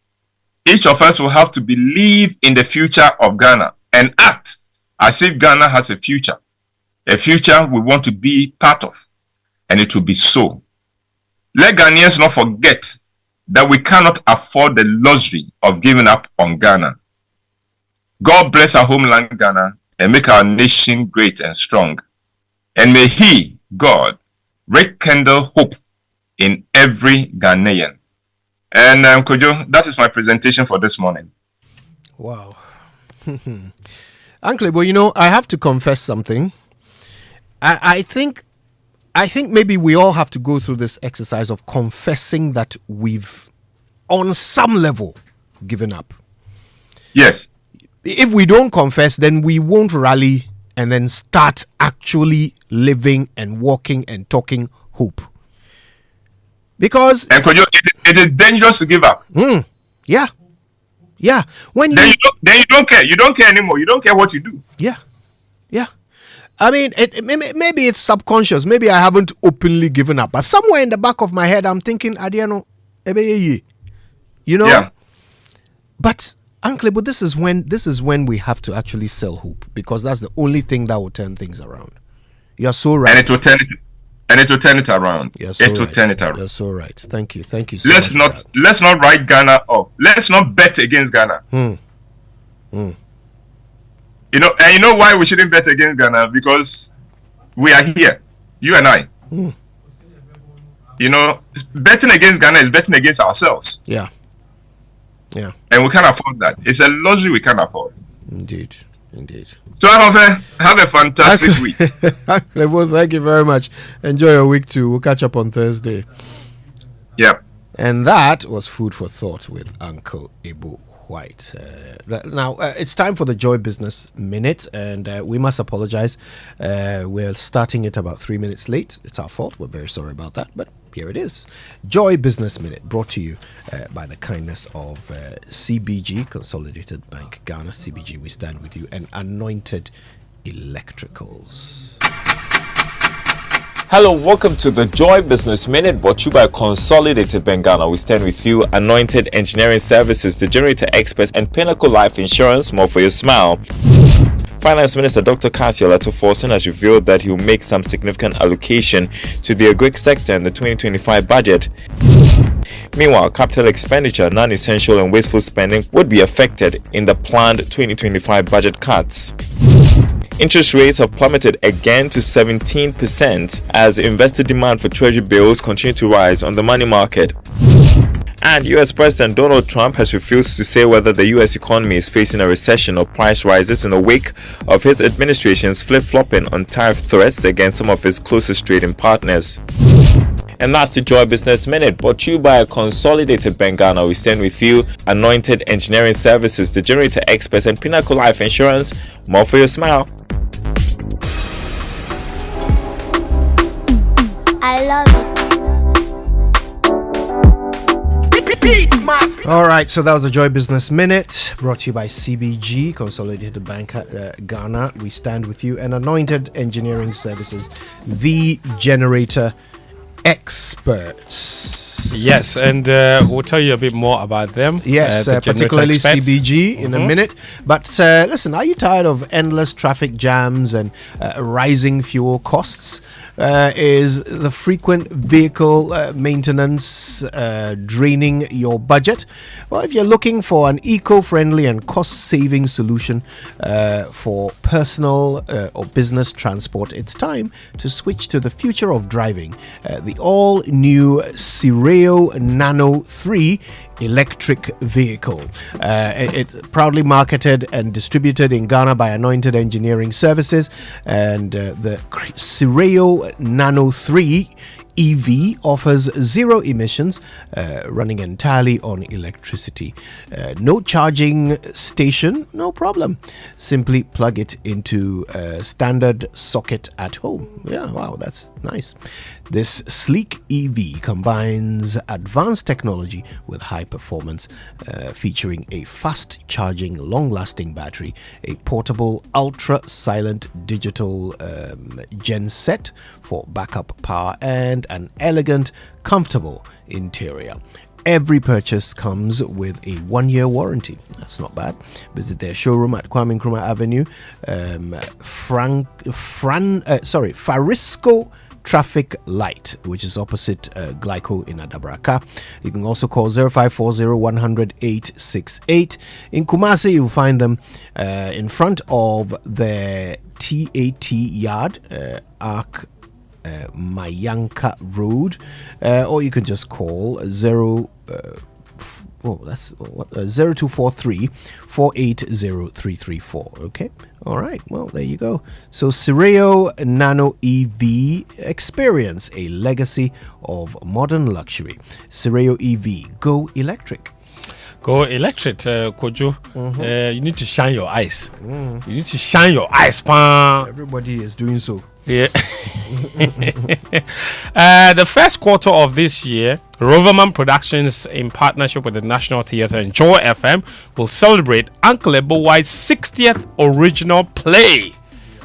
each of us will have to believe in the future of Ghana and act as if Ghana has a future we want to be part of, and it will be so. Let Ghanaians not forget that we cannot afford the luxury of giving up on Ghana. God bless our homeland Ghana and make our nation great and strong. And may He, God, rekindle hope in every Ghanaian. And Kojo, that is my presentation for this morning. Wow. Uncle, well, you know, I have to confess something. I think maybe we all have to go through this exercise of confessing that we've, on some level, given up. Yes. If we don't confess, then we won't rally and then start actually living and walking and talking hope. Because... And Kojo, it is dangerous to give up. Yeah. When then you don't care. You don't care anymore. You don't care what you do. Yeah. I mean, maybe it's subconscious. Maybe I haven't openly given up. But somewhere in the back of my head, I'm thinking, Adiano, you know? Yeah. But, Uncle, but this is when we have to actually sell hope. Because that's the only thing that will turn things around. You're so right. And it will turn it around. You're so it will turn it around. You're so right. Thank you so let's much. Let's not write Ghana off. Let's not bet against Ghana. You know, and you know why we shouldn't bet against Ghana? Because we are here, you and I. You know, betting against Ghana is betting against ourselves. Yeah. And we can't afford that. It's a luxury we can't afford. Indeed. So have a fantastic week. Well, thank you very much. Enjoy your week too. We'll catch up on Thursday. Yep. And that was Food for Thought with Uncle Ibu White. Now, it's time for the Joy Business Minute, and we must apologize. We're starting it about 3 minutes late. It's our fault. We're very sorry about that, but here it is. Joy Business Minute, brought to you by the kindness of CBG, Consolidated Bank Ghana. CBG, we stand with you, and Anointed Electricals. Hello, welcome to the Joy Business Minute, brought to you by Consolidated Bank Ghana. We stand with you, Anointed Engineering Services, the Generator Experts, and Pinnacle Life Insurance, more for your smile. Finance Minister Dr. Cassio Forson has revealed that he will make some significant allocation to the agri sector in the 2025 budget. Meanwhile, capital expenditure, non-essential and wasteful spending would be affected in the planned 2025 budget cuts. Interest rates have plummeted again to 17% as investor demand for treasury bills continue to rise on the money market. And US President Donald Trump has refused to say whether the US economy is facing a recession or price rises in the wake of his administration's flip-flopping on tariff threats against some of his closest trading partners. And that's the Joy Business Minute, brought to you by a Consolidated Bank Ghana. We stand with you, Anointed Engineering Services, the Generator Experts, and Pinnacle Life Insurance. More for your smile. I love it. All right, so that was the Joy Business Minute, brought to you by CBG, Consolidated Bank Ghana. We stand with you, and Anointed Engineering Services, the Generator experts. Yes, and we'll tell you a bit more about them. Yes, the particularly experts. CBG in a minute. But listen, are you tired of endless traffic jams and rising fuel costs? Is the frequent vehicle maintenance draining your budget? Well, if you're looking for an eco-friendly and cost-saving solution for personal or business transport, it's time to switch to the future of driving. The all-new Cireo Nano 3 electric vehicle. It's proudly marketed and distributed in Ghana by Anointed Engineering Services, and the Cireo Nano 3 EV offers zero emissions, running entirely on electricity. No charging station, no problem. Simply plug it into a standard socket at home. Yeah, wow, that's nice. This sleek EV combines advanced technology with high performance, featuring a fast charging, long-lasting battery, a portable ultra-silent digital gen set for backup power, and an elegant, comfortable interior. Every purchase comes with a 1-year warranty. That's not bad. Visit their showroom at Kwame Nkrumah Avenue, Farisco Traffic Light, which is opposite Glyco in Adabraka. You can also call 0540-100-868. In Kumasi, you'll find them in front of the TAT yard, Arc Mayanka Road, or you can just call 0243 480334. Okay, all right, well, there you go. So Cireo Nano EV, experience a legacy of modern luxury. Cireo EV, go electric. Go electric, Kojo. You need to shine your eyes. You need to shine your eyes, pa. Everybody is doing so. Yeah. The first quarter of this year, Roverman Productions, in partnership with the National Theatre and Joy FM, will celebrate Uncle Ebo White's 60th original play.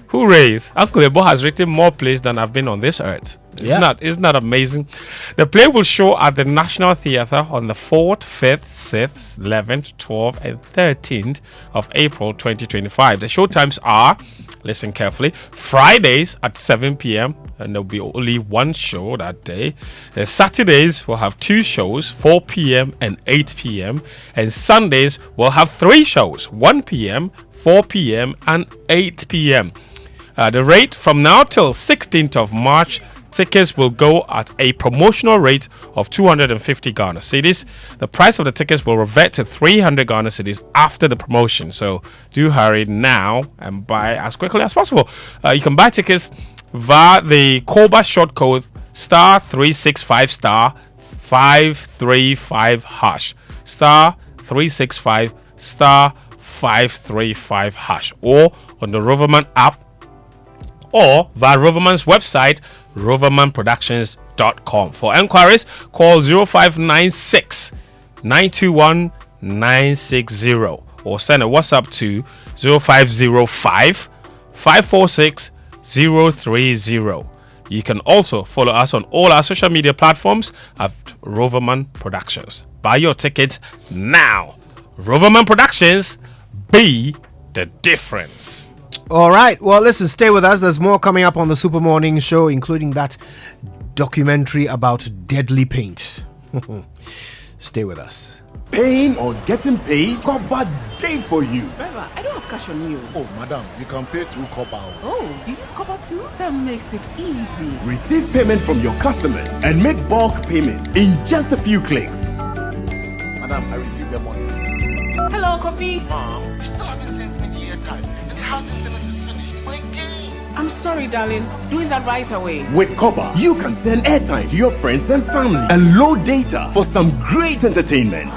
Hooray! Uncle Ebo has written more plays than I've been on this earth. Isn't that amazing? The play will show at the National Theatre on the 4th, 5th, 6th, 11th, 12th, and 13th of April 2025. The show times are, listen carefully, Fridays at 7 p.m. and there'll be only one show that day. The Saturdays will have 2 shows, 4 p.m. and 8 p.m. And Sundays will have 3 shows, 1 p.m., 4 p.m. and 8 p.m. The rate from now till 16th of March, tickets will go at a promotional rate of 250 Ghana cedis. The price of the tickets will revert to 300 Ghana cedis after the promotion. So do hurry now and buy as quickly as possible. You can buy tickets via the Coba short code *365 *535 hash *365 *535 hash, or on the Roverman app, or via Roverman's website, rovermanproductions.com. For enquiries, call 0596 921 960 or send a WhatsApp to 0505 546 030. You can also follow us on all our social media platforms at Roverman Productions. Buy your tickets now. Roverman Productions, be the difference. All right. Well, listen, stay with us. There's more coming up on the Super Morning Show, including that documentary about deadly paint. Stay with us. Paying or getting paid? Coba day for you. Driver, I don't have cash on you. Oh, madam, you can pay through Coba. Oh, you use Coba too? That makes it easy. Receive payment from your customers and make bulk payment in just a few clicks. Madam, I received the money. Hello, Coffee. Mom, you still haven't sent me the airtime, and the house internet is finished. My game. I'm sorry, darling. Doing that right away. With Coba, you can send airtime to your friends and family and load data for some great entertainment.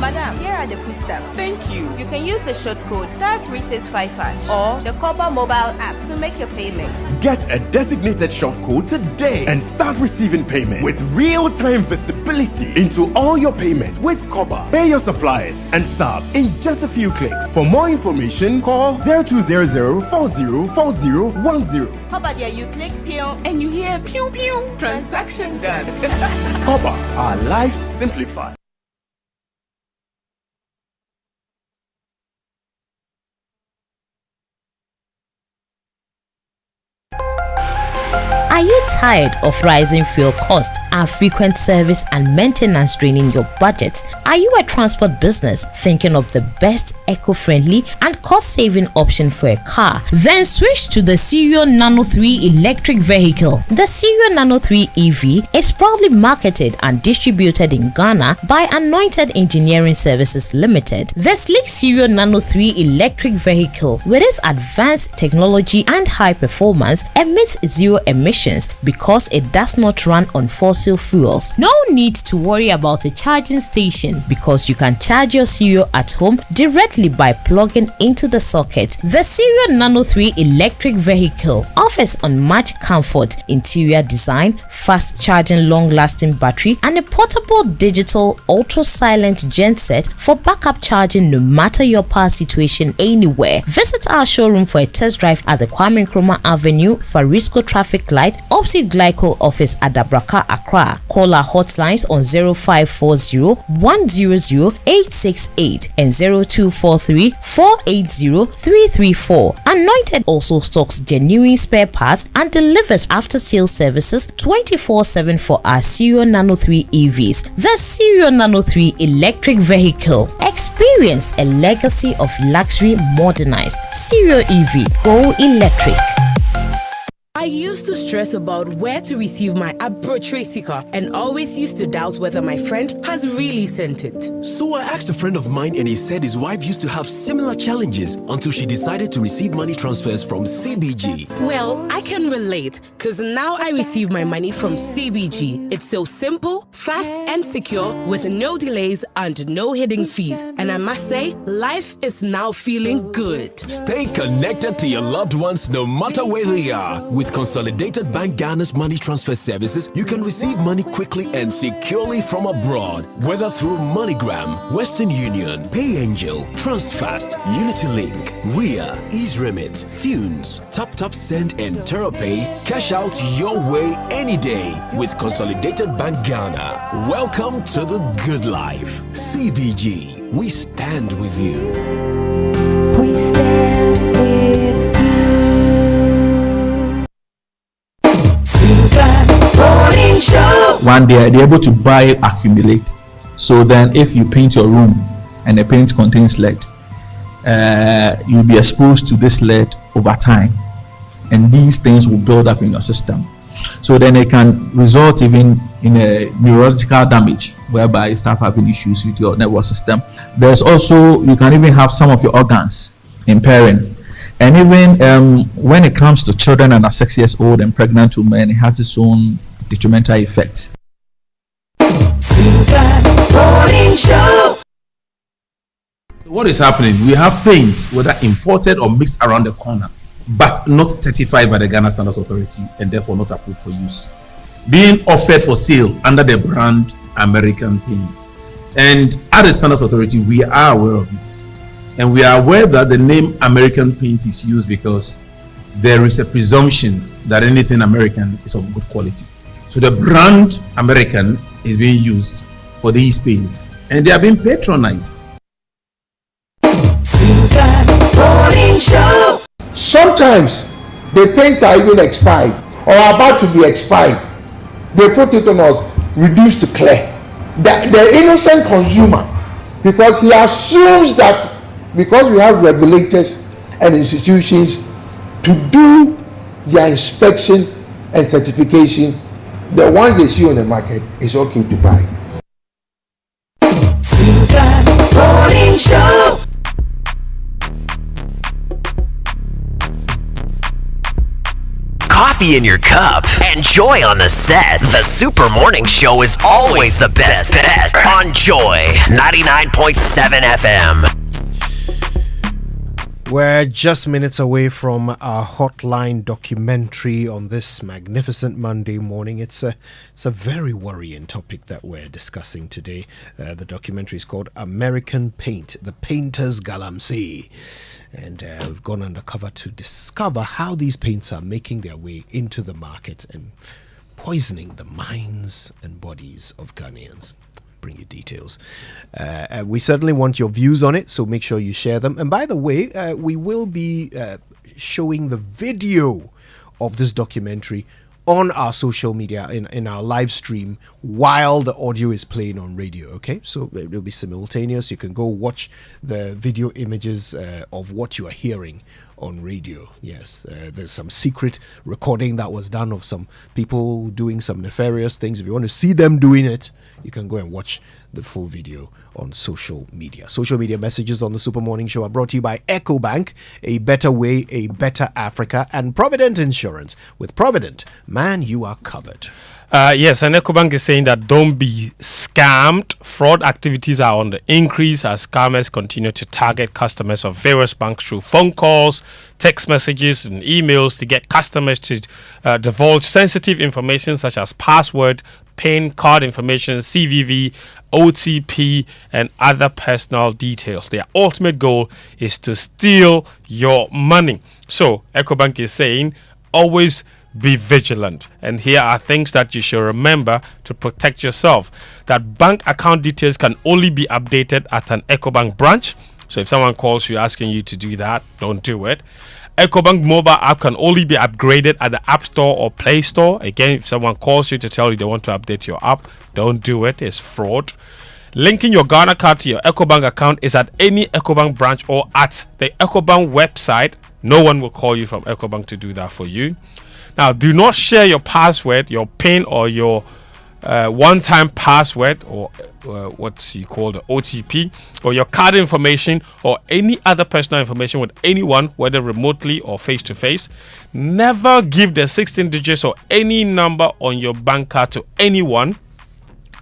Madam, here are the foodstuffs. Thank you. You can use the short code *365# or the Coba mobile app to make your payment. Get a designated short code today and start receiving payment with real-time visibility into all your payments with Coba. Pay your suppliers and staff in just a few clicks. For more information, call 0200-404010. Coba there, you click pew And you hear pew pew. Transaction done. Coba, our life simplified. Are you tired of rising fuel costs and frequent service and maintenance draining your budget? Are you a transport business thinking of the best eco-friendly and cost-saving option for a car? Then switch to the Serial Nano 3 electric vehicle. The Serial Nano 3 EV is proudly marketed and distributed in Ghana by Anointed Engineering Services Limited. The sleek Serial Nano 3 electric vehicle, with its advanced technology and high performance, emits zero emissions because it does not run on fossil fuels. No need to worry about a charging station because you can charge your Serial at home directly by plugging into the socket. The Serial Nano 3 electric vehicle offers unmatched comfort, interior design, fast charging, long-lasting battery, and a portable digital ultra-silent genset for backup charging no matter your power situation anywhere. Visit our showroom for a test drive at the Kwame Nkrumah Avenue, Farisco Traffic Light, opposite Glyco office at Dabraka, Accra. Call our hotlines on 0540-100-868 and 0243-480-334. Anointed also stocks genuine spare parts and delivers after-sales services 24/7 for our Serial Nano 3 EVs. The Serial Nano 3 electric vehicle. Experience a legacy of luxury modernized. Serial EV. Go electric. I used to stress about where to receive my approach sticker and always used to doubt whether my friend has really sent it. So I asked a friend of mine and he said his wife used to have similar challenges until she decided to receive money transfers from CBG. Well, I can relate because now I receive my money from CBG. It's so simple, fast and secure with no delays and no hidden fees. And I must say, life is now feeling good. Stay connected to your loved ones no matter where they are. With Consolidated Bank Ghana's money transfer services, you can receive money quickly and securely from abroad, whether through MoneyGram, Western Union, PayAngel, TransFast, UnityLink, RIA, EaseRemit, Thunes, TapTap Send, and TerraPay. Cash out your way any day with Consolidated Bank Ghana. Welcome to the good life. CBG, we stand with you. We stand with you. One day they're able to buy accumulate. So then if you paint your room and the paint contains lead, you'll be exposed to this lead over time, and these things will build up in your system. So then it can result even in a neurological damage whereby you start having issues with your nervous system. There's also, you can even have some of your organs impairing. And even when it comes to children under 6 years old and pregnant women, it has its own detrimental effects. What is happening? We have paints, whether imported or mixed around the corner, but not certified by the Ghana Standards Authority and therefore not approved for use, being offered for sale under the brand American Paints. And at the Standards Authority, we are aware of it. And we are aware that the name American Paint is used because there is a presumption that anything American is of good quality. So the brand American is being used for these paints, and they are being patronized. Sometimes the paints are even expired or about to be expired. They put it on us, reduced to clear. The innocent consumer, because he assumes that because we have regulators and institutions to do their inspection and certification, the ones they see on the market is okay to buy. coffee in your cup, and Joy on the set, the Super Morning Show is always the best bet on Joy 99.7 FM. We're just minutes away from our Hotline documentary on this magnificent Monday morning. It's a very worrying topic that we're discussing today. The documentary is called American Paint, The Painter's Galamsey. And we've gone undercover to discover how these paints are making their way into the market and poisoning the minds and bodies of Ghanaians. Bring you details. We certainly want your views on it, so make sure you share them. And by the way, we will be showing the video of this documentary on our social media in our live stream while the audio is playing on radio. Okay, so it will be simultaneous. You can go watch the video images of what you are hearing on radio. Yes, there's some secret recording that was done of some people doing some nefarious things. If you want to see them doing it, you can go and watch the full video on social media. Social media messages on the Super Morning Show are brought to you by EcoBank, a better way, a better Africa, and Provident Insurance. With Provident, man, you are covered. Yes, and EcoBank is saying that don't be scammed. Fraud activities are on the increase as scammers continue to target customers of various banks through phone calls, text messages, and emails to get customers to divulge sensitive information such as password, PIN, card information, CVV, OTP, and other personal details. Their ultimate goal is to steal your money. So, EcoBank is saying, always be vigilant. And here are things that you should remember to protect yourself. That bank account details can only be updated at an EcoBank branch. So if someone calls you asking you to do that, don't do it. EcoBank mobile app can only be upgraded at the App Store or Play Store. Again, if someone calls you to tell you they want to update your app, don't do it. It's fraud. Linking your Ghana card to your EcoBank account is at any EcoBank branch or at the EcoBank website. No one will call you from EcoBank to do that for you. Now, do not share your password, your PIN, or your one-time password, or what you call the OTP, or your card information, or any other personal information with anyone, whether remotely or face-to-face. Never give the 16 digits or any number on your bank card to anyone.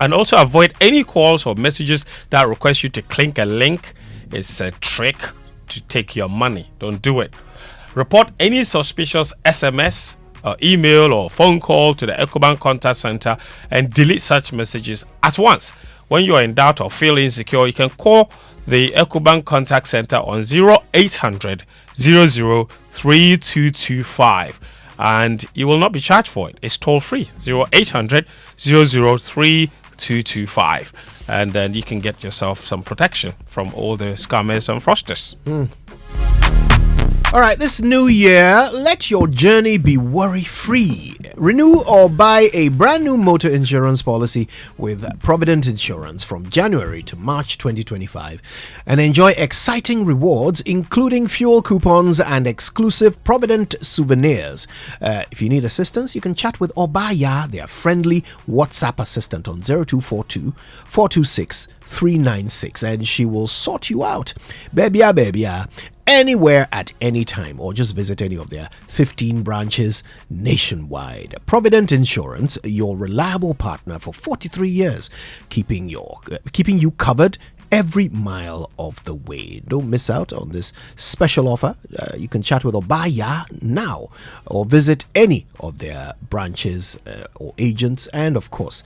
And also avoid any calls or messages that request you to click a link. It's a trick to take your money. Don't do it. Report any suspicious SMS, email or phone call to the EcoBank contact center and delete such messages at once. When you are in doubt or feel insecure, you can call the EcoBank contact center on 0800 00 3225 and you will not be charged for it. It's toll free, 0800 00 3225, and then you can get yourself some protection from all the scammers and fraudsters. All right, this new year, let your journey be worry-free. Renew or buy a brand new motor insurance policy with Provident Insurance from January to March 2025 and enjoy exciting rewards including fuel coupons and exclusive Provident souvenirs. If you need assistance, you can chat with Obaya, their friendly WhatsApp assistant, on 0242 426 396 and she will sort you out. Baby, anywhere at any time, or just visit any of their 15 branches nationwide. Provident Insurance, your reliable partner for 43 years, keeping you covered every mile of the way. Don't miss out on this special offer. You can chat with Obaya now or visit any of their branches or agents and of course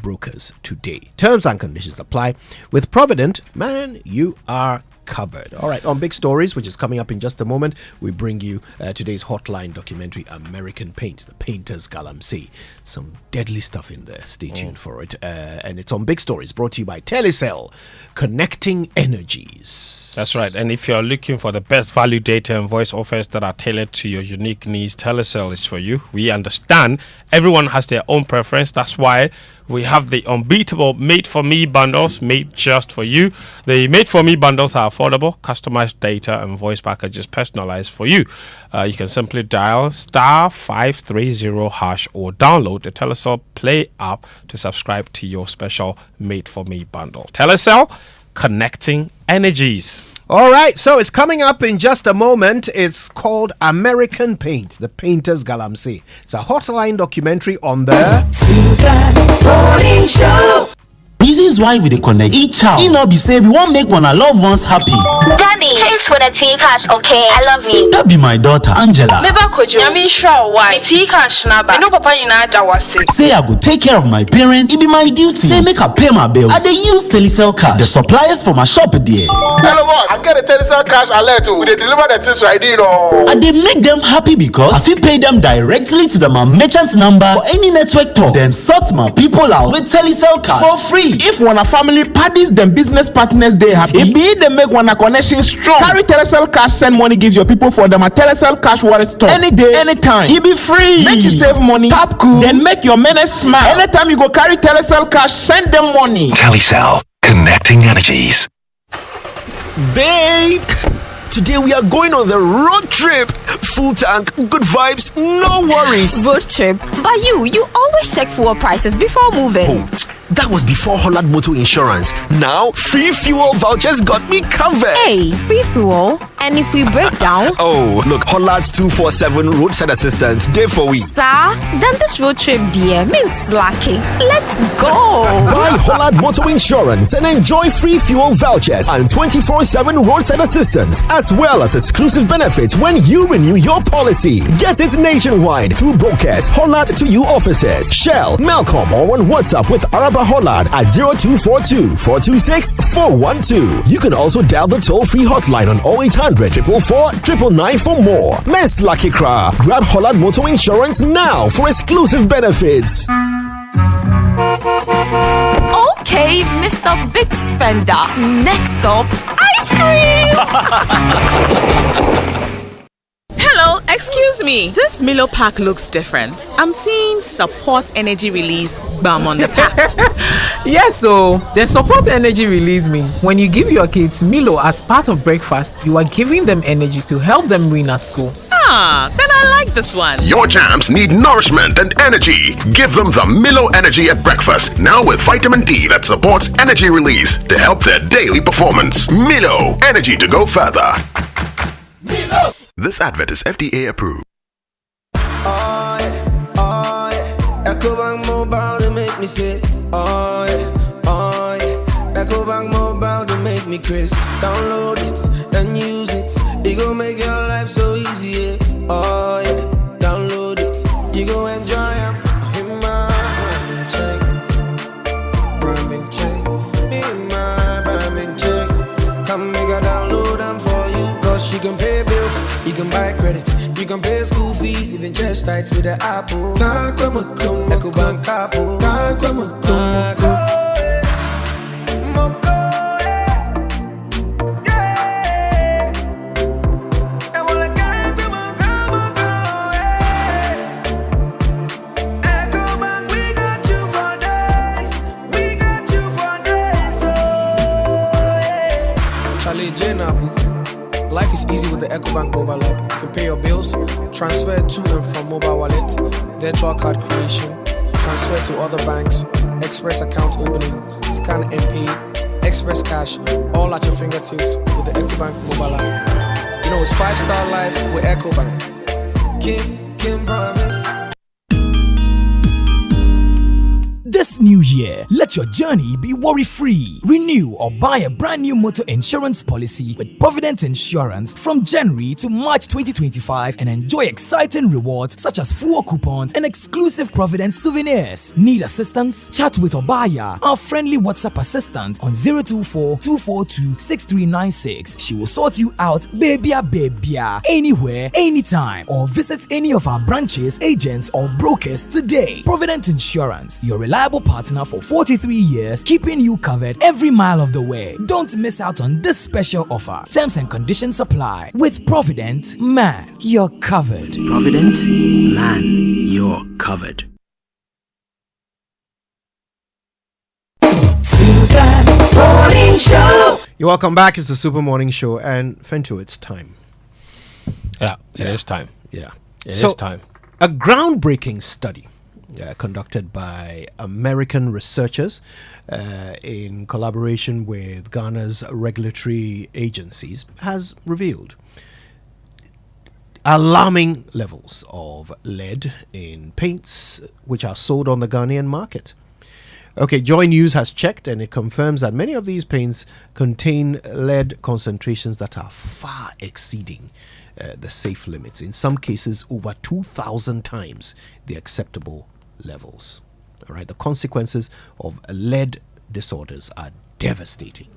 brokers today. Terms and conditions apply. With Provident, man, you are covered. All right, on Big Stories, which is coming up in just a moment, we bring you today's Hotline documentary, American Paint, The Painter's Galamsey. Some deadly stuff in there. Stay tuned for it. And it's on Big Stories, brought to you by Telecel, connecting energies. That's right. And if you're looking for the best value data and voice offers that are tailored to your unique needs, Telecel is for you. We understand everyone has their own preference. That's why we have the unbeatable Made For Me bundles made just for you. The Made For Me bundles are affordable, customized data and voice packages personalized for you. You can simply dial *530# or download the Telecel Play app to subscribe to your special Made For Me bundle. Telecel, connecting energies. All right, so it's coming up in just a moment. It's called American Paint, the Painter's Galamsey. It's a Hotline documentary on the Super Morning Show. Reasons why we dey connect each child. It not be say we won't make one our loved ones happy. Daddy, thanks for the tea cash, okay? I love you. That be my daughter, Angela. Meba kojo. Yami sure why. Tea cash naba. I know papa yina dawase. Say I go take care of my parents. It be my duty. Say make I pay my bills. I dey use Telecel cash. The suppliers for my shop there. Hello boss, I get a Telecel cash alert. We dey deliver the things right here. I dey make them happy because I fit pay them directly to my merchant number for any network talk. Then sort my people out with Telecel cash for free. If one a family parties, then business partners they happy. It be they make one a connection strong. Carry Telecel cash, send money, give your people for them a Telecel cash wallet store. Any day, anytime. It be free. Make you save money. Tap cool. Then make your menace smile. Anytime you go carry Telecel cash, send them money. Telecel, connecting energies. Babe, today we are going on the road trip. Full tank, good vibes, no worries. Road trip? But you always check fuel prices before moving. Oh, that was before Holland Motor Insurance. Now, free fuel vouchers got me covered. Hey, free fuel? And if we break down? Oh, look, Holland's 247 roadside assistance, day for week. Sir, then this road trip, dear, means slacking. Let's go. Buy Holland Motor Insurance and enjoy free fuel vouchers and 24/7 roadside assistance, as well as exclusive benefits when you renew your policy. Get it nationwide through brokers, Holland to you offices, Shell, Melcom, or on WhatsApp with Araba Holland at 0242 426 412. You can also dial the toll-free hotline on 0800 444 999 for more. Miss Lucky Cra, grab Holland Motor Insurance now for exclusive benefits. Okay, Mr. Big Spender. Next up, ice cream. Hello, excuse me. This Milo pack looks different. I'm seeing support energy release bam on the pack. Yes, so the support energy release means when you give your kids Milo as part of breakfast, you are giving them energy to help them win at school. Ah, then I like this one. Your champs need nourishment and energy. Give them the Milo Energy at breakfast, now with vitamin D that supports energy release to help their daily performance. Milo, energy to go further. Milo. This advert is FDA approved. EcoBank Mobile to make me say, EcoBank Mobile to make me crazy. Download it and use it. It gon' make your life so easy, yeah. Download it, you gon' enjoy it. In my Ramen chain, in my Ramen chain. Come make a download them for you, cause you can pay bills, you can buy credit, you can pay school fees, even chest tights with the Apple. EcoBank Apple. Life is easy with the EcoBank mobile app. You can pay your bills, transfer to and from mobile wallet, virtual card creation, transfer to other banks, express account opening, scan and pay, express cash, all at your fingertips with the EcoBank mobile app. You know, it's 5-star life with EcoBank. Can promise. This new year, let your journey be worry-free. Renew or buy a brand new motor insurance policy with Provident Insurance from January to March 2025 and enjoy exciting rewards such as fuel coupons and exclusive Provident souvenirs. Need assistance? Chat with Obaya, our friendly WhatsApp assistant on 024-242-6396. She will sort you out babia anywhere, anytime, or visit any of our branches, agents, or brokers today. Provident Insurance, your reliable partner for 43 years, keeping you covered every mile of the way. Don't miss out on this special offer. Terms and conditions apply. With Provident, man, you're covered. Provident, man, you're covered. Super Morning Show. You're welcome back. It's the Super Morning Show, and Fento, it's time. Yeah, it is time. Yeah, it is time. A groundbreaking study conducted by American researchers in collaboration with Ghana's regulatory agencies, has revealed alarming levels of lead in paints which are sold on the Ghanaian market. Okay, Joy News has checked and it confirms that many of these paints contain lead concentrations that are far exceeding the safe limits, in some cases over 2,000 times the acceptable levels. All right, the consequences of lead disorders are devastating,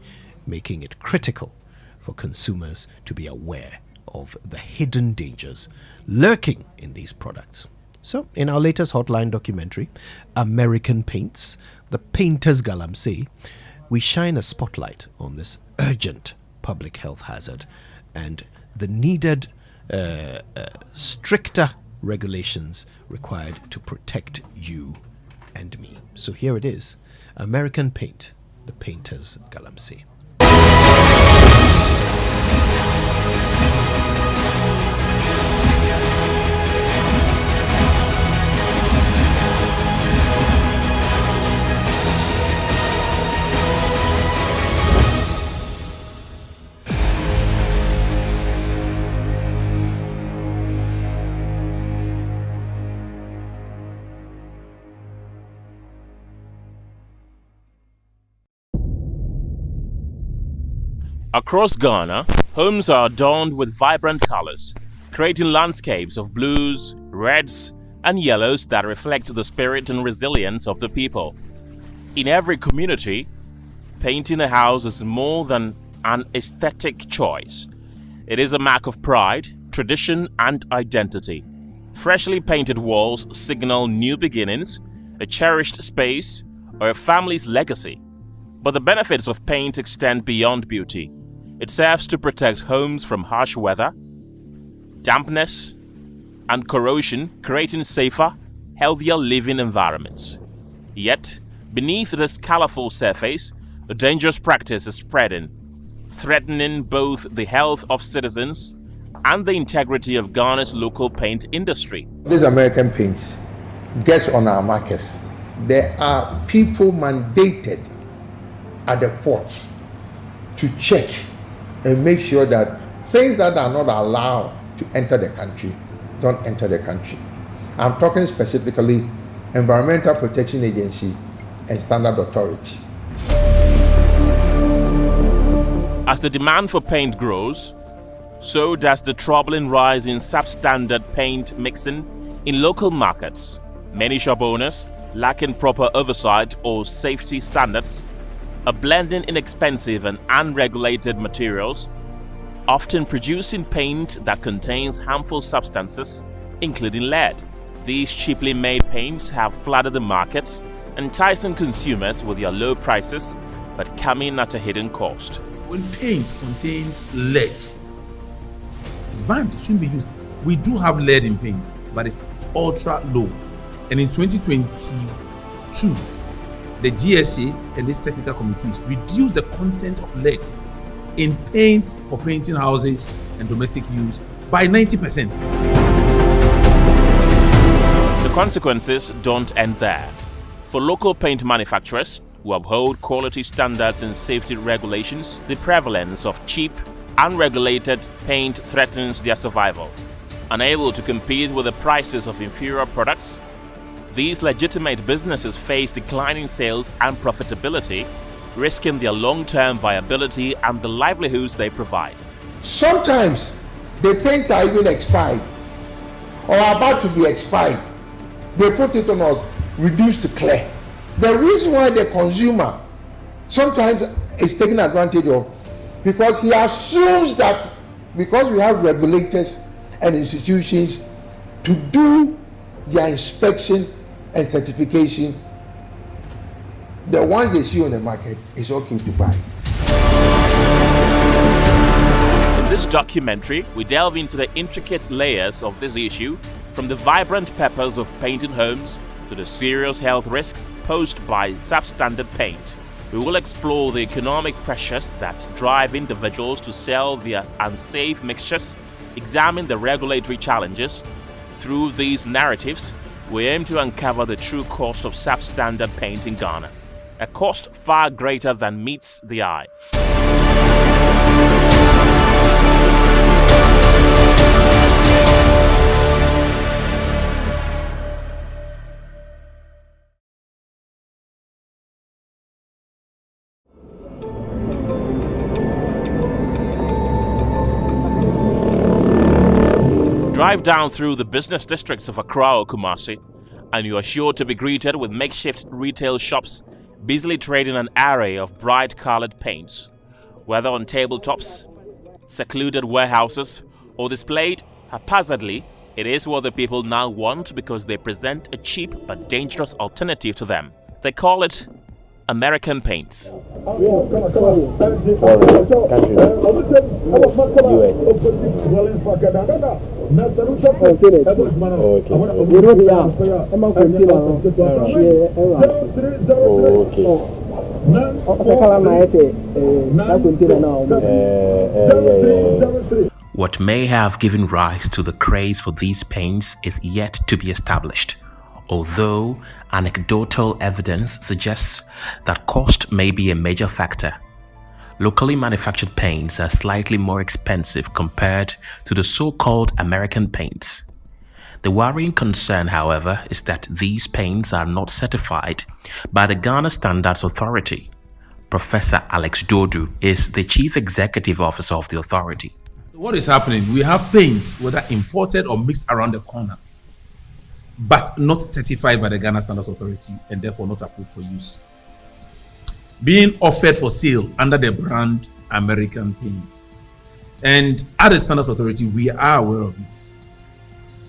making it critical for consumers to be aware of the hidden dangers lurking in these products. So, in our latest Hotline documentary, American Paints, The Painter's Galamsey, we shine a spotlight on this urgent public health hazard and the needed stricter regulations required to protect you and me. So here it is, American Paint, The Painter's Galamsey. Across Ghana, homes are adorned with vibrant colors, creating landscapes of blues, reds, and yellows that reflect the spirit and resilience of the people. In every community, painting a house is more than an aesthetic choice. It is a mark of pride, tradition, and identity. Freshly painted walls signal new beginnings, a cherished space, or a family's legacy. But the benefits of paint extend beyond beauty. It serves to protect homes from harsh weather, dampness, and corrosion, creating safer, healthier living environments. Yet, beneath this colorful surface, a dangerous practice is spreading, threatening both the health of citizens and the integrity of Ghana's local paint industry. These American paints gets on our markets. There are people mandated at the ports to check and make sure that things that are not allowed to enter the country don't enter the country. I'm talking specifically Environmental Protection Agency and Standard Authority. As the demand for paint grows, so does the troubling rise in substandard paint mixing in local markets. Many shop owners, lacking proper oversight or safety standards, are blending inexpensive and unregulated materials, often producing paint that contains harmful substances, including lead. These cheaply made paints have flooded the market, enticing consumers with their low prices, but coming at a hidden cost. When paint contains lead, it's banned, it shouldn't be used. We do have lead in paint, but it's ultra low. And in 2022, the GSA and its technical committees reduced the content of lead in paint for painting houses and domestic use by 90%. The consequences don't end there. For local paint manufacturers who uphold quality standards and safety regulations, the prevalence of cheap, unregulated paint threatens their survival. Unable to compete with the prices of inferior products, these legitimate businesses face declining sales and profitability, risking their long-term viability and the livelihoods they provide. Sometimes the paints are even expired or about to be expired. They put it on us, reduced to clear. The reason why the consumer sometimes is taken advantage of, because he assumes that because we have regulators and institutions to do their inspection and certification, the ones they see on the market is okay to buy. In this documentary, we delve into the intricate layers of this issue, from the vibrant purpose of painting homes to the serious health risks posed by substandard paint. We will explore the economic pressures that drive individuals to sell their unsafe mixtures, examine the regulatory challenges through these narratives, we aim to uncover the true cost of substandard paint in Ghana, a cost far greater than meets the eye. Drive down through the business districts of Accra or Kumasi, and you are sure to be greeted with makeshift retail shops busily trading an array of bright-colored paints, whether on tabletops, secluded warehouses, or displayed haphazardly. It is what the people now want because they present a cheap but dangerous alternative to them. They call it American paints. What may have given rise to the craze for these paints is yet to be established, although anecdotal evidence suggests that cost may be a major factor. Locally manufactured paints are slightly more expensive compared to the so-called American paints. The worrying concern, however, is that these paints are not certified by the Ghana Standards Authority. Professor Alex Dodu is the Chief Executive Officer of the authority. What is happening? We have paints, whether imported or mixed around the corner, but not certified by the Ghana Standards Authority and therefore not approved for use, being offered for sale under the brand American paints. And at the Standards Authority, we are aware of it.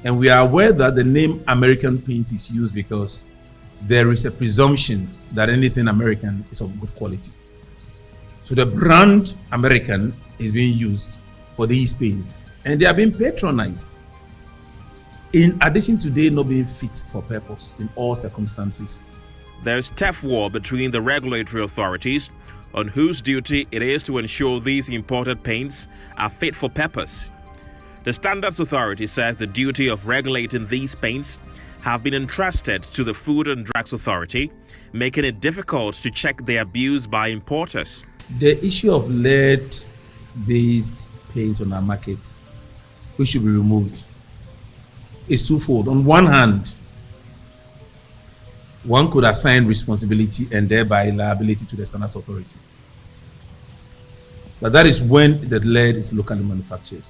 And we are aware that the name American paint is used because there is a presumption that anything American is of good quality. So the brand American is being used for these paints, and they are being patronized. In addition to they not being fit for purpose in all circumstances. There is tough war between the regulatory authorities on whose duty it is to ensure these imported paints are fit for purpose. The Standards Authority says the duty of regulating these paints have been entrusted to the Food and Drugs Authority, making it difficult to check their abuse by importers. The issue of lead-based paint on our markets, which should be removed, is twofold. On one hand, one could assign responsibility and thereby liability to the Standards Authority. But that is when the lead is locally manufactured.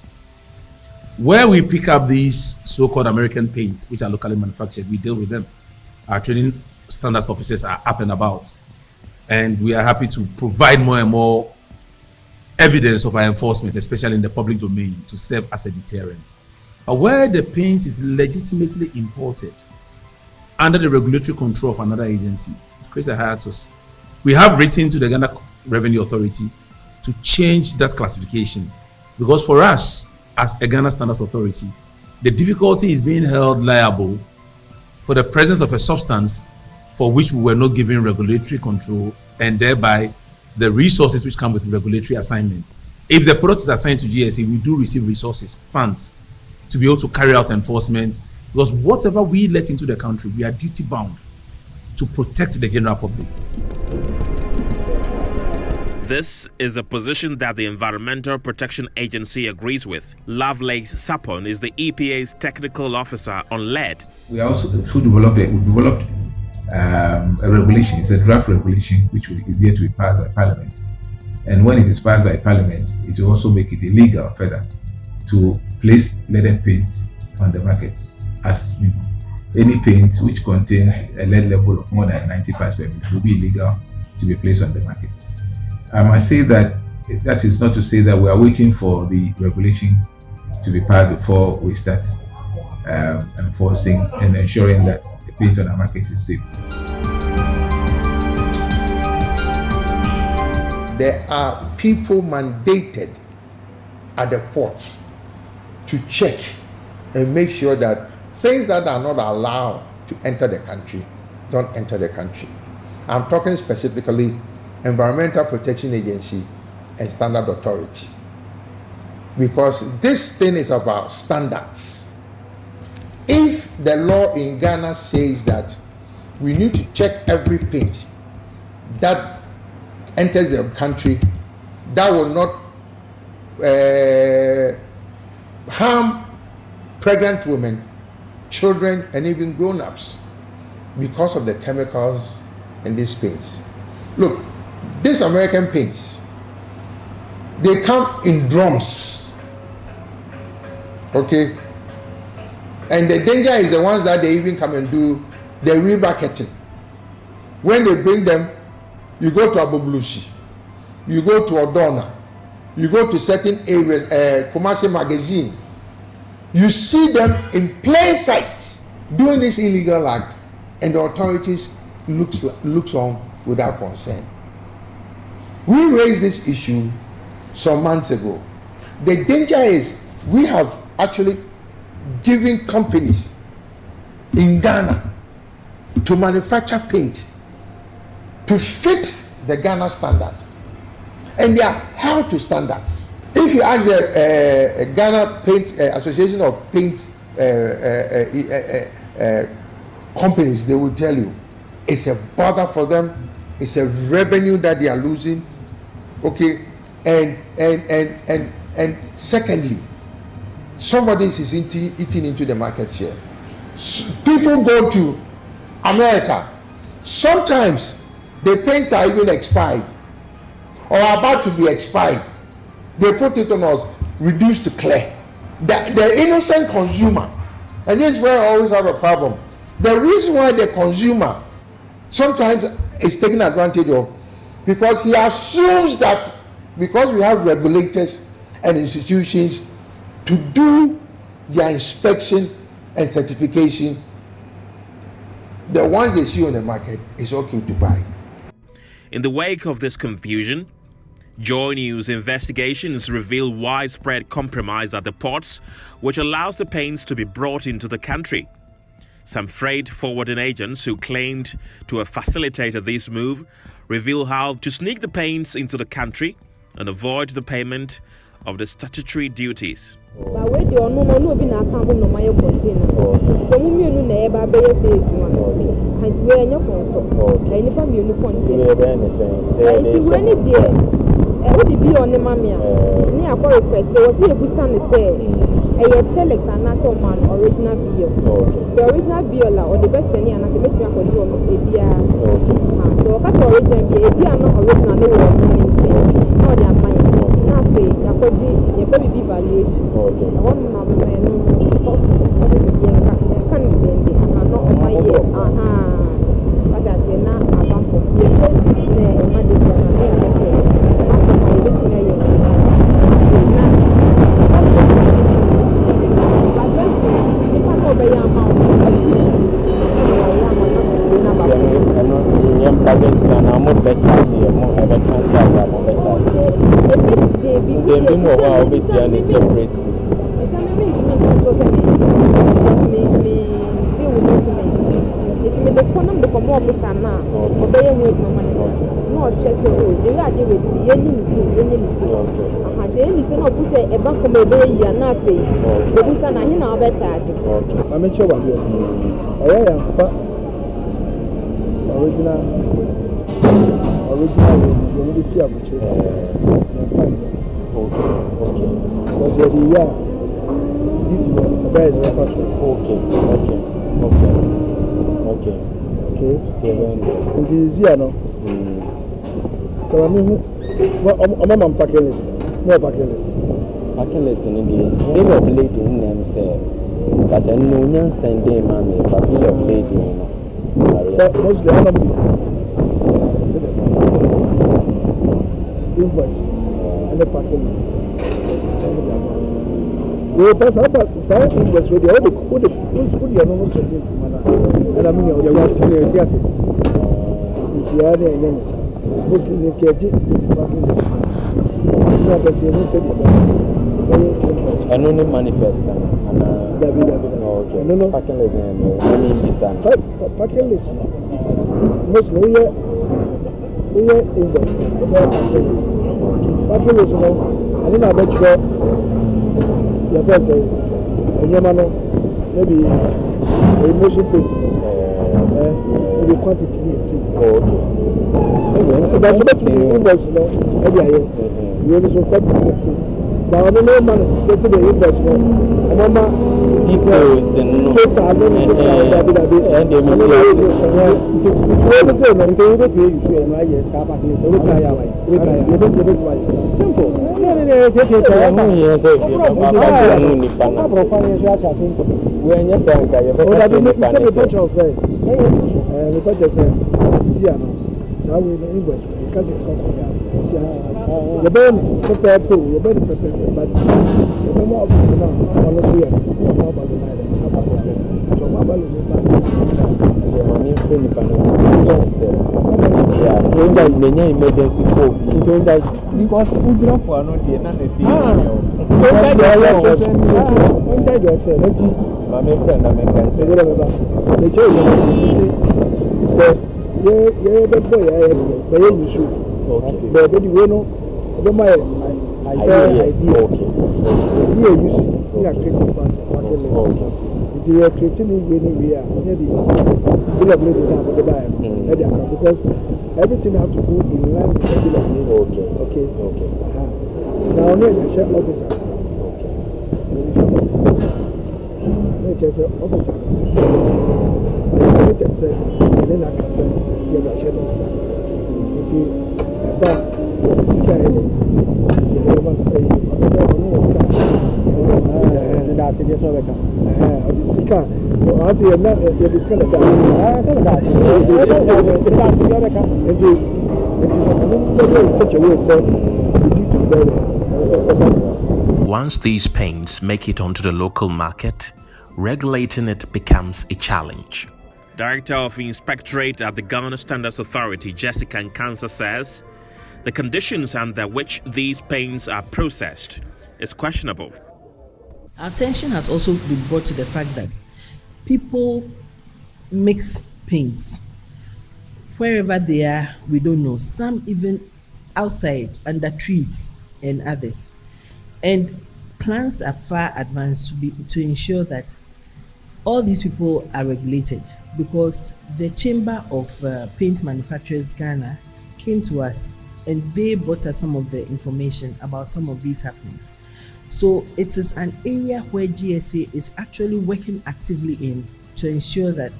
Where we pick up these so-called American paints, which are locally manufactured, we deal with them. Our training standards officers are up and about. And we are happy to provide more and more evidence of our enforcement, especially in the public domain, to serve as a deterrent. But where the paint is legitimately imported under the regulatory control of another agency, it creates a hiatus. We have written to the Ghana Revenue Authority to change that classification, because for us, as a Ghana Standards Authority, the difficulty is being held liable for the presence of a substance for which we were not given regulatory control, and thereby the resources which come with regulatory assignments. If the product is assigned to GSE, we do receive resources, funds, to be able to carry out enforcement, because whatever we let into the country, we are duty bound to protect the general public. This is a position that the Environmental Protection Agency agrees with. Lovelace Sapon is the EPA's technical officer on lead. We also developed a regulation. It's a draft regulation which is yet to be passed by Parliament. And when it is passed by Parliament, it will also make it illegal further to place leaded paint on the market. As any paint which contains a lead level of more than 90 parts per million will be illegal to be placed on the market. I must say that that is not to say that we are waiting for the regulation to be passed before we start enforcing and ensuring that the paint on the market is safe. There are people mandated at the ports to check and make sure that things that are not allowed to enter the country don't enter the country. I'm talking specifically Environmental Protection Agency and Standard Authority, because this thing is about standards. If the law in Ghana says that we need to check every paint that enters the country that will not harm pregnant women, children, and even grown-ups because of the chemicals in these paints. Look, these American paints, they come in drums, okay? And the danger is the ones that they even come and do the rebucketing. When they bring them, you go to Abobulushi, you go to Odona, you go to certain areas, Kumasi Magazine, you see them in plain sight doing this illegal act, and the authorities looks on without concern. We raised this issue some months ago. The danger is we have actually given companies in Ghana to manufacture paint to fit the Ghana standard, and they are held to standards. If you ask the Ghana Paint Association of Paint companies, they will tell you it's a bother for them. It's a revenue that they are losing. Okay, and secondly, somebody is eating into the market share. People go to America. Sometimes the paints are even expired or about to be expired. They put it on us, reduced to clear. The innocent consumer, and this is where I always have a problem. The reason why the consumer sometimes is taken advantage of, because he assumes that because we have regulators and institutions to do their inspection and certification, the ones they see on the market is okay to buy. In the wake of this confusion, Joy News investigations reveal widespread compromise at the ports, which allows the paints to be brought into the country. Some freight forwarding agents who claimed to have facilitated this move reveal how to sneak the paints into the country and avoid the payment of the statutory duties. Telex and also man original bill. The original bill or the best any and as a meeting for you almost a beer. So because original beer not original no one no their mind. Now pay Yakoji your baby valuation. I want to have a cost can be not on my year. But I say now I'm from Packing list in the name of lady name say that a no send day mammy, but bill of lady. Mostly I don't invoice and the packing list. We pass up some invoice with the other put the normal and I mean your theatre. Mostly the packing list. And only manifest and okay. No packing list and visa. Packing list. Most we are invoice. Packing list. I didn't bet you your person and your man maybe Emotion paint. The quantity is see. So that invoice, you know, every year. You only so quantity is see. Now, I don't know, man, just the invoice, you know. Mama, details and total, and the simple. emergency phone. Because we drop for no day, not a thing. My friend, I'm because everything have to go in line with regular need. Okay. Now, I share officers. Officer. I committed, sir, and then I can say, yeah, I share officer. Once these paints make it onto the local market, regulating it becomes a challenge. Director of Inspectorate at the Ghana Standards Authority, Jessica Nkansa, says the conditions under which these paints are processed is questionable. Attention has also been brought to the fact that people mix paints wherever they are. We don't know. Some even outside under trees and others. And plans are far advanced to ensure that all these people are regulated, because the Chamber of Paint Manufacturers Ghana came to us and they brought us some of the information about some of these happenings. So it is an area where GSA is actually working actively in to ensure that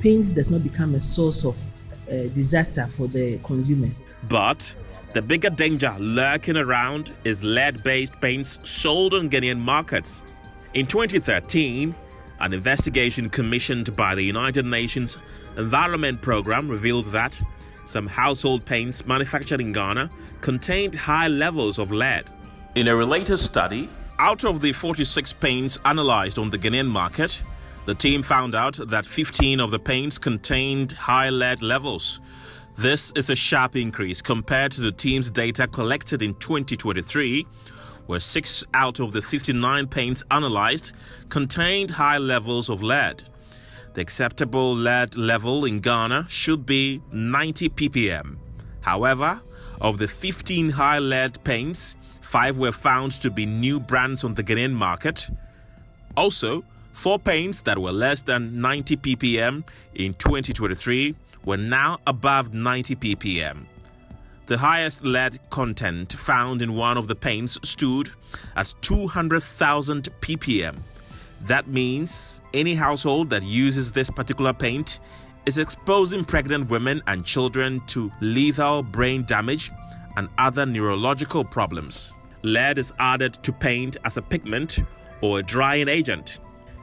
paint does not become a source of disaster for the consumers. But the bigger danger lurking around is lead-based paints sold on Ghanaian markets. In 2013, an investigation commissioned by the United Nations Environment Programme revealed that some household paints manufactured in Ghana contained high levels of lead. In a related study, out of the 46 paints analyzed on the Ghanaian market, the team found out that 15 of the paints contained high lead levels. This is a sharp increase compared to the team's data collected in 2023, where 6 out of the 59 paints analyzed contained high levels of lead. The acceptable lead level in Ghana should be 90 ppm. However, of the 15 high lead paints, 5 were found to be new brands on the Ghanaian market. Also, 4 paints that were less than 90 ppm in 2023 were now above 90 ppm. The highest lead content found in one of the paints stood at 200,000 ppm. That means any household that uses this particular paint is exposing pregnant women and children to lethal brain damage and other neurological problems. Lead is added to paint as a pigment or a drying agent.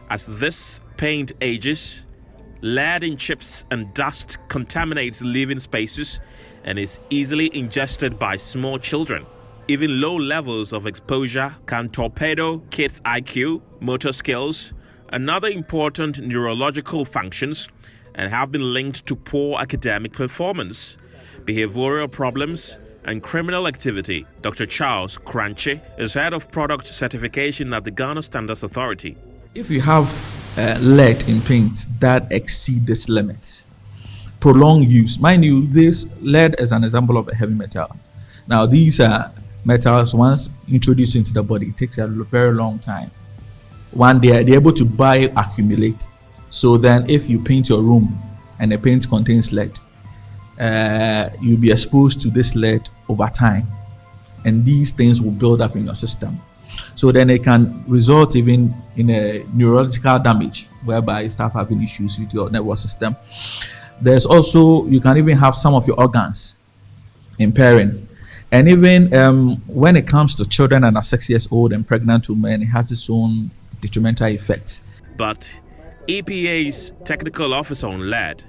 As this paint ages, lead in chips and dust contaminates living spaces and is easily ingested by small children. Even low levels of exposure can torpedo kids' IQ, motor skills, and other important neurological functions, and have been linked to poor academic performance, behavioral problems, and criminal activity. Dr. Charles Cranche is head of product certification at the Ghana Standards Authority. If you have lead in paint that exceed this limit, prolonged use, mind you, this lead is an example of a heavy metal. Now, these metals, once introduced into the body, it takes a very long time. One, they're able to bioaccumulate So then if you paint your room and the paint contains lead, you'll be exposed to this lead over time, and these things will build up in your system. So then it can result even in a neurological damage, whereby you start having issues with your nervous system. There's also, you can even have some of your organs impairing. And even when it comes to children under 6 years old and pregnant women, it has its own detrimental effects. But EPA's technical officer on lead,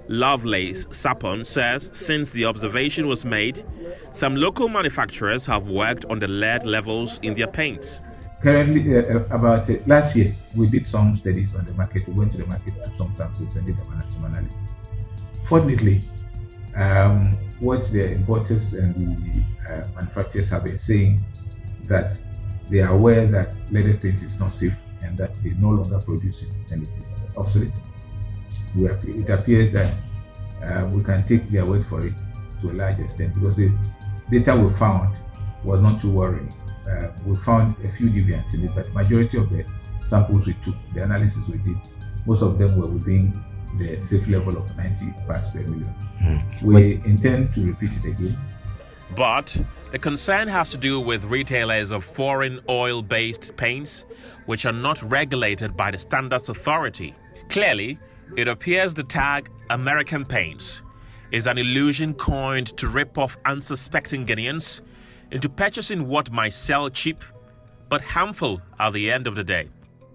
Lovelace Sapon, says since the observation was made, some local manufacturers have worked on the lead levels in their paints. Currently, about last year, we did some studies on the market. We went to the market, took some samples, and did some analysis. Fortunately, what the importers and the manufacturers have been saying, that they are aware that leaded paint is not safe and that they no longer produce it and it is obsolete. It appears that we can take their word for it to a large extent, because the data we found was not too worrying. We found a few deviants in it, but majority of the samples we took, the analysis we did, most of them were within the safe level of 90 parts per million. We intend to repeat it again. But the concern has to do with retailers of foreign oil-based paints, which are not regulated by the Standards Authority. Clearly, it appears the tag American Paints is an illusion coined to rip off unsuspecting Ghanaians into purchasing what might sell cheap but harmful at the end of the day.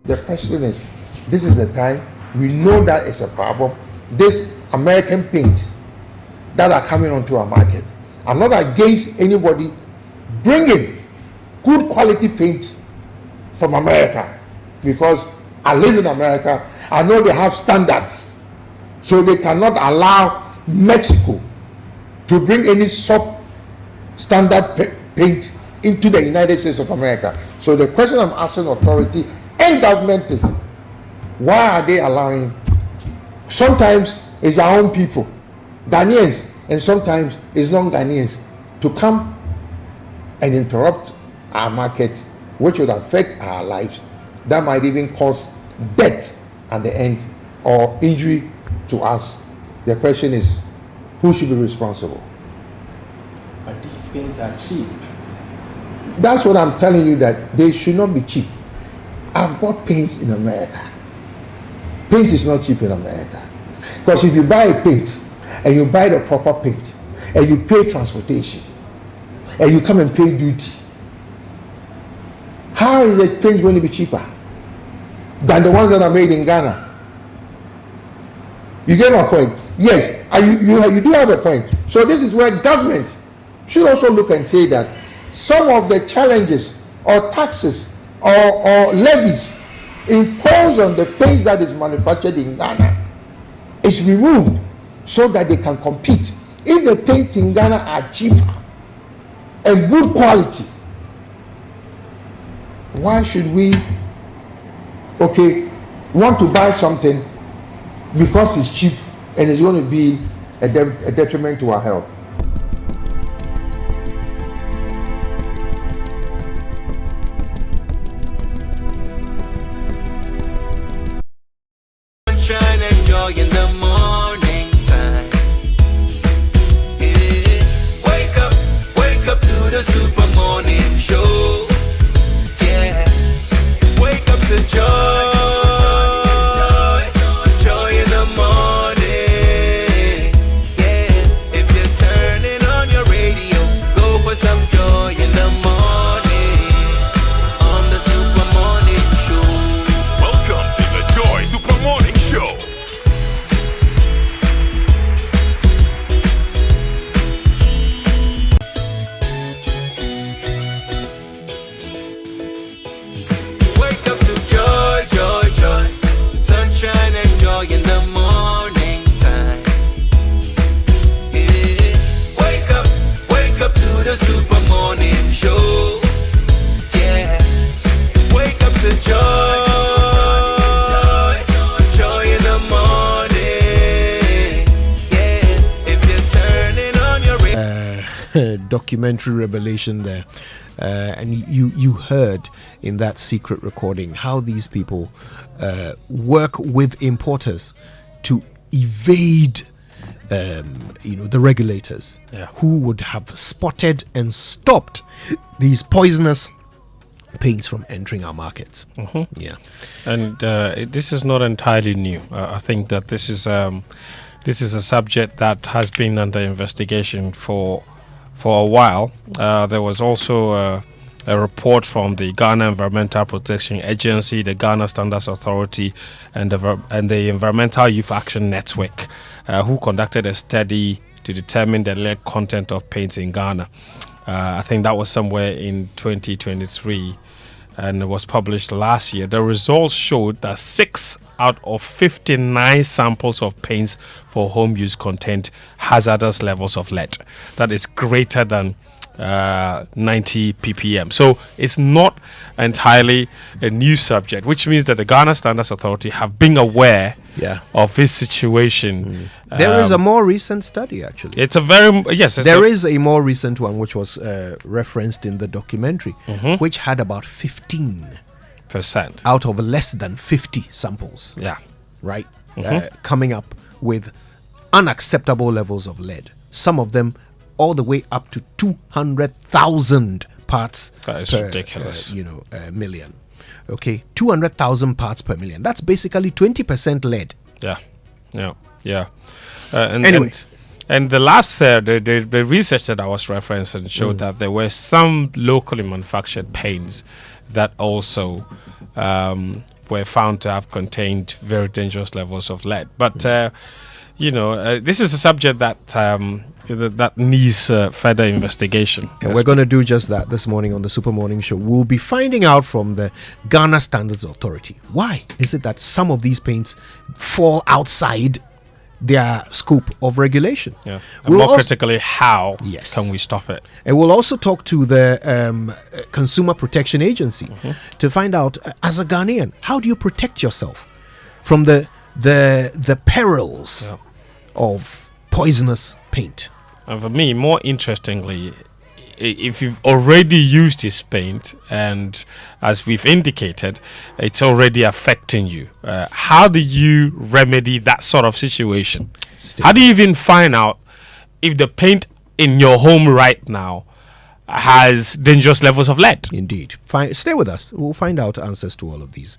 The question is, this is the time we know that it's a problem. This American paints that are coming onto our market, I'm not against anybody bringing good quality paint from America, because I live in America. I know they have standards, so they cannot allow Mexico to bring any substandard paint into the United States of America. So the question I'm asking authority and government is, why are they allowing? Sometimes it's our own people, Ghanaians, and sometimes it's non-Ghanaians, to come and interrupt our market, which would affect our lives. That might even cause death at the end or injury to us. The question is, who should be responsible? But these paints are cheap. That's what I'm telling you, that they should not be cheap. I've bought paints in America. Paint is not cheap in America. Because if you buy a paint and you buy the proper paint and you pay transportation and you come and pay duty, how is the paint going to be cheaper than the ones that are made in Ghana? You get my point? Yes, you do have a point. So this is where government should also look and say that some of the challenges or taxes or levies imposed on the paints that is manufactured in Ghana is removed so that they can compete. If the paints in Ghana are cheaper and good quality, why should we want to buy something because it's cheap and it's going to be a detriment to our health? Sunshine and joy in the morning time. Yeah. Wake up to the super morning show. Yeah, wake up to joy. Documentary revelation there. and you heard in that secret recording how these people work with importers to evade the regulators who would have spotted and stopped these poisonous paints from entering our markets. Yeah, and this is not entirely new. I think that this is a subject that has been under investigation for a while. There was also a report from the Ghana Environmental Protection Agency, the Ghana Standards Authority, and the Environmental Youth Action Network, who conducted a study to determine the lead content of paints in Ghana. I think that was somewhere in 2023, and it was published last year. The results showed that 6 out of 59 samples of paints for home use contained hazardous levels of lead. That is greater than 90 ppm. So it's not entirely a new subject, which means that the Ghana Standards Authority have been aware of this situation. There is a more recent study, actually. It's a very there is a more recent one which was referenced in the documentary, which had about 15% out of less than 50 samples. Right, coming up with unacceptable levels of lead. Some of them all the way up to 200,000 parts per ridiculous. Million. Okay, 200,000 parts per million. That's basically 20% lead. Anyway. And the last the research that I was referencing showed that there were some locally manufactured paints that also were found to have contained very dangerous levels of lead. But this is a subject that that needs further investigation. And we're going to do just that this morning on the Super Morning Show. We'll be finding out from the Ghana Standards Authority. Why is it that some of these paints fall outside their scope of regulation? And more critically, how can we stop it? And we'll also talk to the Consumer Protection Agency to find out, as a Ghanaian, how do you protect yourself from the perils of poisonous paint? And for me, more interestingly, if you've already used this paint, and as we've indicated, it's already affecting you, how do you remedy that sort of situation? How do you even find out if the paint in your home right now has dangerous levels of lead? Indeed. Stay with us. We'll find out answers to all of these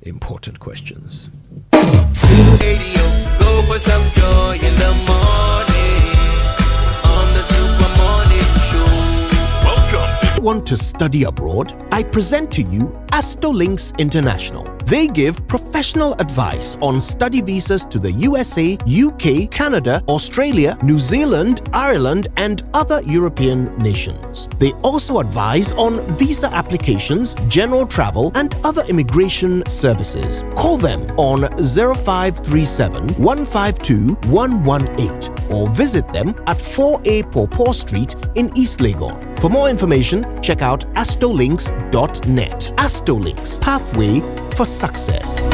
important questions. Radio, go for some joy in the morning on the Super Morning Show. Welcome to Want to study abroad? I present to you Astolinks International. They give professional advice on study visas to the USA, UK, Canada, Australia, New Zealand, Ireland, and other European nations. They also advise on visa applications, general travel, and other immigration services. Call them on 0537 152 118 or visit them at 4A Pawpaw Street in East Legon. For more information, check out astolinks.net. Astolinks, pathway for success.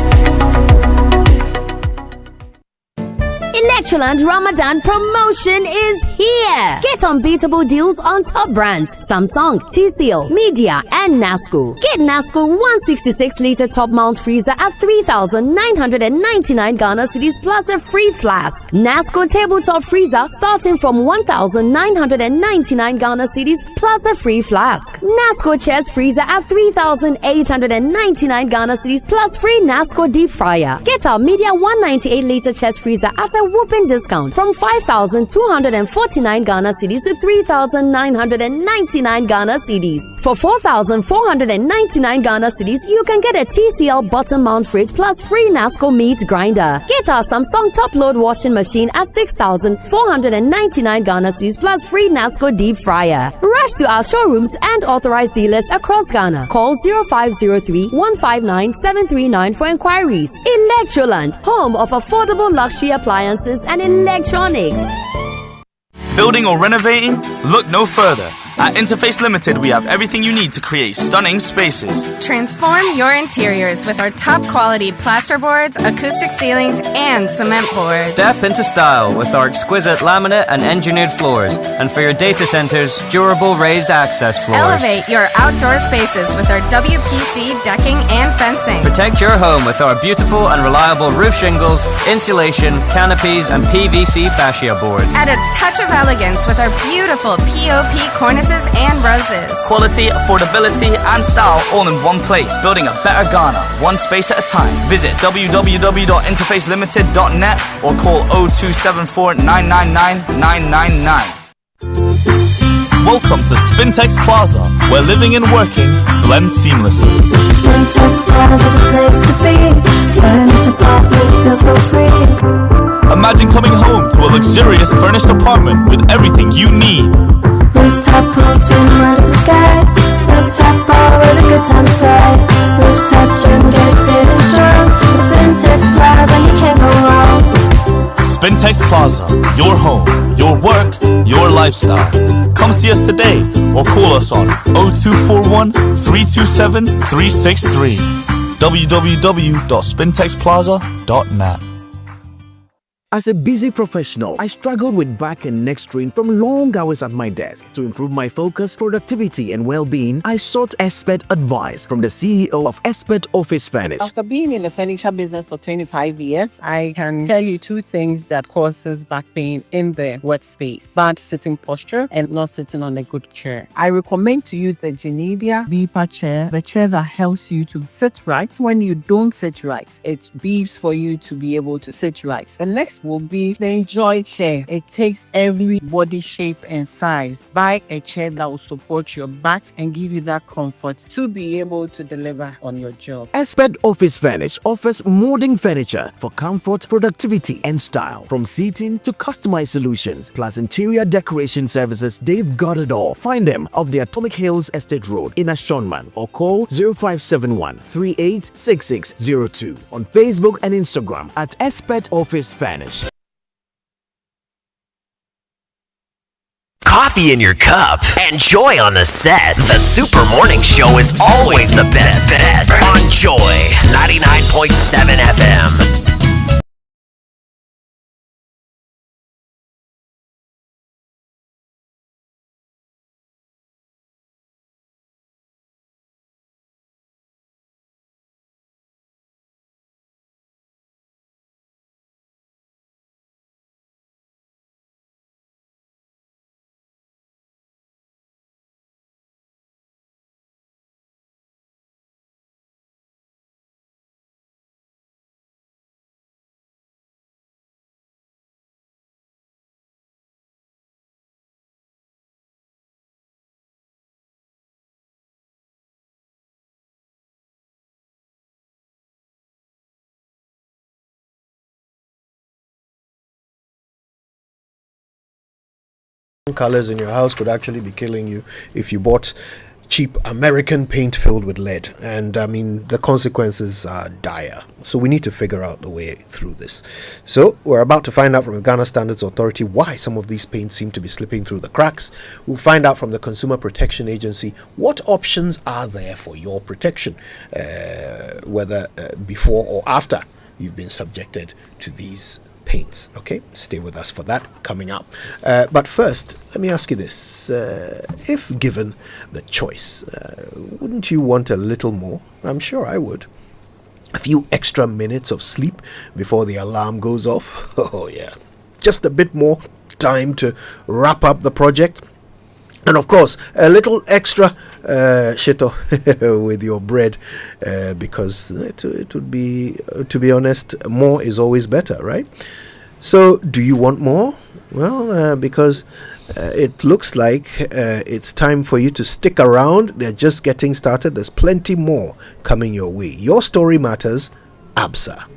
Electroland Ramadan promotion is here. Get unbeatable deals on top brands Samsung, TCL, Media, and NASCO. Get NASCO 166-liter top mount freezer at 3,999 Ghana cedis plus a free flask. NASCO tabletop freezer starting from 1,999 Ghana cedis plus a free flask. NASCO chest freezer at 3,899 Ghana cedis plus free NASCO deep fryer. Get our Media 198-liter chest freezer at a whooping discount from 5,249 Ghana cedis to 3,999 Ghana cedis. For 4,499 Ghana cedis, you can get a TCL bottom mount fridge plus free NASCO meat grinder. Get our Samsung top load washing machine at 6,499 Ghana cedis plus free NASCO deep fryer. Rush to our showrooms and authorized dealers across Ghana. Call 0503 159 739 for inquiries. Electroland, home of affordable luxury appliances and electronics. Building or renovating? Look no further. At Interface Limited, we have everything you need to create stunning spaces. Transform your interiors with our top quality plasterboards, acoustic ceilings, and cement boards. Step into style with our exquisite laminate and engineered floors. And for your data centers, durable raised access floors. Elevate your outdoor spaces with our WPC decking and fencing. Protect your home with our beautiful and reliable roof shingles, insulation, canopies, and PVC fascia boards. Add a touch of elegance with our beautiful POP cornices and roses. Quality, affordability, and style all in one place. Building a better Ghana, one space at a time. Visit www.interfacelimited.net or call 0274 999 999. Welcome to Spintex Plaza, where living and working blend seamlessly. Spintex Plaza, the place to be. Furnished apartments feel so free. Imagine coming home to a luxurious furnished apartment with everything you need. Rooftop pool, swim under the sky. Rooftop bar where the good times fly. Rooftop gym, get fit and strong. Spintex Plaza, you can't go wrong. Spintex Plaza, your home, your work, your lifestyle. Come see us today or call us on 0241 327 363. www.spintexplaza.net. As a busy professional, I struggled with back and neck strain from long hours at my desk. To improve my focus, productivity, and well-being, I sought expert advice from the CEO of Expert Office Furnish. After being in the furniture business for 25 years, I can tell you two things that causes back pain in the workspace: bad sitting posture and not sitting on a good chair. I recommend to you the Geneva Beeper chair, the chair that helps you to sit right. When you don't sit right, it beeps for you to be able to sit right. The next will be the Enjoy chair. It takes every body shape and size. Buy a chair that will support your back and give you that comfort to be able to deliver on your job. Expert Office Furnish offers molding furniture for comfort, productivity, and style. From seating to customized solutions, plus interior decoration services, they've got it all. Find them off the Atomic Hills Estate Road in Ashonman or call 0571 386602 on Facebook and Instagram at Expert Office Furnish. Coffee in your cup and joy on the set. The Super Morning Show is always the best bet on Joy 99.7 FM. Colors in your house could actually be killing you if you bought cheap American paint filled with lead, and I mean the consequences are dire. So we need to figure out the way through this. So we're about to find out from the Ghana Standards Authority why some of these paints seem to be slipping through the cracks. We'll find out from the Consumer Protection Agency what options are there for your protection, whether before or after you've been subjected to these paints. Okay, stay with us for that coming up. But first, let me ask you this. If given the choice, wouldn't you want a little more? I'm sure I would. A few extra minutes of sleep before the alarm goes off. Oh yeah, just a bit more time to wrap up the project. And of course, a little extra shito with your bread, because it would be, to be honest, more is always better, right? So, do you want more? Well, because it looks like it's time for you to stick around. They're just getting started. There's plenty more coming your way. Your story matters, ABSA.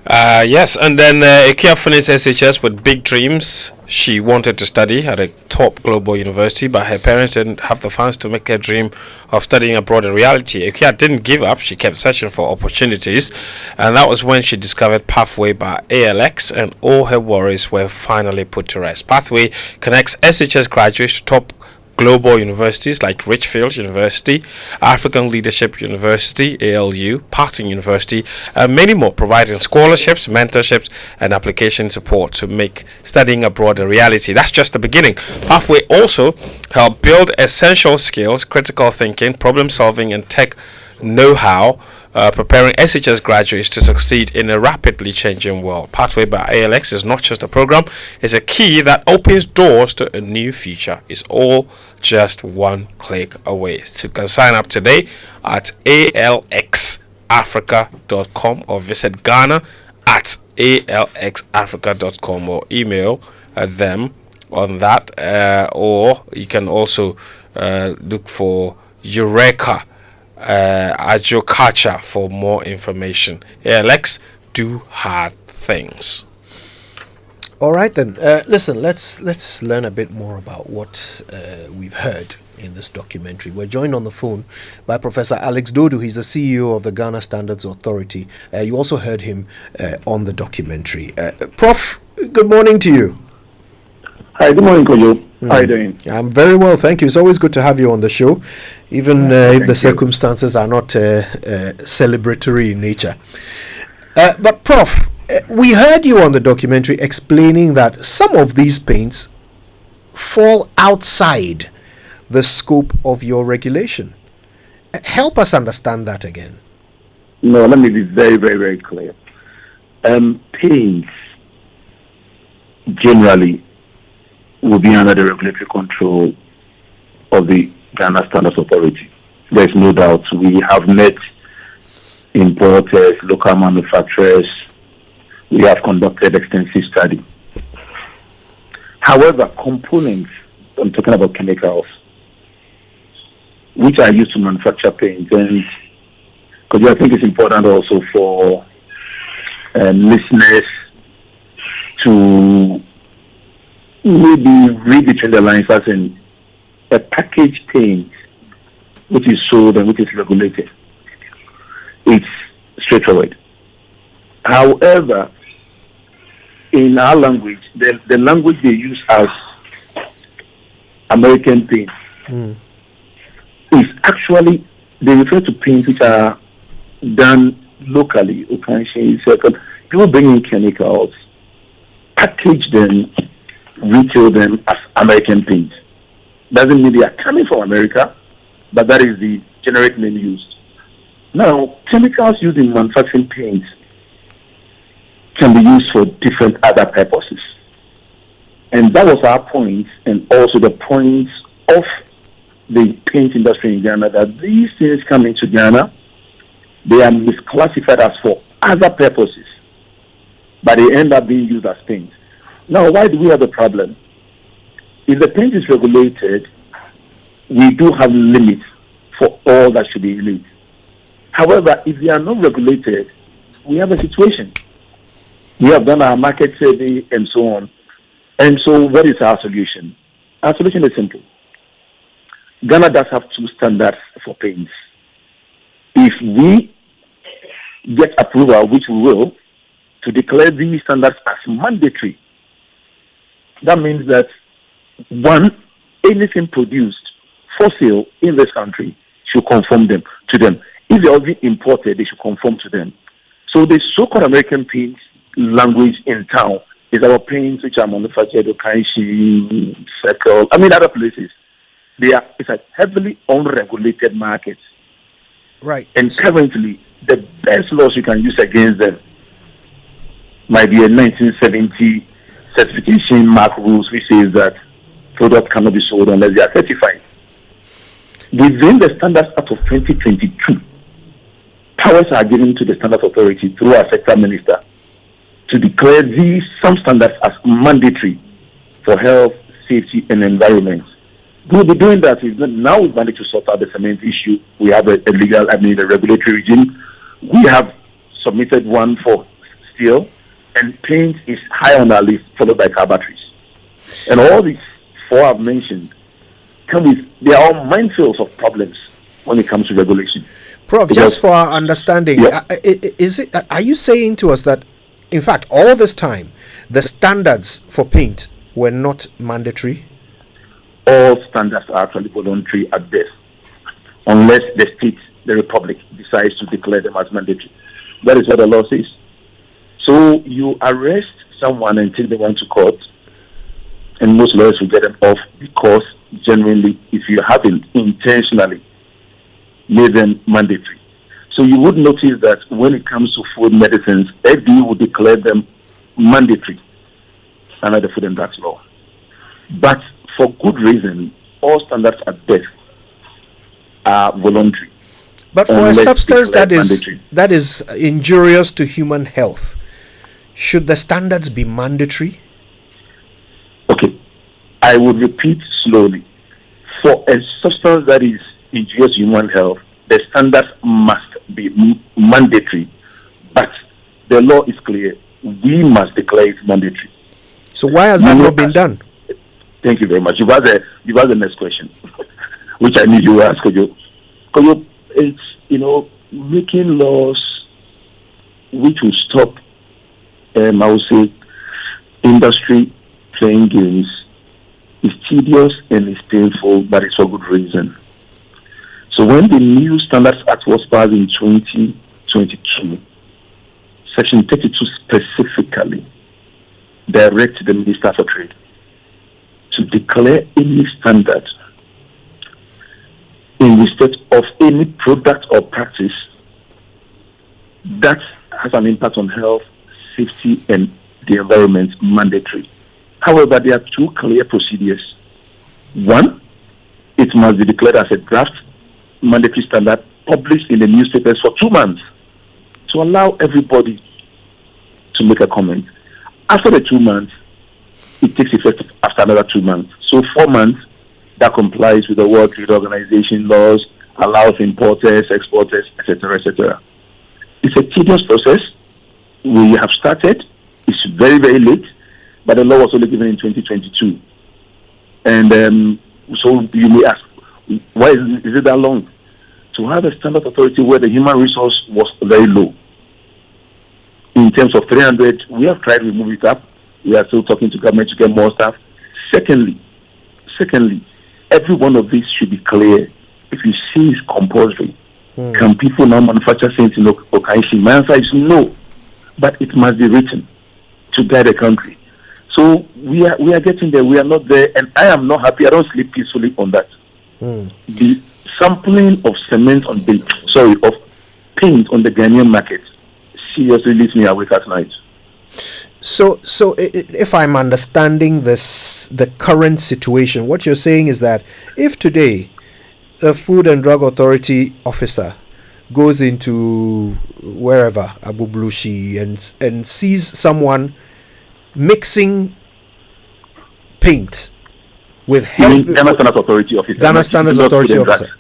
Yes, and then Ikea finished SHS with big dreams. She wanted to study at a top global university, but her parents didn't have the funds to make her dream of studying abroad a reality. Ikea didn't give up. She kept searching for opportunities, and that was when she discovered Pathway by ALX, and all her worries were finally put to rest. Pathway connects SHS graduates to top global universities like Richfield University, African Leadership University, ALU, Parton University, and many more, providing scholarships, mentorships, and application support to make studying abroad a reality. That's just the beginning. Pathway also help build essential skills, critical thinking, problem solving, and tech know-how, preparing SHS graduates to succeed in a rapidly changing world. Pathway by ALX is not just a program, it's a key that opens doors to a new future. It's all just one click away. So you can sign up today at alxafrica.com or visit Ghana at alxafrica.com or email them on that, or you can also look for Eureka Ajokacha for more information. Let's do hard things. All right then. Listen, let's learn a bit more about what we've heard in this documentary. We're joined on the phone by Professor Alex Dodu. He's the CEO of the Ghana Standards Authority. You also heard him on the documentary. Prof, good morning to you. Hi, good morning, Kojo. How are you doing? I'm very well, thank you. It's always good to have you on the show, even if the circumstances are not celebratory in nature. But Prof, we heard you on the documentary explaining that some of these paints fall outside the scope of your regulation. Help us understand that again. No, let me be very, very, very clear. Paints generally will be under the regulatory control of the Ghana Standards Authority. There's no doubt. We have met importers, local manufacturers. We have conducted extensive study. However, components, I'm talking about chemicals, which are used to manufacture paints, and because I think it's important also for listeners to maybe read between the lines, as in a packaged paint which is sold and which is regulated. It's straightforward. However, in our language, the language they use as American paint is actually, they refer to paints which are done locally. People bring in chemicals, package them, retail them as American paint. Doesn't mean they are coming from America, but that is the generic name used. Now, chemicals used in manufacturing paints can be used for different other purposes. And that was our point, and also the points of the paint industry in Ghana, that these things come into Ghana, they are misclassified as for other purposes, but they end up being used as paint. Now, why do we have a problem? If the paint is regulated, we do have limits for all that should be used. However, if they are not regulated, we have a situation. We have done our market survey and so on. And so what is our solution? Our solution is simple. Ghana does have two standards for paints. If we get approval, which we will, to declare these standards as mandatory, that means that, one, anything produced for sale in this country should conform to them. If they are being imported, they should conform to them. So the so-called American paint language in town is our paints which are manufactured in Kanshi, Fiscal, other places. It's a heavily unregulated market. Right. And currently, the best laws you can use against them might be a 1970 certification mark rules, which says that products cannot be sold unless they are certified. Within the Standards Act of 2022, powers are given to the Standards Authority through our sector minister to declare these some standards as mandatory for health, safety, and environment. We'll be doing that. Now we've managed to sort out the cement issue. We have a regulatory regime. We have submitted one for steel, and paint is high on our list, followed by car batteries. And all these four I've mentioned they are all minefields of problems when it comes to regulation. Prof, just for our understanding, are you saying to us that, in fact, all this time, the standards for paint were not mandatory? All standards are actually voluntary at best, unless the state, the republic, decides to declare them as mandatory. That is what the law says. So you arrest someone and take them on to court, and most lawyers will get them off because genuinely, if you haven't intentionally made them mandatory. So you would notice that when it comes to food medicines, FDA will declare them mandatory under the Food and Drugs Law. But for good reason, all standards at best are voluntary. But for a substance that is injurious to human health, should the standards be mandatory? Okay, I would repeat slowly. For a substance that is injurious to human health, the standards must be mandatory. But the law is clear. We must declare it mandatory. So why has that not been done? Thank you very much. You've asked the next question, which I need you to ask, Kojo. Kojo, it's, making laws which will stop, I would say, industry playing games is tedious and it's painful, but it's for good reason. So when the new Standards Act was passed in 2022, Section 32 specifically directed the Minister for Trade to declare any standard in respect of any product or practice that has an impact on health, safety, and the environment mandatory. However, there are two clear procedures. One, it must be declared as a draft mandatory standard published in the newspapers for 2 months to allow everybody to make a comment. After the 2 months, it takes effect after another 2 months. So 4 months, that complies with the World Trade Organization laws, allows importers, exporters, etc., etc. It's a tedious process. We have started. It's very, very late, but the law was only given in 2022. And so you may ask, why is it that long? To have a standard authority where the human resource was very low. In terms of 300, we have tried to remove it up. We are still talking to government to get more staff. Secondly, every one of these should be clear. If you see it's compulsory, can people now manufacture things in Okaishi? My answer is no, but it must be written to guide the country. So we are getting there. We are not there, and I am not happy. I don't sleep peacefully on that. The sampling of cement of paint on the Ghanaian market seriously leaves me awake at night. So if I'm understanding the current situation, what you're saying is that if today a Food and Drug Authority officer goes into wherever, Abu Blushi, and sees someone mixing paint with Ghana Standards Authority officer. Ghana Standards Authority officer.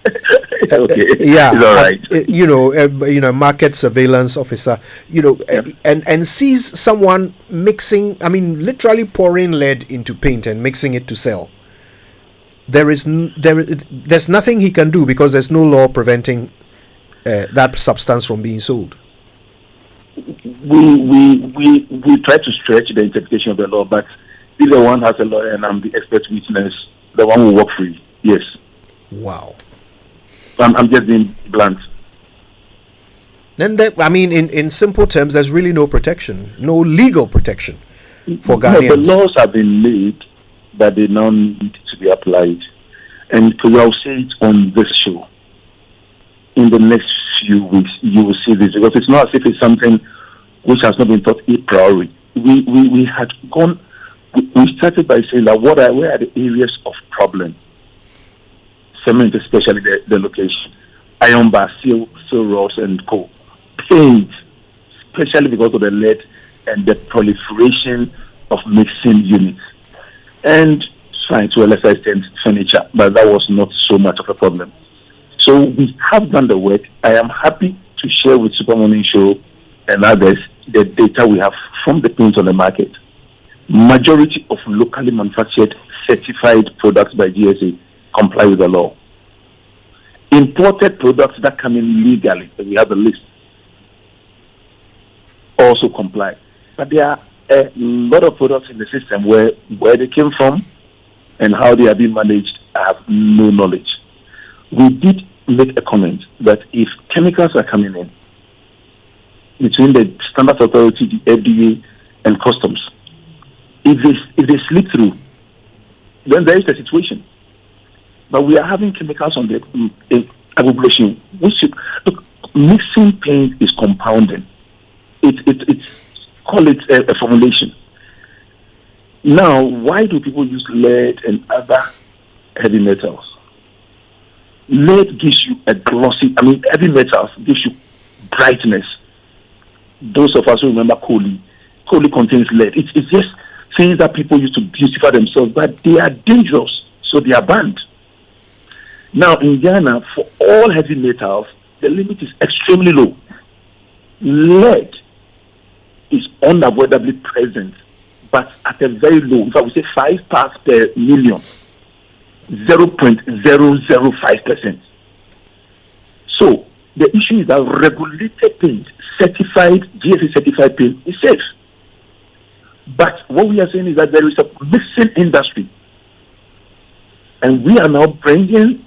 Okay. Yeah, it's all right. Market surveillance officer. And sees someone mixing. Literally pouring lead into paint and mixing it to sell. There's nothing he can do because there's no law preventing that substance from being sold. We try to stretch the interpretation of the law, but if the one has a lawyer and I'm the expert witness, the one will walk free. Yes. Wow. I'm just being blunt. Then, in simple terms, there's really no protection, no legal protection for Ghanaians. The laws have been made, but they now need to be applied. And I'll say it on this show. In the next few weeks, you will see this, because it's not as if it's something which has not been thought a priori. We had gone. We started by saying that where are the areas of problem? Cement, especially the location. Iron bar, steel rods, and coal. Paint, especially because of the lead and the proliferation of mixing units. And trying to a lesser extent furniture, but that was not so much of a problem. So we have done the work. I am happy to share with Super Morning Show and others the data we have from the paints on the market, majority of locally manufactured certified products by GSA comply with the law. Imported products that come in legally, we have a list, also comply. But there are a lot of products in the system where they came from and how they are being managed, I have no knowledge. We did make a comment that if chemicals are coming in between the Standards Authority, the FDA, and Customs, if they slip through, then there is a situation. But we are having chemicals on the population. Look, mixing paint is compounding. It's call it a formulation. Now, why do people use lead and other heavy metals? Lead gives you a glossy. Heavy metals gives you brightness. Those of us who remember Kohli contains lead. It's just things that people used to beautify themselves, but they are dangerous, so they are banned. Now, in Ghana, for all heavy metals, the limit is extremely low. Lead is unavoidably present, but at a very low, in fact, we say 5 parts per million, 0.005%. So, the issue is that regulated paint, GSA certified paint is safe. But what we are saying is that there is a mixing industry. And we are now bringing